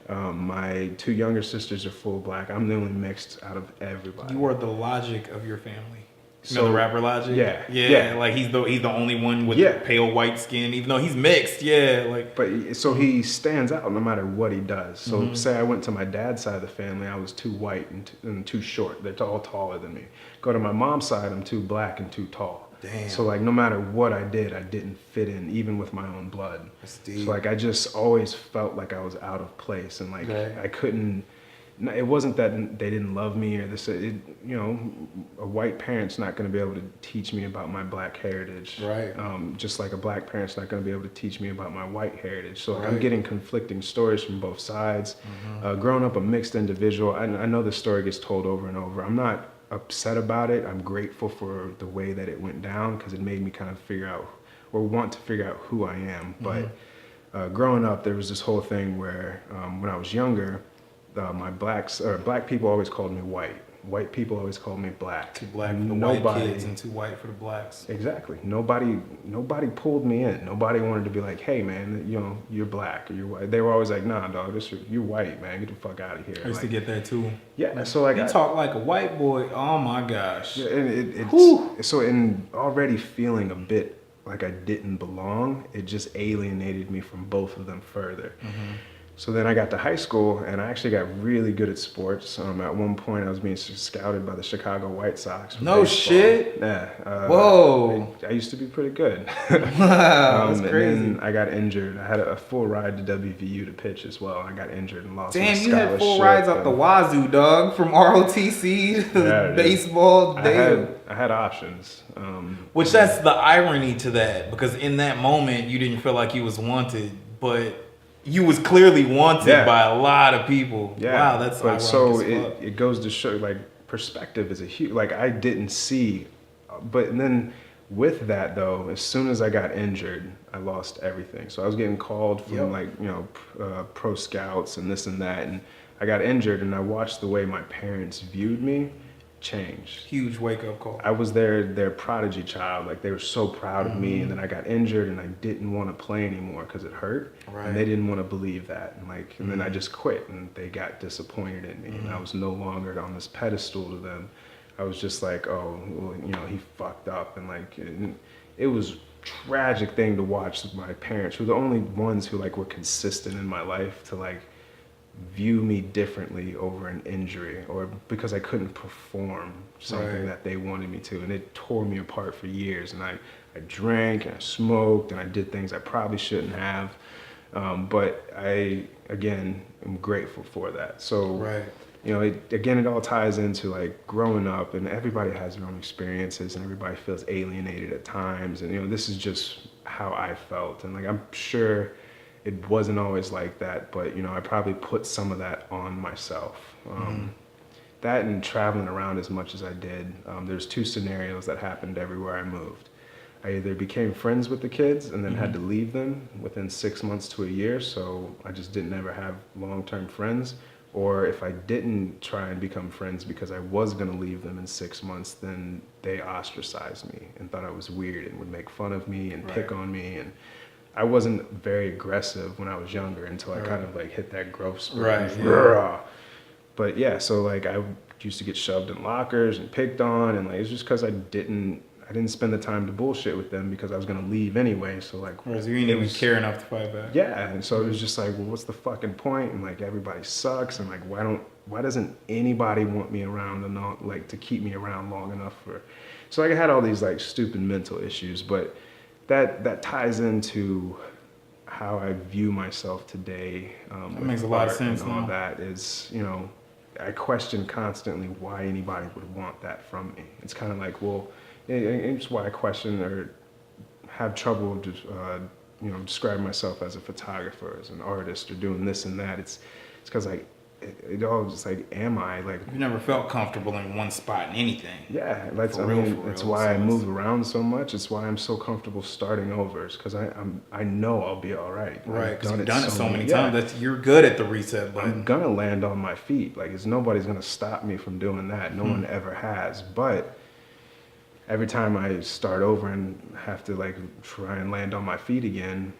My 2 younger sisters are full black. I'm the only mixed out of everybody. You are the Logic of your family. You know So, the rapper Logic? yeah, Yeah. yeah. Like he's the only one with Yeah. pale white skin, even though he's mixed. Yeah. Like. But so he stands out no matter what he does. So say I went to my dad's side of the family, I was too white and too short. They're all taller than me. Go to my mom's side, I'm too black and too tall. Damn. So like no matter what I did, I didn't fit in, even with my own blood. That's deep. So like I just always felt like I was out of place, and like Okay. I couldn't. It wasn't that they didn't love me or this. A white parent's not going to be able to teach me about my black heritage. Right. Just like a black parent's not going to be able to teach me about my white heritage. So like, I'm Right. getting conflicting stories from both sides. Growing up a mixed individual, I know this story gets told over and over. I'm not upset about it. I'm grateful for the way that it went down because it made me kind of figure out or want to figure out who I am. But growing up, there was this whole thing where when I was younger, black people always called me white. White people always called me black. Too black for the white kids and too white for the blacks. Exactly. Nobody pulled me in. Nobody wanted to be like, hey man, you're black or you're white. They were always like, nah, dog, you're white, man. Get the fuck out of here. I used to get that too. Yeah. So like you talk like a white boy. Oh my gosh. Yeah, and so in already feeling a bit like I didn't belong, it just alienated me from both of them further. So then I got to high school, and I actually got really good at sports. At one point, I was being scouted by the Chicago White Sox. for No baseball. shit? Yeah. Whoa. I used to be pretty good. Wow, that's crazy. And then I got injured. I had a full ride to WVU to pitch as well. I got injured and lost my Damn, you had full scholarship rides out the wazoo, dog. From ROTC to Yeah, dude. baseball. Damn. I had options. Which that's the irony to that, because in that moment you didn't feel like you was wanted, but you was clearly wanted Yeah. by a lot of people. Yeah. Wow, that's but ironic so as fuck. it goes to show like perspective is a huge like I didn't see, but then with that though, as soon as I got injured, I lost everything. So I was getting called from pro scouts and this and that, and I got injured, and I watched the way my parents viewed me changed. Huge wake up call. I was their prodigy child. Like they were so proud of me, and then I got injured, and I didn't want to play anymore because it hurt, Right. and they didn't want to believe that. And then I just quit, and they got disappointed in me, and I was no longer on this pedestal to them. I was just like, oh, well, he fucked up, and it was tragic thing to watch my parents, who were the only ones who were consistent in my life, to view me differently over an injury or because I couldn't perform something Right. that they wanted me to, and it tore me apart for years. And I drank and I smoked and I did things I probably shouldn't have, but I again am grateful for that. So Right. it all ties into growing up, and everybody has their own experiences, and everybody feels alienated at times, and this is just how I felt, and I'm sure it wasn't always like that, but I probably put some of that on myself. That and traveling around as much as I did, there's 2 scenarios that happened everywhere I moved. I either became friends with the kids and then had to leave them within 6 months to a year, so I just didn't ever have long-term friends. Or if I didn't try and become friends because I was going to leave them in 6 months, then they ostracized me and thought I was weird and would make fun of me and pick on me. And I wasn't very aggressive when I was younger until I kind of hit that growth spurt. Right, Yeah. But yeah, so I used to get shoved in lockers and picked on, and it's just because I didn't spend the time to bullshit with them because I was gonna leave anyway. So Whereas you didn't even care enough to fight back. yeah, and so it was just well, what's the fucking point? And everybody sucks, and why doesn't anybody want me around and to keep me around long enough for? So I had all these stupid mental issues, but that ties into how I view myself today. That makes a lot of sense. And all that is, I question constantly why anybody would want that from me. It's kind of it's why I question or have trouble just, describing myself as a photographer, as an artist, or doing this and that. It's because it all just like, am I like? You never felt comfortable in one spot in anything. Yeah, that's For I real, mean, for it's real. why So I it's- move around so much. It's why I'm so comfortable starting over. It's because I know I'll be all right. Right, I've because you've done it so many yeah. times that you're good at the reset button. I'm gonna land on my feet. Like, it's nobody's gonna stop me from doing that. No one ever has. But every time I start over and have to like try and land on my feet again,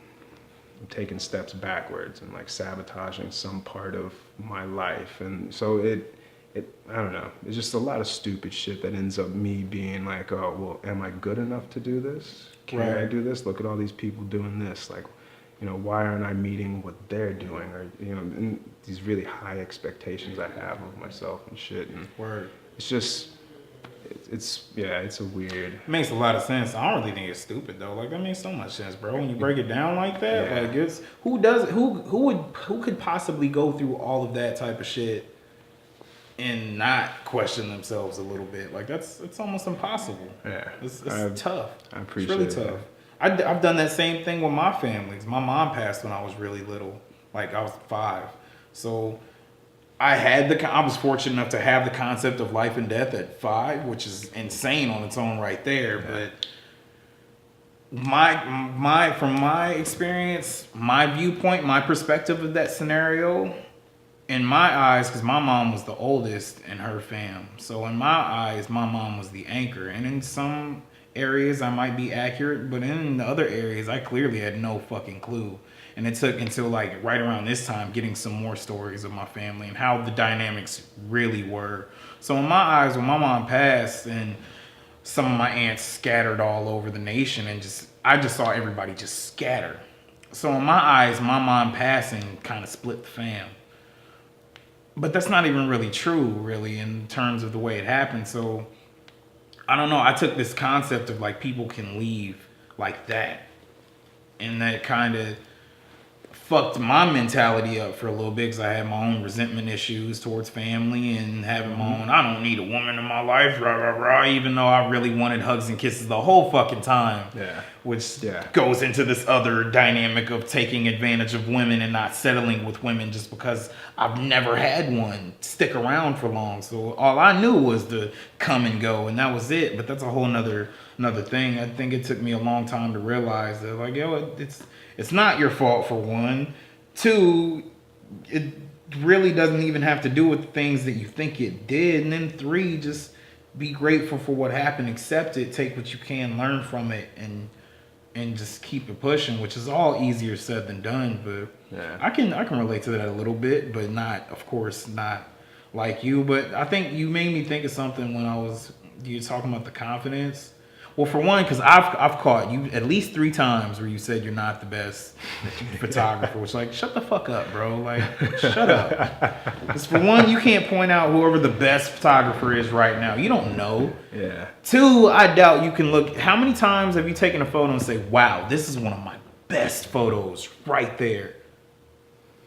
I'm taking steps backwards and like sabotaging some part of my life. And so I don't know. It's just a lot of stupid shit that ends up me being like, oh, well, am I good enough to do this? Can I Right. do this? Look at all these people doing this. Like, why aren't I meeting what they're doing? Or, and these really high expectations I have of myself and shit. And Word. it's just, it's a weird. It makes a lot of sense. I don't really think it's stupid though. Like that makes so much sense, bro. When you break it down like that, Yeah. like it's who could possibly go through all of that type of shit and not question themselves a little bit? Like it's almost impossible. Yeah. It's I tough. appreciate It's really tough. I've done that same thing with my families. My mom passed when I was really little, like I was 5. So I was fortunate enough to have the concept of life and death at 5, which is insane on its own right there. But from my experience, my viewpoint, my perspective of that scenario, in my eyes, because my mom was the oldest in her fam, so in my eyes, my mom was the anchor. And in some areas, I might be accurate, but in the other areas, I clearly had no fucking clue. And it took until like right around this time getting some more stories of my family and how the dynamics really were. So in my eyes, when my mom passed and some of my aunts scattered all over the nation and I just saw everybody just scatter. So in my eyes, my mom passing kind of split the fam. But that's not even really true, really, in terms of the way it happened. So I don't know. I took this concept of like people can leave like that. And that kind of fucked my mentality up for a little bit because I had my own resentment issues towards family and having my own, I don't need a woman in my life, rah, rah, rah, even though I really wanted hugs and kisses the whole fucking time. Yeah. Which Yeah. goes into this other dynamic of taking advantage of women and not settling with women just because I've never had one stick around for long. So all I knew was to come and go, and that was it. But that's a whole another thing. I think it took me a long time to realize that, like, yo, it's not your fault, for one. 2, it really doesn't even have to do with the things that you think it did. And then 3, just be grateful for what happened, accept it, take what you can, learn from it, and just keep it pushing, which is all easier said than done. But Yeah. I can relate to that a little bit, but not, of course, not like you. But I think you made me think of something when you were talking about the confidence. Well, for one, because I've caught you at least 3 times where you said you're not the best photographer, which, like, shut the fuck up, bro. Like, shut up. Because for one, you can't point out whoever the best photographer is right now. You don't know. Yeah. 2, I doubt you can look. How many times have you taken a photo and say, wow, this is one of my best photos right there?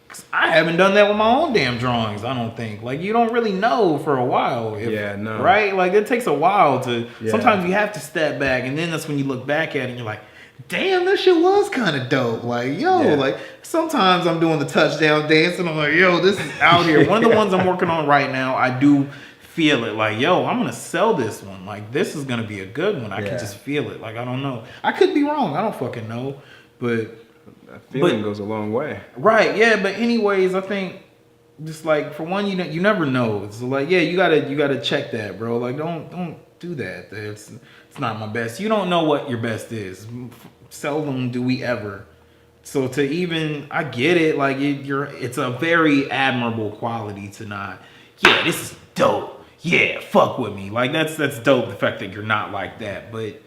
'Cause I haven't done that with my own damn drawings, I don't think. Like, you don't really know for a while. Yeah, no. Right? Like, it takes a while to. Yeah. Sometimes you have to step back, and then that's when you look back at it and you're like, damn, this shit was kind of dope. Like, yo, Yeah. like, sometimes I'm doing the touchdown dance and I'm like, yo, this is out here. One of the ones I'm working on right now, I do feel it. Like, yo, I'm going to sell this one. Like, this is going to be a good one. I Yeah. can just feel it. Like, I don't know. I could be wrong. I don't fucking know. But, That feeling But- goes a long way. right, yeah. But anyways, I think just like, for one, you never know. So like, yeah, you gotta check that, bro. Like, don't do that. It's not my best. You don't know what your best is. Seldom do we ever. So to even, I get it. Like, it's a very admirable quality to not. Yeah, this is dope. Yeah, fuck with me. Like, that's dope. The fact that you're not like that, but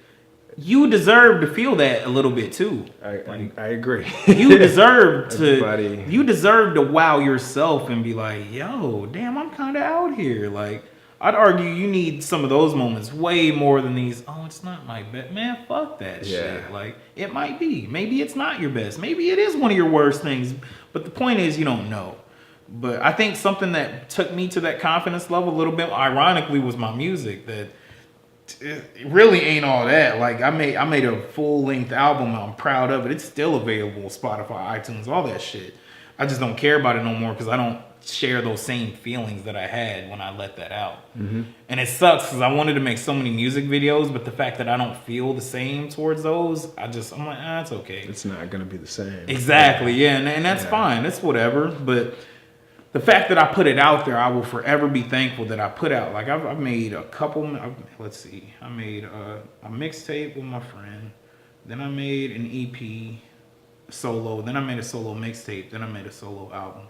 you deserve to feel that a little bit too. I agree. You deserve Everybody- to. You deserve to wow yourself and be like, "Yo, damn, I'm kind of out here." Like, I'd argue you need some of those moments way more than these. Oh, it's not my best, man. Fuck that shit. Like, it might be. Maybe it's not your best. Maybe it is one of your worst things. But the point is, you don't know. But I think something that took me to that confidence level a little bit, ironically, was my music. That it really ain't all that. Like, I made a full length album. I'm proud of it. It's still available on Spotify, iTunes, all that shit. I just don't care about it no more because I don't share those same feelings that I had when I let that out. And it sucks because I wanted to make so many music videos, but the fact that I don't feel the same towards those, I'm like, it's okay. It's not gonna be the same. Exactly, yeah, and that's fine. That's whatever. But the fact that I put it out there, I will forever be thankful that I put out. Like I've made a couple. Let's see, I made a mixtape with my friend. Then I made an EP solo. Then I made a solo mixtape. Then I made a solo album.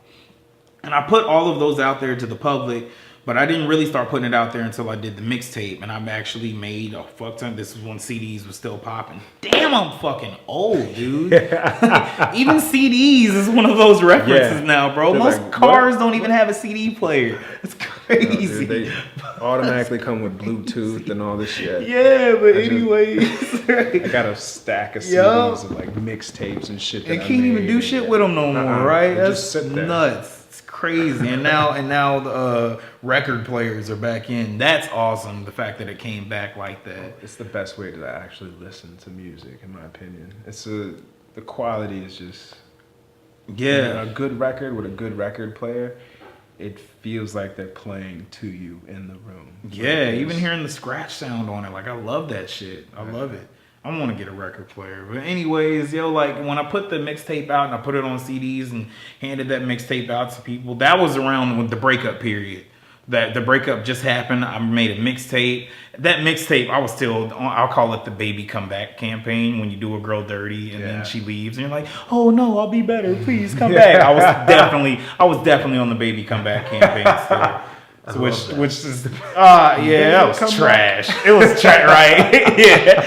And I put all of those out there to the public, but I didn't really start putting it out there until I did the mixtape. And I've actually made a fuck ton. This was when CDs was still popping. Damn, I'm fucking old, dude. Even CDs is one of those references now, bro. They're Most like, cars what? don't even have a CD player. It's crazy. They automatically come with Bluetooth and all this shit. Yeah, but anyways. I got a stack of CDs of like mixtapes and shit. They can't even do shit with them no more, right? They That's just sit there. nuts. It's crazy. And now the record players are back in. That's awesome. The fact that it came back like that. It's the best way to actually listen to music, in my opinion. The quality is just a good record with a good record player. It feels like they're playing to you in the room. Yeah, even hearing the scratch sound on it, like I love that shit. I love it. I want to get a record player. But anyways, like when I put the mixtape out and I put it on CDs and handed that mixtape out to people, that was around with the breakup period. That the breakup just happened. I made a mixtape. That mixtape, I was still, I'll call it the baby comeback campaign, when you do a girl dirty and then she leaves and you're like, oh no, I'll be better. Please come back. I was definitely on the baby comeback campaign still. So which is that was trash. It was trash, right? Yeah,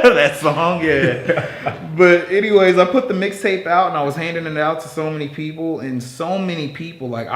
that song, yeah. But anyways, I put the mixtape out and I was handing it out to so many people, and so many people, like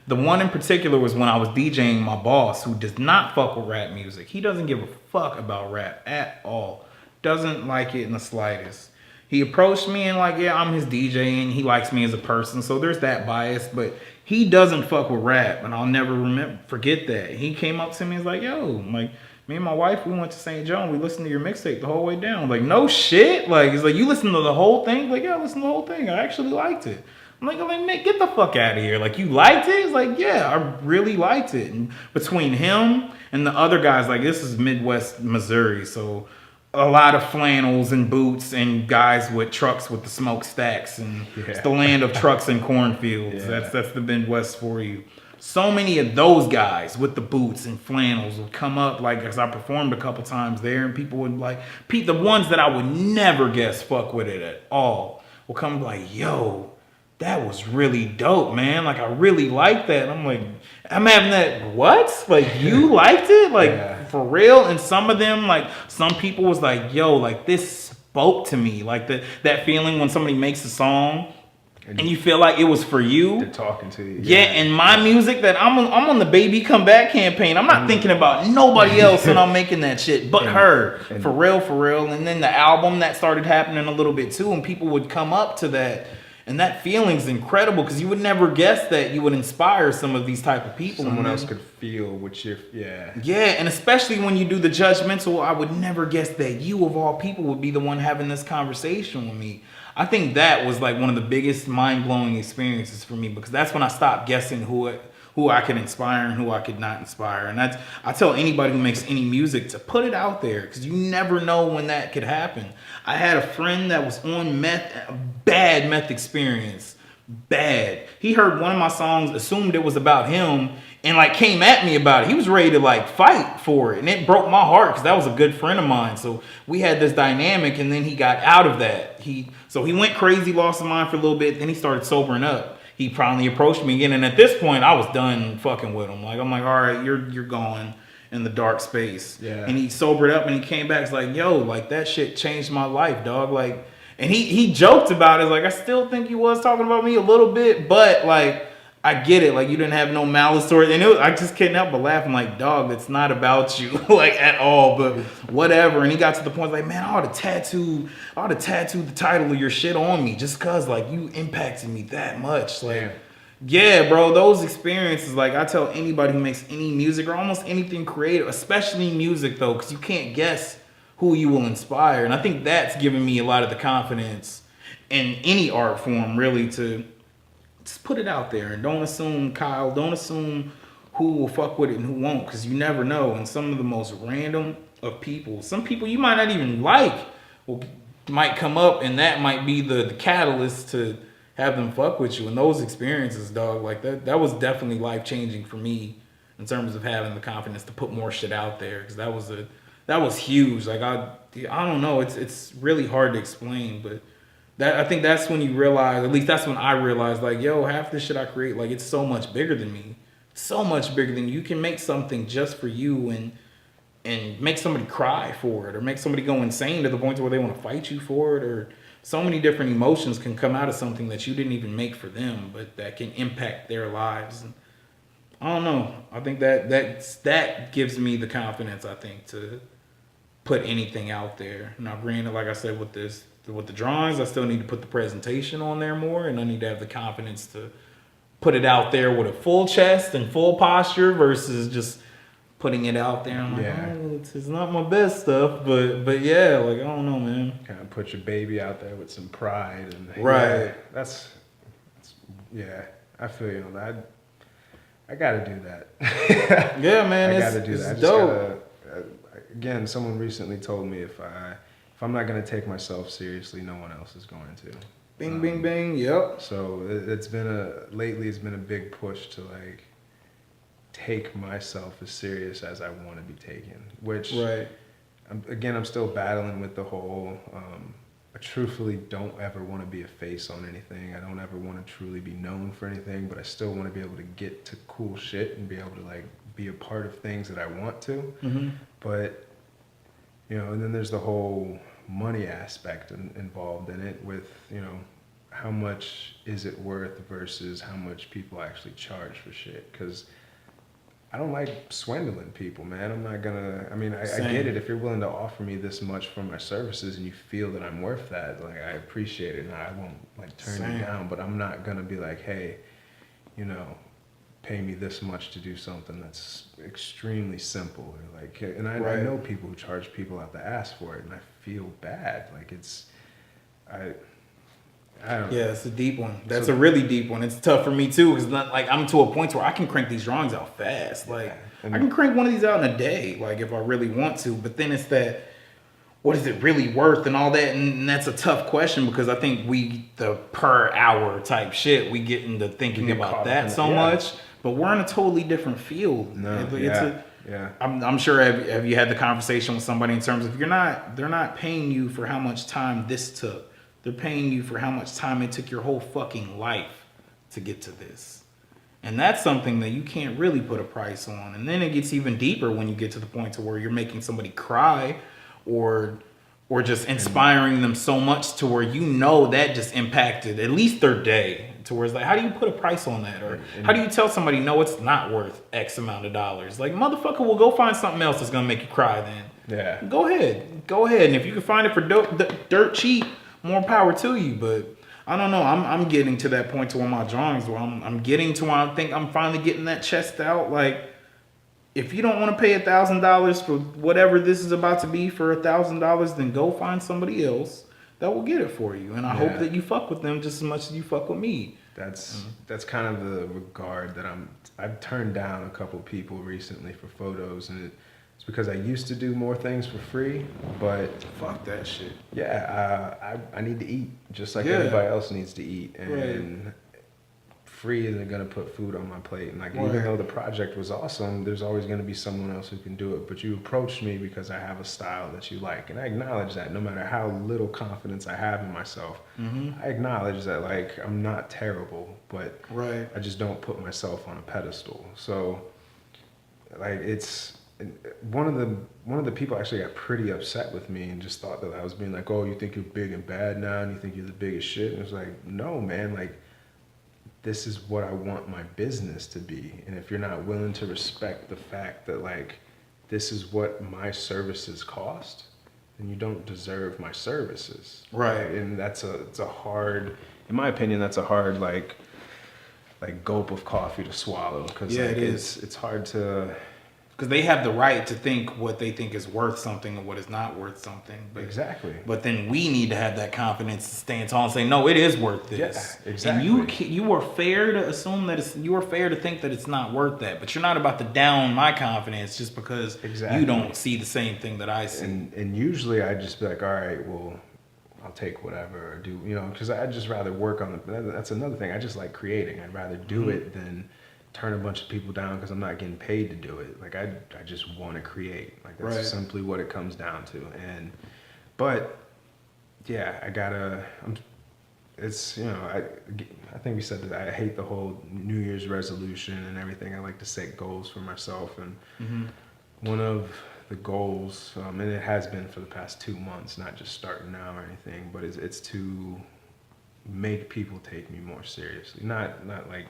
the one in particular was when I was DJing my boss, who does not fuck with rap music. He doesn't give a fuck about rap at all. Doesn't like it in the slightest. He approached me and like, I'm his DJ and he likes me as a person, so there's that bias, but he doesn't fuck with rap, and I'll never forget that. He came up to me and was like, yo, like, me and my wife, we went to St. John, we listened to your mixtape the whole way down. Like, no shit? Like, he's like, you listened to the whole thing? Like, yeah, I listened to the whole thing. I actually liked it. I'm like, man, get the fuck out of here. Like, you liked it? He's like, yeah, I really liked it. And between him and the other guys, like, this is Midwest Missouri, so a lot of flannels and boots and guys with trucks with the smokestacks, and it's the land of trucks and cornfields. That's the Midwest for you. So many of those guys with the boots and flannels would come up, like, as I performed a couple times there, and people would like, the ones that I would never guess fuck with it at all, will come like, yo, that was really dope, man. Like, I really like that. And I'm like, I'm having that, what? Like, you liked it? Like, for real? And some of them, like, some people was like, yo, like, this spoke to me. Like, that feeling when somebody makes a song and you feel like it was for you. They're talking to you. Yeah, and my music that I'm on the baby comeback campaign. I'm not thinking about nobody else when I'm making that shit but her. For real. And then the album, that started happening a little bit too, and people would come up to that. And that feeling's incredible, because you would never guess that you would inspire some of these type of people. Someone else could feel what you're, Yeah, and especially when you do the judgmental, I would never guess that you, of all people, would be the one having this conversation with me. I think that was like one of the biggest mind-blowing experiences for me, because that's when I stopped guessing who I could inspire and who I could not inspire. And I tell anybody who makes any music to put it out there, because you never know when that could happen. I had a friend that was on meth, a bad meth experience. Bad. He heard one of my songs, assumed it was about him, and like came at me about it. He was ready to like fight for it, and it broke my heart, because that was a good friend of mine. So we had this dynamic, and then he got out of that. So he went crazy, lost his mind for a little bit, then he started sobering up. He probably approached me again, and at this point, I was done fucking with him. Like, I'm like, all right, you're gone in the dark space. Yeah. And he sobered up, and he came back. It's like, yo, like, that shit changed my life, dog. Like, and he joked about it. Like, I still think he was talking about me a little bit, but like, I get it. Like, you didn't have no malice toward it. And I just couldn't help but laugh. I'm like, dog, it's not about you, like, at all, but whatever. And he got to the point like, man, I ought to tattoo the title of your shit on me, just cause like you impacted me that much. Like, yeah, bro, those experiences, like, I tell anybody who makes any music or almost anything creative, especially music though, because you can't guess who you will inspire. And I think that's given me a lot of the confidence in any art form, really, to just put it out there and don't assume, Kyle. Don't assume who will fuck with it and who won't, because you never know. And some of the most random of people, some people you might not even like, might come up, and that might be the catalyst to have them fuck with you. And those experiences, dog, like that was definitely life changing for me in terms of having the confidence to put more shit out there, because that was huge. Like I don't know, it's really hard to explain, but I think that's when you realize, at least that's when I realized, like, yo, half the shit I create, like, it's so much bigger than me. So much bigger than you. You can make something just for you and make somebody cry for it, or make somebody go insane to the point where they want to fight you for it, or so many different emotions can come out of something that you didn't even make for them, but that can impact their lives. And I don't know. I think that gives me the confidence, I think, to put anything out there. Now, granted, like I said, with the drawings, I still need to put the presentation on there more, and I need to have the confidence to put it out there with a full chest and full posture versus just putting it out there. I'm like, oh, it's not my best stuff, but yeah, like, I don't know, man. Kind of put your baby out there with some pride, and right. Yeah, that's yeah. I feel you on that. I gotta do that. Yeah, man, I gotta do that. I just dope. gotta. Again, someone recently told me if I'm not gonna take myself seriously, no one else is going to. Bing, bing, bing. Yep. So lately it's been a big push to like take myself as serious as I want to be taken. Which, right. I'm still battling with the whole. I truthfully don't ever want to be a face on anything. I don't ever want to truly be known for anything, but I still want to be able to get to cool shit and be able to like be a part of things that I want to. Mm-hmm. But, and then there's the whole money aspect involved in it with, how much is it worth versus how much people actually charge for shit. Because I don't like swindling people, man. I'm not gonna, I get it. If you're willing to offer me this much for my services and you feel that I'm worth that, like, I appreciate it and I won't like turn you down, but I'm not gonna be like, hey, pay me this much to do something that's extremely simple. Or like, and I know people who charge people out the ass for it, and I feel bad. Like I don't know. Yeah, it's a deep one. That's a really deep one. It's tough for me too, because like I'm to a point where I can crank these drawings out fast. Like I can crank one of these out in a day, like if I really want to. But then it's that, what is it really worth and all that? And that's a tough question, because I think the per hour type shit, we get into thinking about that so much. But we're in a totally different field. No, I'm sure have you had the conversation with somebody in terms of they're not paying you for how much time this took. They're paying you for how much time it took your whole fucking life to get to this. And that's something that you can't really put a price on. And then it gets even deeper when you get to the point to where you're making somebody cry or just inspiring them so much to where that just impacted at least their day. To where it's like, how do you put a price on that? Or how do you tell somebody, no, it's not worth X amount of dollars? Like, motherfucker, will go find something else that's going to make you cry then. Yeah. Go ahead. And if you can find it for dirt cheap, more power to you. But I don't know. I'm getting to that point to where my drawings, where I'm getting to where I think I'm finally getting that chest out. Like, if you don't want to pay $1,000 for whatever this is about to be for $1,000, then go find somebody else that will get it for you. And I hope that you fuck with them just as much as you fuck with me. That's kind of the regard that I've turned down a couple people recently for photos, and it's because I used to do more things for free, but fuck that shit. Yeah, I need to eat just like everybody else needs to eat, and free isn't gonna put food on my plate. And like, even though the project was awesome, there's always gonna be someone else who can do it. But you approached me because I have a style that you like, and I acknowledge that. No matter how little confidence I have in myself, I acknowledge that, like, I'm not terrible, but I just don't put myself on a pedestal. So, like, it's one of the people actually got pretty upset with me and just thought that I was being like, oh, you think you're big and bad now, and you think you're the biggest shit. And it's like, no, man, like, this is what I want my business to be. And if you're not willing to respect the fact that, like, this is what my services cost, then you don't deserve my services. Right. And it's a hard, in my opinion, that's a hard, like gulp of coffee to swallow. Cause it like, is. It's hard to, because they have the right to think what they think is worth something and what is not worth something. But, Exactly. But then we need to have that confidence to stand tall and say, no, it is worth this. Yeah, exactly. And you are fair to assume that you are fair to think that it's not worth that. But you're not about to down my confidence just because you don't see the same thing that I see. And usually I just be like, all right, well, I'll take whatever or do, because I'd just rather work on that's another thing. I just like creating. I'd rather do it than turn a bunch of people down because I'm not getting paid to do it. Like I just want to create. Like that's simply what it comes down to. But yeah, it's, I think we said that I hate the whole New Year's resolution and everything. I like to set goals for myself. And one of the goals, and it has been for the past 2 months, not just starting now or anything, but it's to make people take me more seriously. Not like,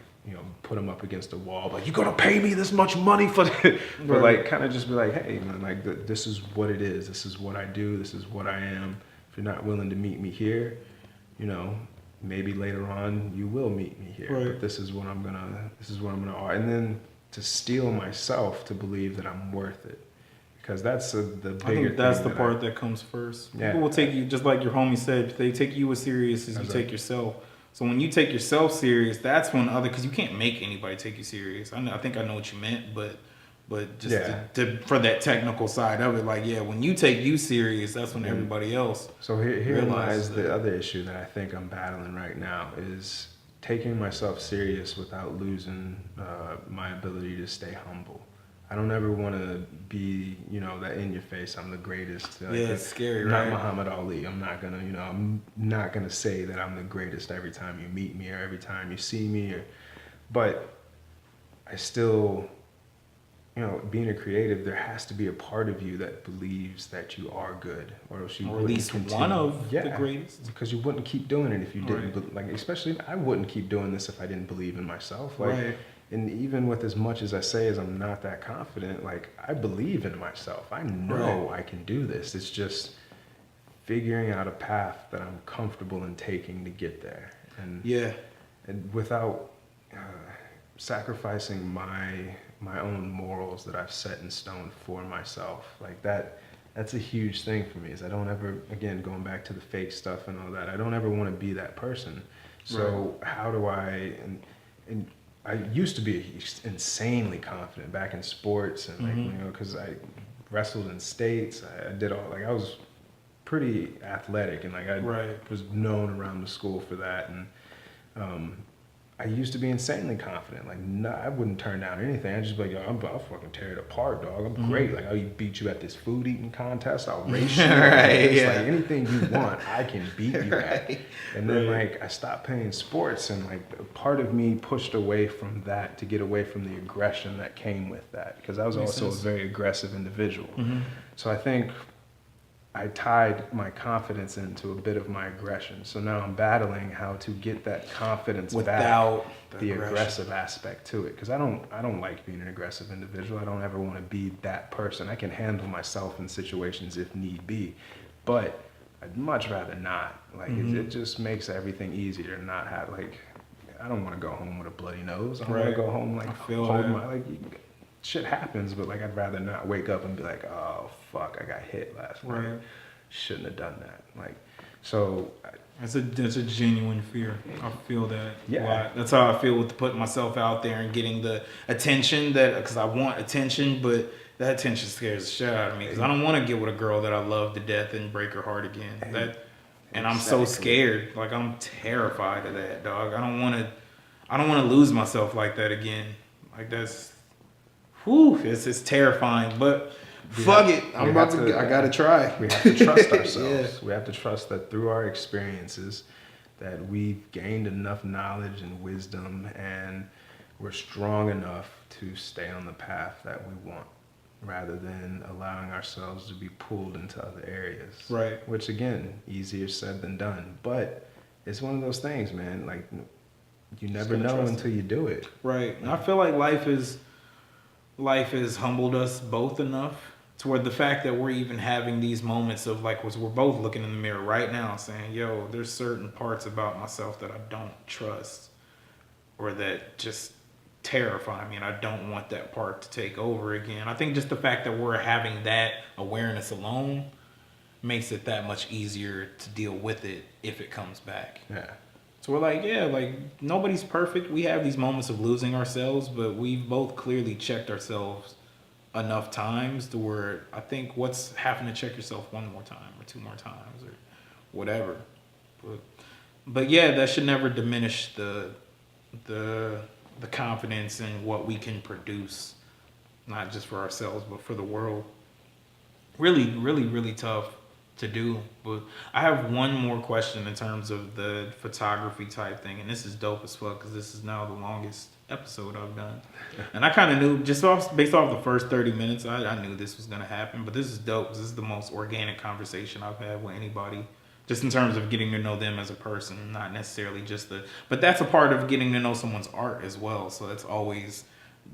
put them up against a wall, like, you're gonna pay me this much money for that. But like, kind of just be like, hey man, like this is what it is. This is what I do. This is what I am. If you're not willing to meet me here, maybe later on you will meet me here. But this is what I'm gonna offer. And then to steel myself to believe that I'm worth it. Because that's the bigger thing. I think that's the part that comes first. Yeah. People will take you, just like your homie said, they take you as serious as you take yourself. So when you take yourself serious, that's when because you can't make anybody take you serious. I think I know what you meant, but just for that technical side of it, like, when you take you serious, that's when everybody else. So here lies the other issue that I think I'm battling right now is taking myself serious without losing my ability to stay humble. I don't ever want to be, that in your face, I'm the greatest. Like, it's scary, not right? Muhammad Ali. I'm not gonna, I'm not gonna say that I'm the greatest every time you meet me or every time you see me. But I still, being a creative, there has to be a part of you that believes that you are good, or else you or at least one of the greatest. Because you wouldn't keep doing it if you didn't. Like, especially, I wouldn't keep doing this if I didn't believe in myself. Like, and even with as much as I say as I'm not that confident, like, I believe in myself. I know I can do this. It's just figuring out a path that I'm comfortable in taking to get there. And without sacrificing my own morals that I've set in stone for myself. Like that's a huge thing for me, is I don't ever, again, going back to the fake stuff and all that, I don't ever want to be that person. So how do and I used to be insanely confident back in sports and like, because I wrestled in states. I did all, like, I was pretty athletic and like I was known around the school for that. And I used to be insanely confident. Like, I wouldn't turn down anything. I'd just be like, yo, I'll fucking tear it apart, dog. I'm great. Like, I'll beat you at this food eating contest. I'll race you. Like, anything you want, I can beat you at. And then, like, I stopped playing sports, and, like, part of me pushed away from that to get away from the aggression that came with that. Because I was also a very aggressive individual. So I think I tied my confidence into a bit of my aggression. So now I'm battling how to get that confidence without back, the aggressive aspect to it. Because I don't like being an aggressive individual. I don't ever want to be that person. I can handle myself in situations if need be, but I'd much rather not. Like it just makes everything easier to not have, like, I don't want to go home with a bloody nose. I want to go home like holding my, like, shit happens, but like I'd rather not wake up and be like, oh fuck, I got hit last night. Shouldn't have done that. Like, so that's a genuine fear. I feel that. Yeah, that's how I feel with putting myself out there and getting the attention because I want attention, but that attention scares the shit out of me because I don't want to get with a girl that I love to death and break her heart again. And I'm so scared. Like, I'm terrified of that, dog. I don't want to lose myself like that again. Like, that's. Whew, it's terrifying, but fuck it. I gotta try. We have to trust ourselves. We have to trust that through our experiences that we've gained enough knowledge and wisdom and we're strong enough to stay on the path that we want, rather than allowing ourselves to be pulled into other areas. Right. Which, again, easier said than done. But it's one of those things, man. Like, you never know until you do it. Right. And I feel like life has humbled us both enough to where the fact that we're even having these moments of, like, we're both looking in the mirror right now saying, yo, there's certain parts about myself that I don't trust or that just terrify me, and I don't want that part to take over again. I think just the fact that we're having that awareness alone makes it that much easier to deal with it if it comes back. Yeah. So we're like, yeah, like nobody's perfect. We have these moments of losing ourselves, but we've both clearly checked ourselves enough times to where I think what's having to check yourself one more time or two more times or whatever. But yeah, that should never diminish the confidence in what we can produce, not just for ourselves but for the world. Really, really, really tough to do. But I have one more question in terms of the photography type thing, and this is dope as fuck because this is now the longest episode I've done. And I kind of knew, just based off the first 30 minutes, I knew this was going to happen. But this is dope because this is the most organic conversation I've had with anybody, just in terms of getting to know them as a person, not necessarily just but that's a part of getting to know someone's art as well. So that's always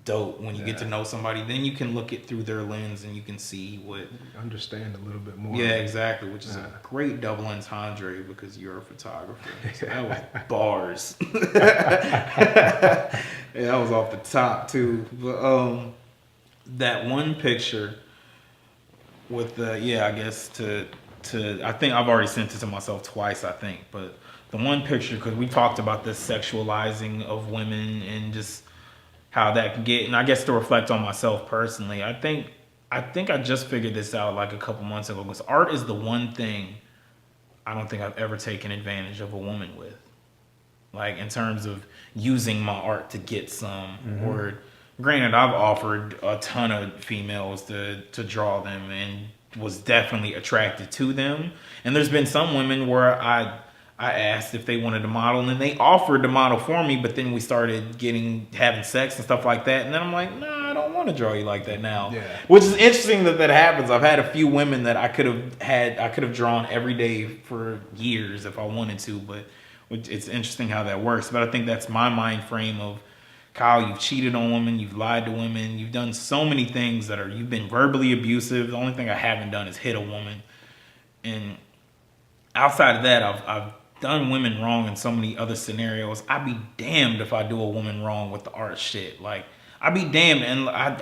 dope when you get to know somebody. Then you can look it through their lens and you can see what, Understand a little bit more. yeah, exactly, which is a great double entendre because you're a photographer. So that was bars. Yeah, that was off the top too. But that one picture with the, yeah, I guess to I think I've already sent it to myself twice, I think, but the one picture, because we talked about this sexualizing of women and just how that can get, and I guess to reflect on myself personally, I think I just figured this out like a couple months ago, because art is the one thing I don't think I've ever taken advantage of a woman with. Like in terms of using my art to get some, or granted, I've offered a ton of females to draw them and was definitely attracted to them. And there's been some women where I asked if they wanted to model, and then they offered to model for me, but then we started having sex and stuff like that. And then I'm like, nah, I don't want to draw you like that now. Yeah. Which is interesting that happens. I've had a few women that I could have drawn every day for years if I wanted to, but it's interesting how that works. But I think that's my mind frame of, Kyle, you've cheated on women, you've lied to women, you've done so many things you've been verbally abusive. The only thing I haven't done is hit a woman. And outside of that, I've done women wrong in so many other scenarios. I'd be damned if I do a woman wrong with the art shit. Like, I'd be damned. And I've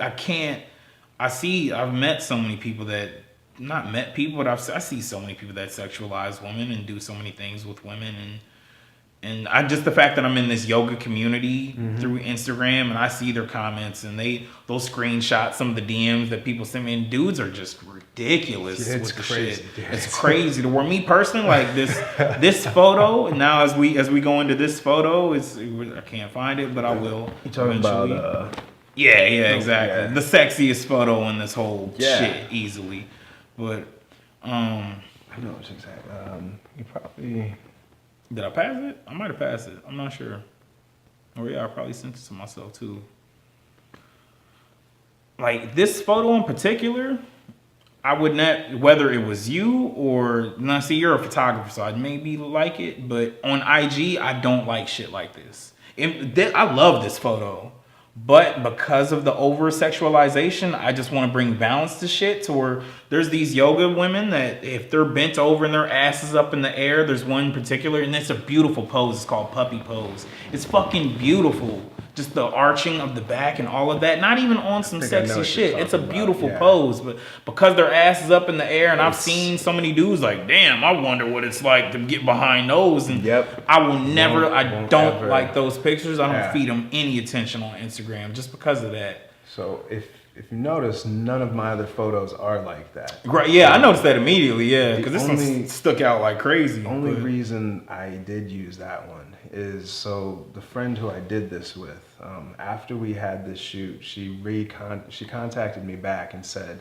met so many people that, not met people, but I see so many people that sexualize women and do so many things with women. And the fact that I'm in this yoga community through Instagram, and I see their comments and they'll screenshot some of the DMs that people send me, and dudes are just ridiculous with the shit. It's crazy to where me personally, like this photo, and now as we go into this photo, I can't find it, but I will. You talking eventually. about yeah, exactly. Yeah. The sexiest photo in this whole shit easily. But I know what you're saying. You probably. Did I pass it? I might have passed it. I'm not sure. Or yeah, I probably sent it to myself too. Like this photo in particular, I would not, whether it was you or, now see, you're a photographer, so I'd maybe like it, but on IG, I don't like shit like this. I love this photo, but because of the over-sexualization, I just want to bring balance to shit, to where there's these yoga women that if they're bent over and their ass is up in the air, there's one in particular, and it's a beautiful pose. It's called puppy pose. It's fucking beautiful. Just the arching of the back and all of that. Not even on some sexy shit. It's a beautiful pose, but because their ass is up in the air, and I've seen so many dudes like, damn, I wonder what it's like to get behind those. And I will never, I don't like those pictures. I don't feed them any attention on Instagram just because of that. So if you notice, none of my other photos are like that. Right? Yeah, I noticed that immediately. Yeah, because this one stuck out like crazy. The only reason I did use that one is so the friend who I did this with, after we had this shoot, she contacted me back and said,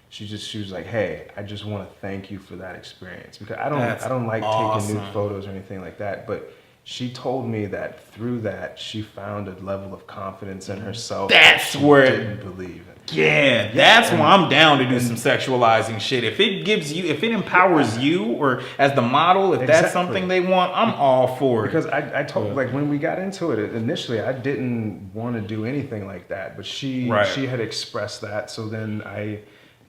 she was like, hey, I just want to thank you for that experience, because I don't like taking new photos or anything like that, but she told me that through that she found a level of confidence in herself. That's where didn't believe it. Yeah, that's why I'm down to do some sexualizing shit. If it empowers you, or as the model, if that's something they want, I'm all for it. Because I told, like, when we got into it initially, I didn't want to do anything like that, but she had expressed that. So then I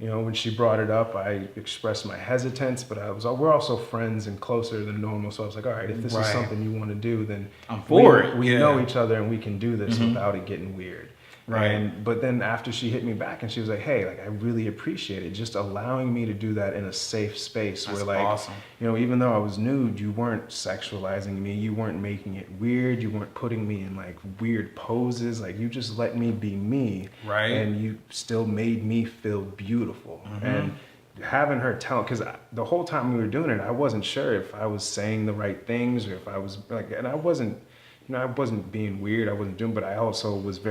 you know, when she brought it up, I expressed my hesitance, but we're also friends and closer than normal. So I was like, all right, if this is something you want to do, then I'm for it. We know each other and we can do this without it getting weird. Right. But then after she hit me back and she was like, hey, like I really appreciate it. Just allowing me to do that in a safe space where like, awesome. you know, even though I was nude, you weren't sexualizing me. You weren't making it weird. You weren't putting me in like weird poses. Like you just let me be me. Right. And you still made me feel beautiful. And having her tell, because the whole time we were doing it, I wasn't sure if I was saying the right things or if I was like, and I wasn't, you know, I wasn't being weird. I wasn't doing, but I also was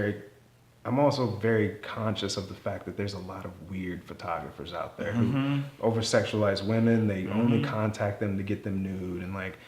I'm also very conscious of the fact that there's a lot of weird photographers out there who over-sexualize women. They only contact them to get them nude, and like,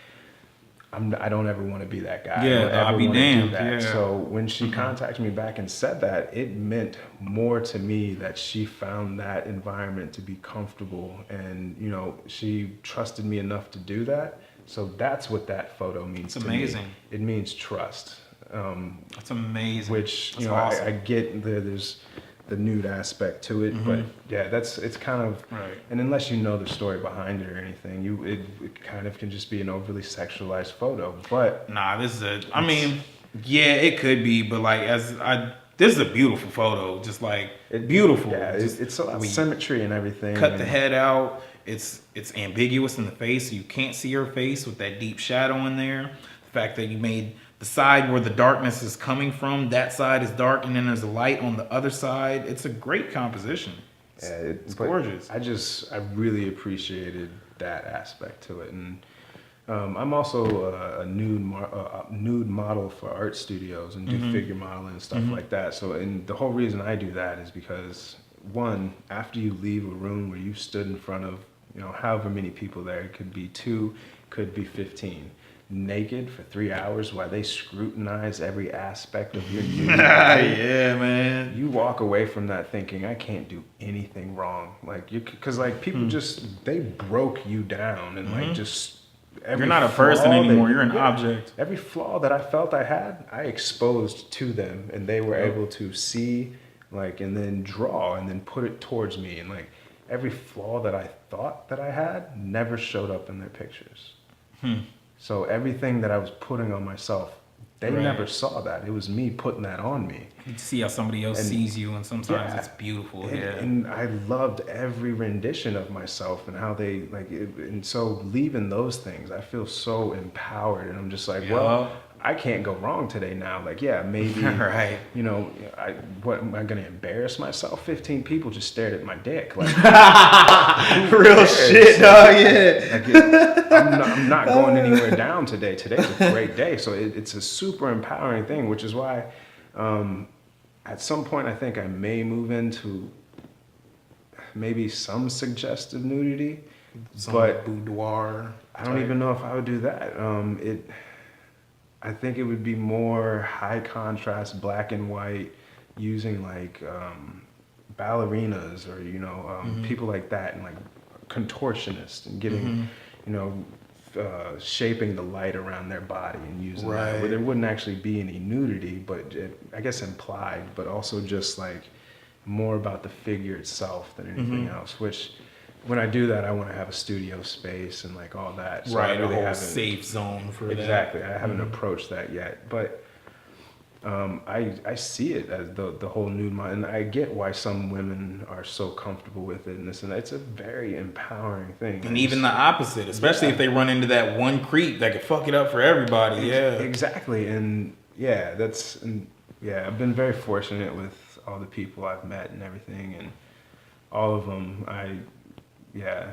I don't ever want to be that guy. Yeah, I'll be damned. Yeah. So when she contacted me back and said that, it meant more to me that she found that environment to be comfortable, and you know, she trusted me enough to do that. So that's what that photo means. It's to amazing. me. It means trust. That's amazing. Which that's you know, awesome. I get there's the nude aspect to it, but yeah, it's kind of right. And unless you know the story behind it or anything, it kind of can just be an overly sexualized photo. But nah, this is I mean, yeah, it could be, but like this is a beautiful photo, just like beautiful. Yeah, it's a lot of symmetry and everything. Cut the head out. It's ambiguous in the face, so you can't see her face with that deep shadow in there. The fact that you made the side where the darkness is coming from, that side is dark, and then there's a light on the other side. It's a great composition. It's gorgeous. I really appreciated that aspect to it, and I'm also a nude model for art studios and do figure modeling and stuff like that. So, and the whole reason I do that is because one, after you leave a room where you stood in front of, you know, however many people there, it could be 2, could be 15. Naked for 3 hours while they scrutinize every aspect of your nudity. Yeah, man. You walk away from that thinking, I can't do anything wrong. Like because like people they broke you down and like just you're not a person anymore. You're an object. Every flaw that I felt I had, I exposed to them, and they were able to see, like, and then draw and then put it towards me, and like every flaw that I thought that I had never showed up in their pictures. So everything that I was putting on myself, they never saw that. It was me putting that on me. You see how somebody else sees you, and sometimes it's beautiful. And I loved every rendition of myself and how they like it, and so leaving those things, I feel so empowered, and I'm just like, well, I can't go wrong today now. Like, yeah, maybe, right. You know, what am I going to embarrass myself? 15 people just stared at my dick. Like, real shit, dog. Yeah. Like I'm not going anywhere down today. Today's a great day. So it's a super empowering thing, which is why at some point I think I may move into maybe some suggestive nudity, but boudoir. I don't even know if I would do that. I think it would be more high contrast, black and white, using like ballerinas or, you know, people like that, and like contortionists, and getting, you know, shaping the light around their body and using that. Where there wouldn't actually be any nudity, but I guess implied, but also just like more about the figure itself than anything else, which when I do that, I want to have a studio space and like all that. So right, I really a whole safe zone for that. Exactly. I haven't approached that yet, but I see it as the whole nude model, and I get why some women are so comfortable with it and this and that. It's a very empowering thing. And even the opposite, especially if they run into that one creep that could fuck it up for everybody. Exactly. And yeah, I've been very fortunate with all the people I've met and everything, and all of them,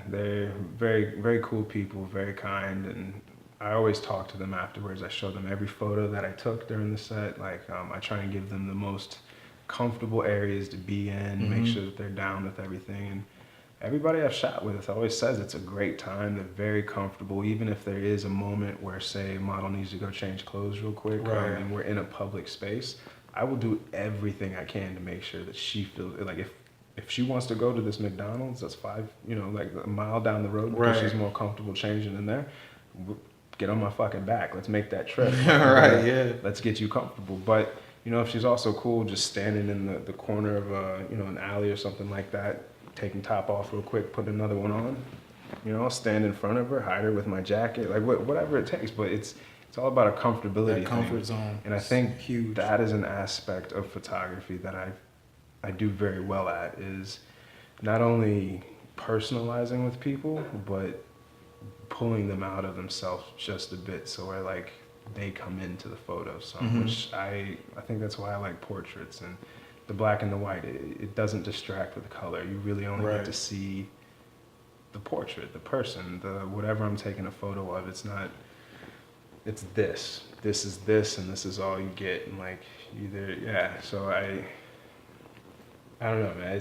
they're very, very cool people, very kind, and I always talk to them afterwards. I show them every photo that I took during the set. Like, I try and give them the most comfortable areas to be in, make sure that they're down with everything. And everybody I've shot with always says it's a great time. They're very comfortable, even if there is a moment where, say, a model needs to go change clothes real quick, and we're in a public space. I will do everything I can to make sure that she feels like if she wants to go to this McDonald's that's like a mile down the road because she's more comfortable changing in there, get on my fucking back. Let's make that trip. Let's get you comfortable. But, if she's also cool just standing in the corner of an alley or something like that, taking top off real quick, put another one on. You know, I'll stand in front of her, hide her with my jacket, like whatever it takes. But it's all about a comfortability That comfort thing. zone. And I think huge. that is an aspect of photography that I do very well at, is not only personalizing with people, but pulling them out of themselves just a bit, so where like they come into the photo some, which I think that's why I like portraits and the black and the white. It doesn't distract with color. You really only get to see the portrait, the person, the whatever I'm taking a photo of. It's not, it's this is this, and this is all you get. And like either, yeah. So I don't know, man.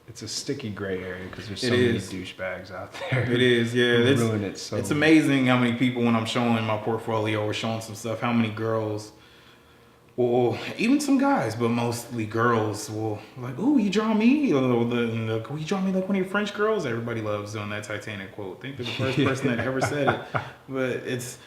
It's a sticky gray area because there's so many douchebags out there. It is, yeah. It's ruin it so. It's amazing how many people, when I'm showing my portfolio or showing some stuff, how many girls, well, even some guys, but mostly girls, will like, "Ooh, you draw me?" Will you draw me like one of your French girls? Everybody loves doing that Titanic quote. I think they're the first person that ever said it. But it's,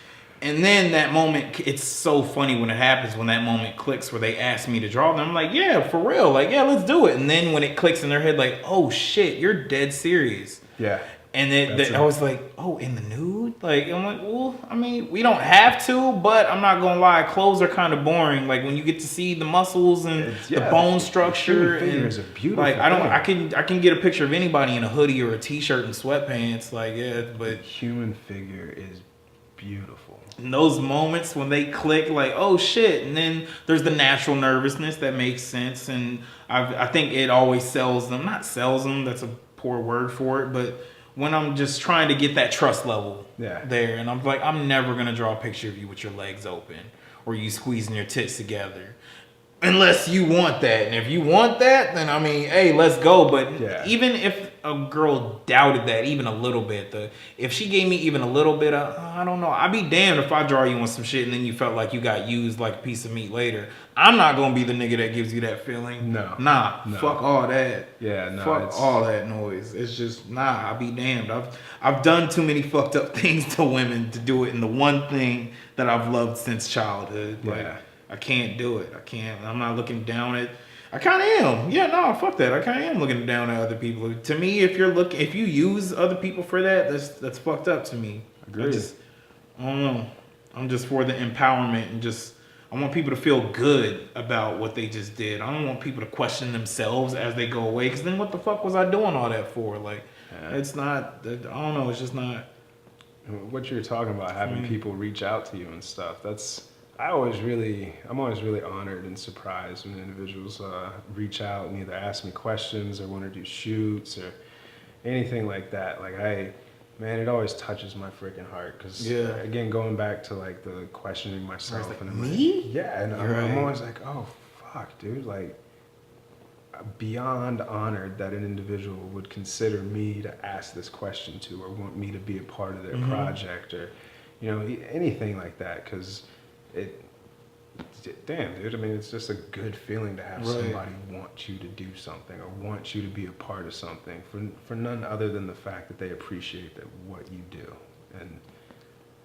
and then that moment, it's so funny when it happens, when that moment clicks where they ask me to draw them. I'm like, yeah, for real. Like, yeah, let's do it. And then when it clicks in their head, like, oh shit, you're dead serious. Yeah. And then I was like, oh, in the nude? Like, I'm like, well, I mean, we don't have to, but I'm not gonna lie, clothes are kind of boring. Like when you get to see the muscles and the bone structure, the and is a beautiful like I can get a picture of anybody in a hoodie or a t-shirt and sweatpants. Like, yeah, but human figure is beautiful. In those moments when they click, like, oh shit, and then there's the natural nervousness that makes sense, and I think it always sells them. Not sells them, that's a poor word for it, but when I'm just trying to get that trust level there, and I'm like, I'm never gonna draw a picture of you with your legs open or you squeezing your tits together, unless you want that. And if you want that, then I mean, hey, let's go. But even if a girl doubted that even a little bit, if she gave me even a little bit of, I don't know, I'd be damned if I draw you on some shit and then you felt like you got used like a piece of meat later. I'm not gonna be the nigga that gives you that feeling. No. Fuck all that. Yeah, no. Fuck all that noise. It's just I'll be damned. I've done too many fucked up things to women to do it in the one thing that I've loved since childhood. Like, I can't do it. I can't. I'm not looking down at. I kind of am. Yeah, no, fuck that. I kind of am looking down at other people. To me, if you use other people for that, that's fucked up to me. Agreed. I don't know. I'm just for the empowerment and just. I want people to feel good about what they just did. I don't want people to question themselves as they go away. Because then what the fuck was I doing all that for? Like, it's not. I don't know. It's just not. What you're talking about, having people reach out to you and stuff. I'm always really honored and surprised when individuals reach out and either ask me questions or want to do shoots or anything like that. Like man, it always touches my freaking heart. Because again, going back to like the questioning myself like, and me? And I'm always like, oh fuck, dude, like beyond honored that an individual would consider me to ask this question to or want me to be a part of their project or anything like that. Because damn, dude, I mean, it's just a good feeling to have somebody want you to do something or want you to be a part of something for none other than the fact that they appreciate what you do. And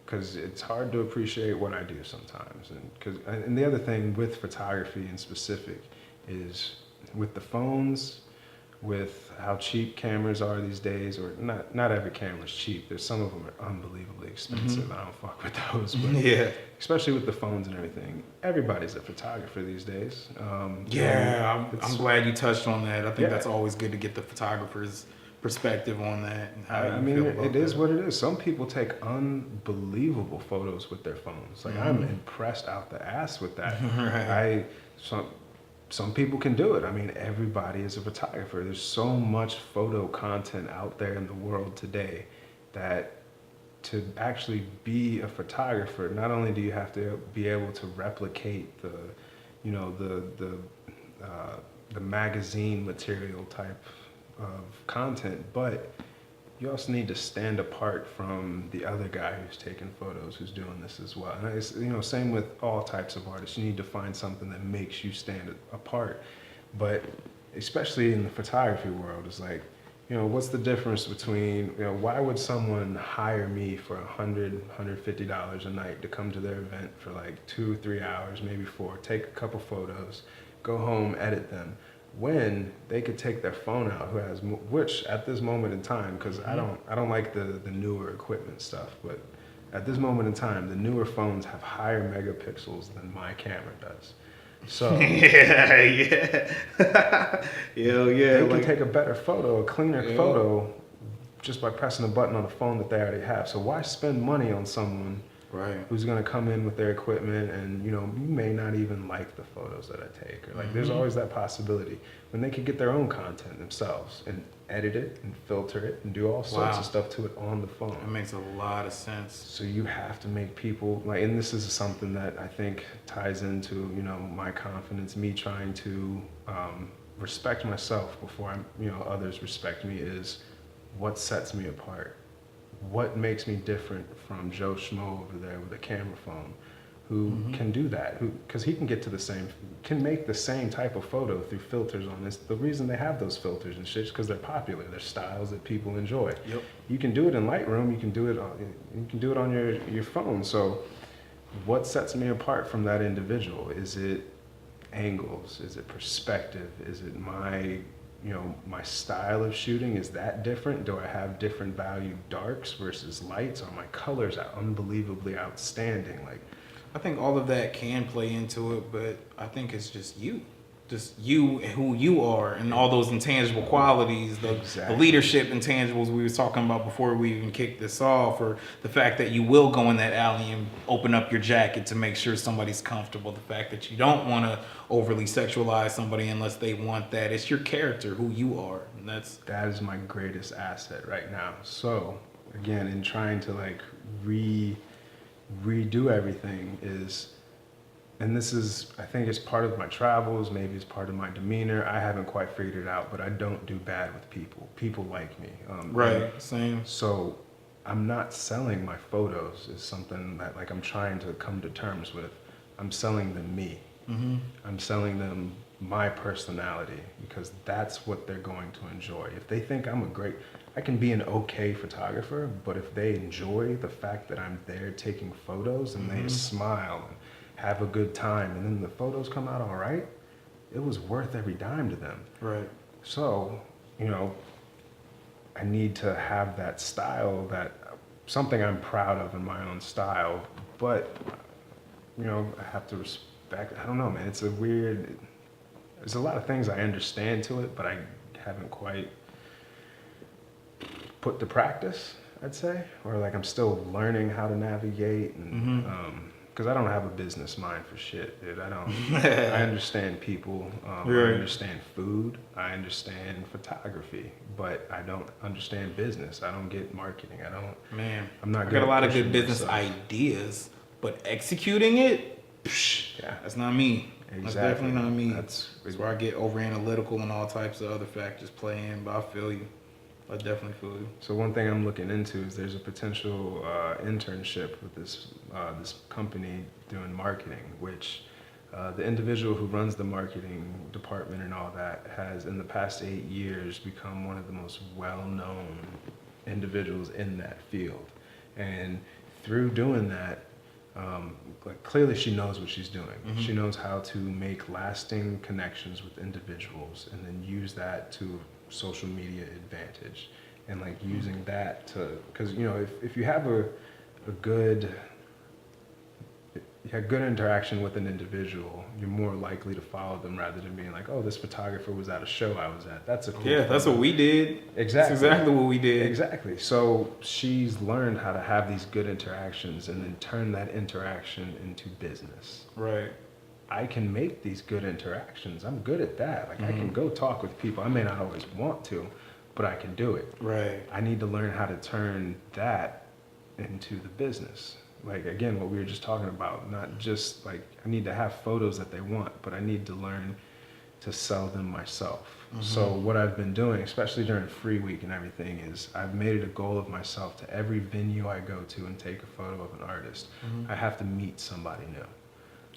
because it's hard to appreciate what I do sometimes. And the other thing with photography in specific is with the phones, with how cheap cameras are these days, or not every camera's cheap. There's some of them are unbelievably expensive. I don't fuck with those. But especially with the phones and everything. Everybody's a photographer these days. I'm glad you touched on that. I think that's always good to get the photographer's perspective on that. And how it is what it is. Some people take unbelievable photos with their phones. Like I'm impressed out the ass with that. Some people can do it. I mean, everybody is a photographer. There's so much photo content out there in the world today that to actually be a photographer, not only do you have to be able to replicate the magazine material type of content, but you also need to stand apart from the other guy who's taking photos, who's doing this as well. And it's, same with all types of artists. You need to find something that makes you stand apart. But especially in the photography world, it's like, what's the difference between, why would someone hire me for $100, $150 a night to come to their event for like 2 or 3 hours, maybe 4, take a couple photos, go home, edit them, when they could take their phone out, which at this moment in time, because I don't like the newer equipment stuff, but at this moment in time, the newer phones have higher megapixels than my camera does. So yeah. Hell yeah. they can take a better photo, a cleaner photo, just by pressing a button on a phone that they already have. So why spend money on someone who's going to come in with their equipment and, you may not even like the photos that I take, or like there's always that possibility when they could get their own content themselves and edit it and filter it and do all sorts of stuff to it on the phone. That makes a lot of sense. So you have to make people like, and this is something that I think ties into, my confidence, me trying to respect myself before others respect me, is what sets me apart. What makes me different from Joe Schmo over there with a camera phone, who can do that? Because he can can make the same type of photo through filters on this. The reason they have those filters and shit is because they're popular. They're styles that people enjoy. Yep. You can do it in Lightroom. You can do it on your phone. So, what sets me apart from that individual? Is it angles? Is it perspective? Is it my style of shooting? Is that different? Do I have different value darks versus lights? Are my colors unbelievably outstanding? Like, I think all of that can play into it, but I think it's just you who you are, and all those intangible qualities, the leadership intangibles we were talking about before we even kicked this off, or the fact that you will go in that alley and open up your jacket to make sure somebody's comfortable, the fact that you don't want to overly sexualize somebody unless they want that. It's your character, who you are, and that is my greatest asset right now. So again, in trying to like redo everything and this is, I think it's part of my travels, maybe it's part of my demeanor. I haven't quite figured it out, but I don't do bad with people. People like me. Same. So I'm not selling my photos is something that like I'm trying to come to terms with. I'm selling them me. I'm selling them my personality, because that's what they're going to enjoy. If they think I can be an okay photographer, but if they enjoy the fact that I'm there taking photos and they smile and have a good time, and then the photos come out all right, it was worth every dime to them. Right. So, I need to have that style, something I'm proud of in my own style, but, I have to respect, I don't know, man, there's a lot of things I understand to it, but I haven't quite put to practice, I'd say, or like I'm still learning how to navigate, and because I don't have a business mind for shit, dude. I understand people, I understand food, I understand photography, but I don't understand business. I don't get marketing. I'm not I good got a lot of good pushing business myself. ideas, but executing it, that's not me. Exactly. That's definitely not me. That's where I get over analytical and all types of other factors play in, but I feel you. I definitely feel you. So one thing I'm looking into is there's a potential internship with this company doing marketing, which the individual who runs the marketing department and all that has, in the past 8 years, become one of the most well-known individuals in that field. And through doing that, clearly she knows what she's doing. She knows how to make lasting connections with individuals and then use that to social media advantage, and like using that to, because if you have a good interaction with an individual, you're more likely to follow them rather than being like, oh, this photographer was at a show I was at. That's a cool photo. That's what we did. Exactly. That's exactly what we did. Exactly. So she's learned how to have these good interactions and then turn that interaction into business. Right. I can make these good interactions. I'm good at that. Like I can go talk with people. I may not always want to, but I can do it. Right. I need to learn how to turn that into the business. Like again, what we were just talking about, not just like I need to have photos that they want, but I need to learn to sell them myself. So what I've been doing, especially during Free Week and everything, is I've made it a goal of myself to every venue I go to and take a photo of an artist, I have to meet somebody new.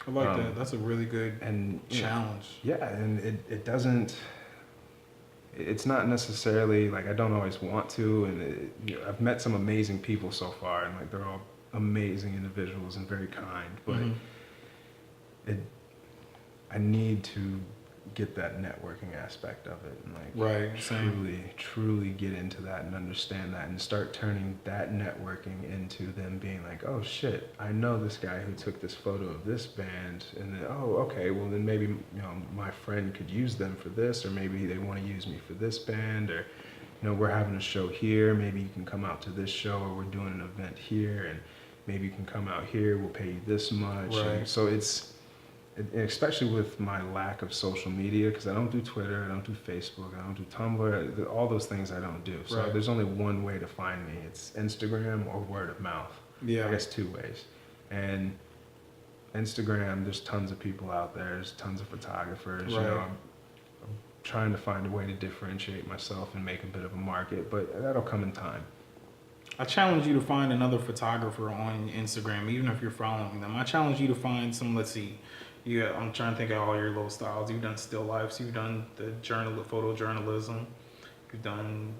I like that. That's a really good challenge. Yeah, and it doesn't, it's not necessarily like I don't always want to, and I've met some amazing people so far, and like they're all amazing individuals and very kind, but I need to get that networking aspect of it, and like Right, same. truly get into that and understand that, and start turning that networking into them being like, oh shit, I know this guy who took this photo of this band, and then, oh okay, well then maybe, you know, my friend could use them for this, or maybe they want to use me for this band, or, you know, we're having a show here, maybe you can come out to this show, or we're doing an event here, and maybe you can come out here, we'll pay you this much. Right. And so it's, and especially with my lack of social media, because I don't do Twitter, I don't do Facebook, I don't do Tumblr, all those things I don't do. So Right. there's only one way to find me. It's Instagram or word of mouth. Yeah. I guess two ways. And Instagram, there's tons of people out there. There's tons of photographers. You Right. know, I'm trying to find a way to differentiate myself and make a bit of a market, but that'll come in time. I challenge you to find another photographer on Instagram, even if you're following them. I challenge you to find some, let's see, I'm trying to think of all your little styles. You've done still lifes, you've done the photojournalism, you've done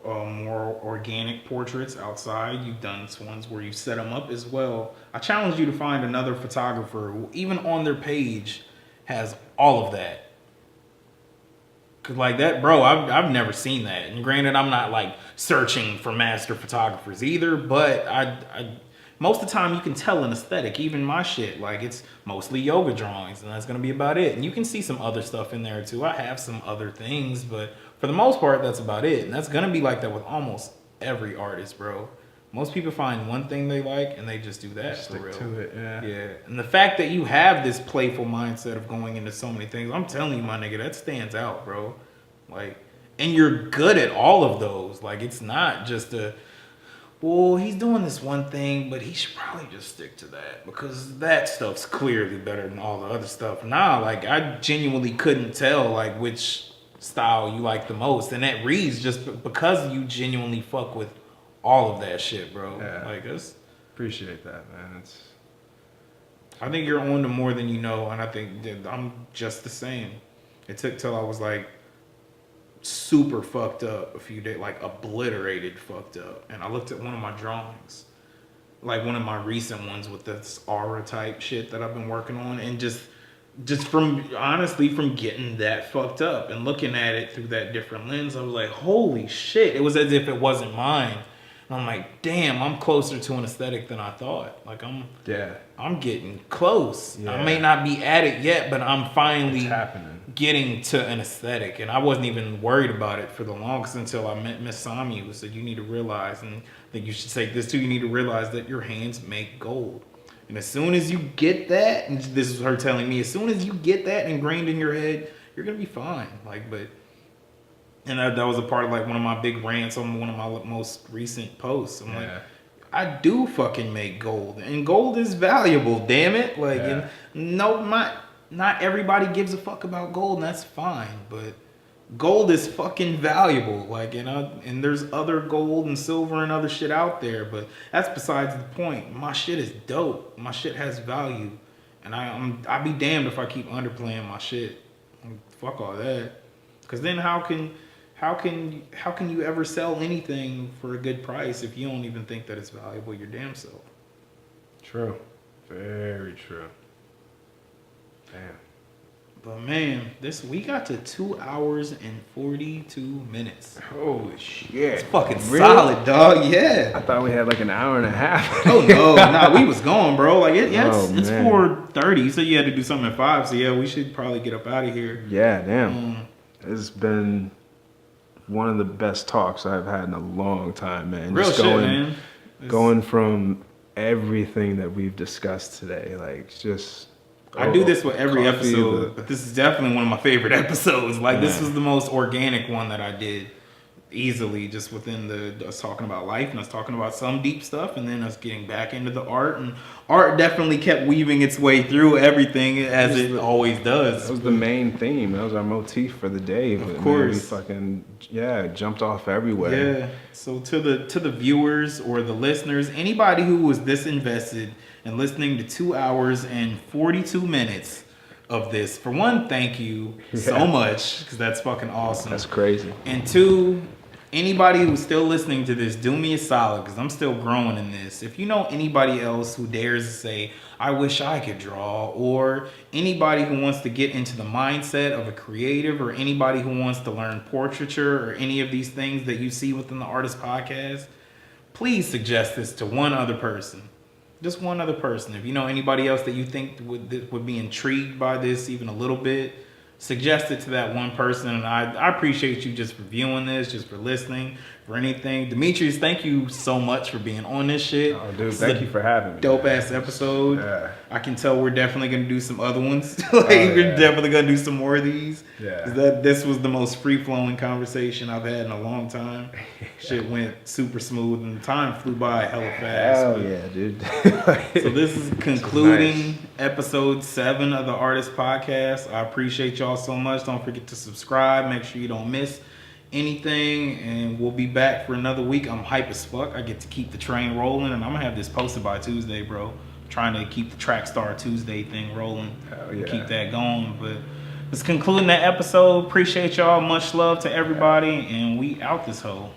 more organic portraits outside, you've done ones where you set them up as well. I challenge you to find another photographer who, even on their page, has all of that. Cause like that, bro, I've never seen that. And granted, I'm not like searching for master photographers either, but I most of the time you can tell an aesthetic. Even my shit, like it's mostly yoga drawings, and that's gonna be about it. And you can see some other stuff in there too. I have some other things, but for the most part, that's about it. And that's gonna be like that with almost every artist, bro. Most people find one thing they like and they just do that for Stick real. to it, yeah. Yeah, and the fact that you have this playful mindset of going into so many things, I'm telling you, my nigga, that stands out, bro. Like, and you're good at all of those. Like, it's not just well, he's doing this one thing, but he should probably just stick to that because that stuff's clearly better than all the other stuff. Nah, like, I genuinely couldn't tell, like, which style you like the most. And that reads just because you genuinely fuck with all of that shit, bro. Yeah. Like, it's... Appreciate that, man. I think you're on to more than you know, and I think that I'm just the same. It took till I was like super fucked up a few days, like obliterated fucked up, and I looked at one of my drawings, like one of my recent ones with this aura type shit that I've been working on, and just from honestly from getting that fucked up and looking at it through that different lens, I was like, holy shit! It was as if it wasn't mine. And I'm like, damn, I'm closer to an aesthetic than I thought. Like I'm getting close. Yeah. I may not be at it yet, but I'm finally It's happening. getting to an aesthetic. And I wasn't even worried about it for the longest until I met Miss Sami, who said, you need to realize, and I think you should take this too, you need to realize that your hands make gold. And as soon as you get that, and this is her telling me, as soon as you get that ingrained in your head, you're going to be fine. Like, but... And that was a part of like one of my big rants on one of my most recent posts. I'm like, I do fucking make gold, and gold is valuable. Damn it! Like, and no, not everybody gives a fuck about gold, and that's fine. But gold is fucking valuable. Like, and there's other gold and silver and other shit out there, but that's besides the point. My shit is dope. My shit has value, and I'd be damned if I keep underplaying my shit. Fuck all that. Because then how can you ever sell anything for a good price if you don't even think that it's valuable your damn self? True. Very true. Damn. But man, we got to 2 hours and 42 minutes. Holy shit. It's fucking Really? solid, dog. Yeah. I thought we had like an hour and a half. Oh no, nah, we was going, bro. Like it's man. 4:30. You said you had to do something at 5, so yeah, we should probably get up out of here. Yeah, damn. It's been one of the best talks I've had in a long time, man. Real Just shit, man. Going from everything that we've discussed today, like just. I do this with every coffee, episode, but this is definitely one of my favorite episodes. Like this was the most organic one that I did, easily, just within us talking about life and us talking about some deep stuff, and then us getting back into the art. And art definitely kept weaving its way through everything as it always does. That was the main theme. That was our motif for the day. Of but course. man, we fucking jumped off everywhere. Yeah. So to the viewers or the listeners, anybody who was this invested in listening to 2 hours and 42 minutes of this, for one, thank you so much, because that's fucking awesome. That's crazy. And two, Anybody who's still listening to this, do me a solid because I'm still growing in this. If you know anybody else who dares to say, I wish I could draw, or anybody who wants to get into the mindset of a creative, or anybody who wants to learn portraiture or any of these things that you see within the Artist Podcast, please suggest this to one other person. Just one other person. If you know anybody else that you think would be intrigued by this even a little bit, suggest it to that one person. And I appreciate you just for viewing this, just for listening, for anything. Demetrius, thank you so much for being on this shit. Oh, dude, thank you for having me. Dope ass episode. Yeah. I can tell we're definitely gonna do some other ones. We're definitely gonna do some more of these. Yeah. This was the most free flowing conversation I've had in a long time. Shit went super smooth and the time flew by hella fast. Hell yeah, dude. So this is concluding episode 7 of the Artist Podcast. I appreciate y'all so much. Don't forget to subscribe. Make sure you don't miss anything. And we'll be back for another week. I'm hype as fuck. I get to keep the train rolling. And I'm going to have this posted by Tuesday, bro. I'm trying to keep the Track Star Tuesday thing rolling. Hell yeah. Keep that going. But it's concluding that episode. Appreciate y'all. Much love to everybody. And we out this hole.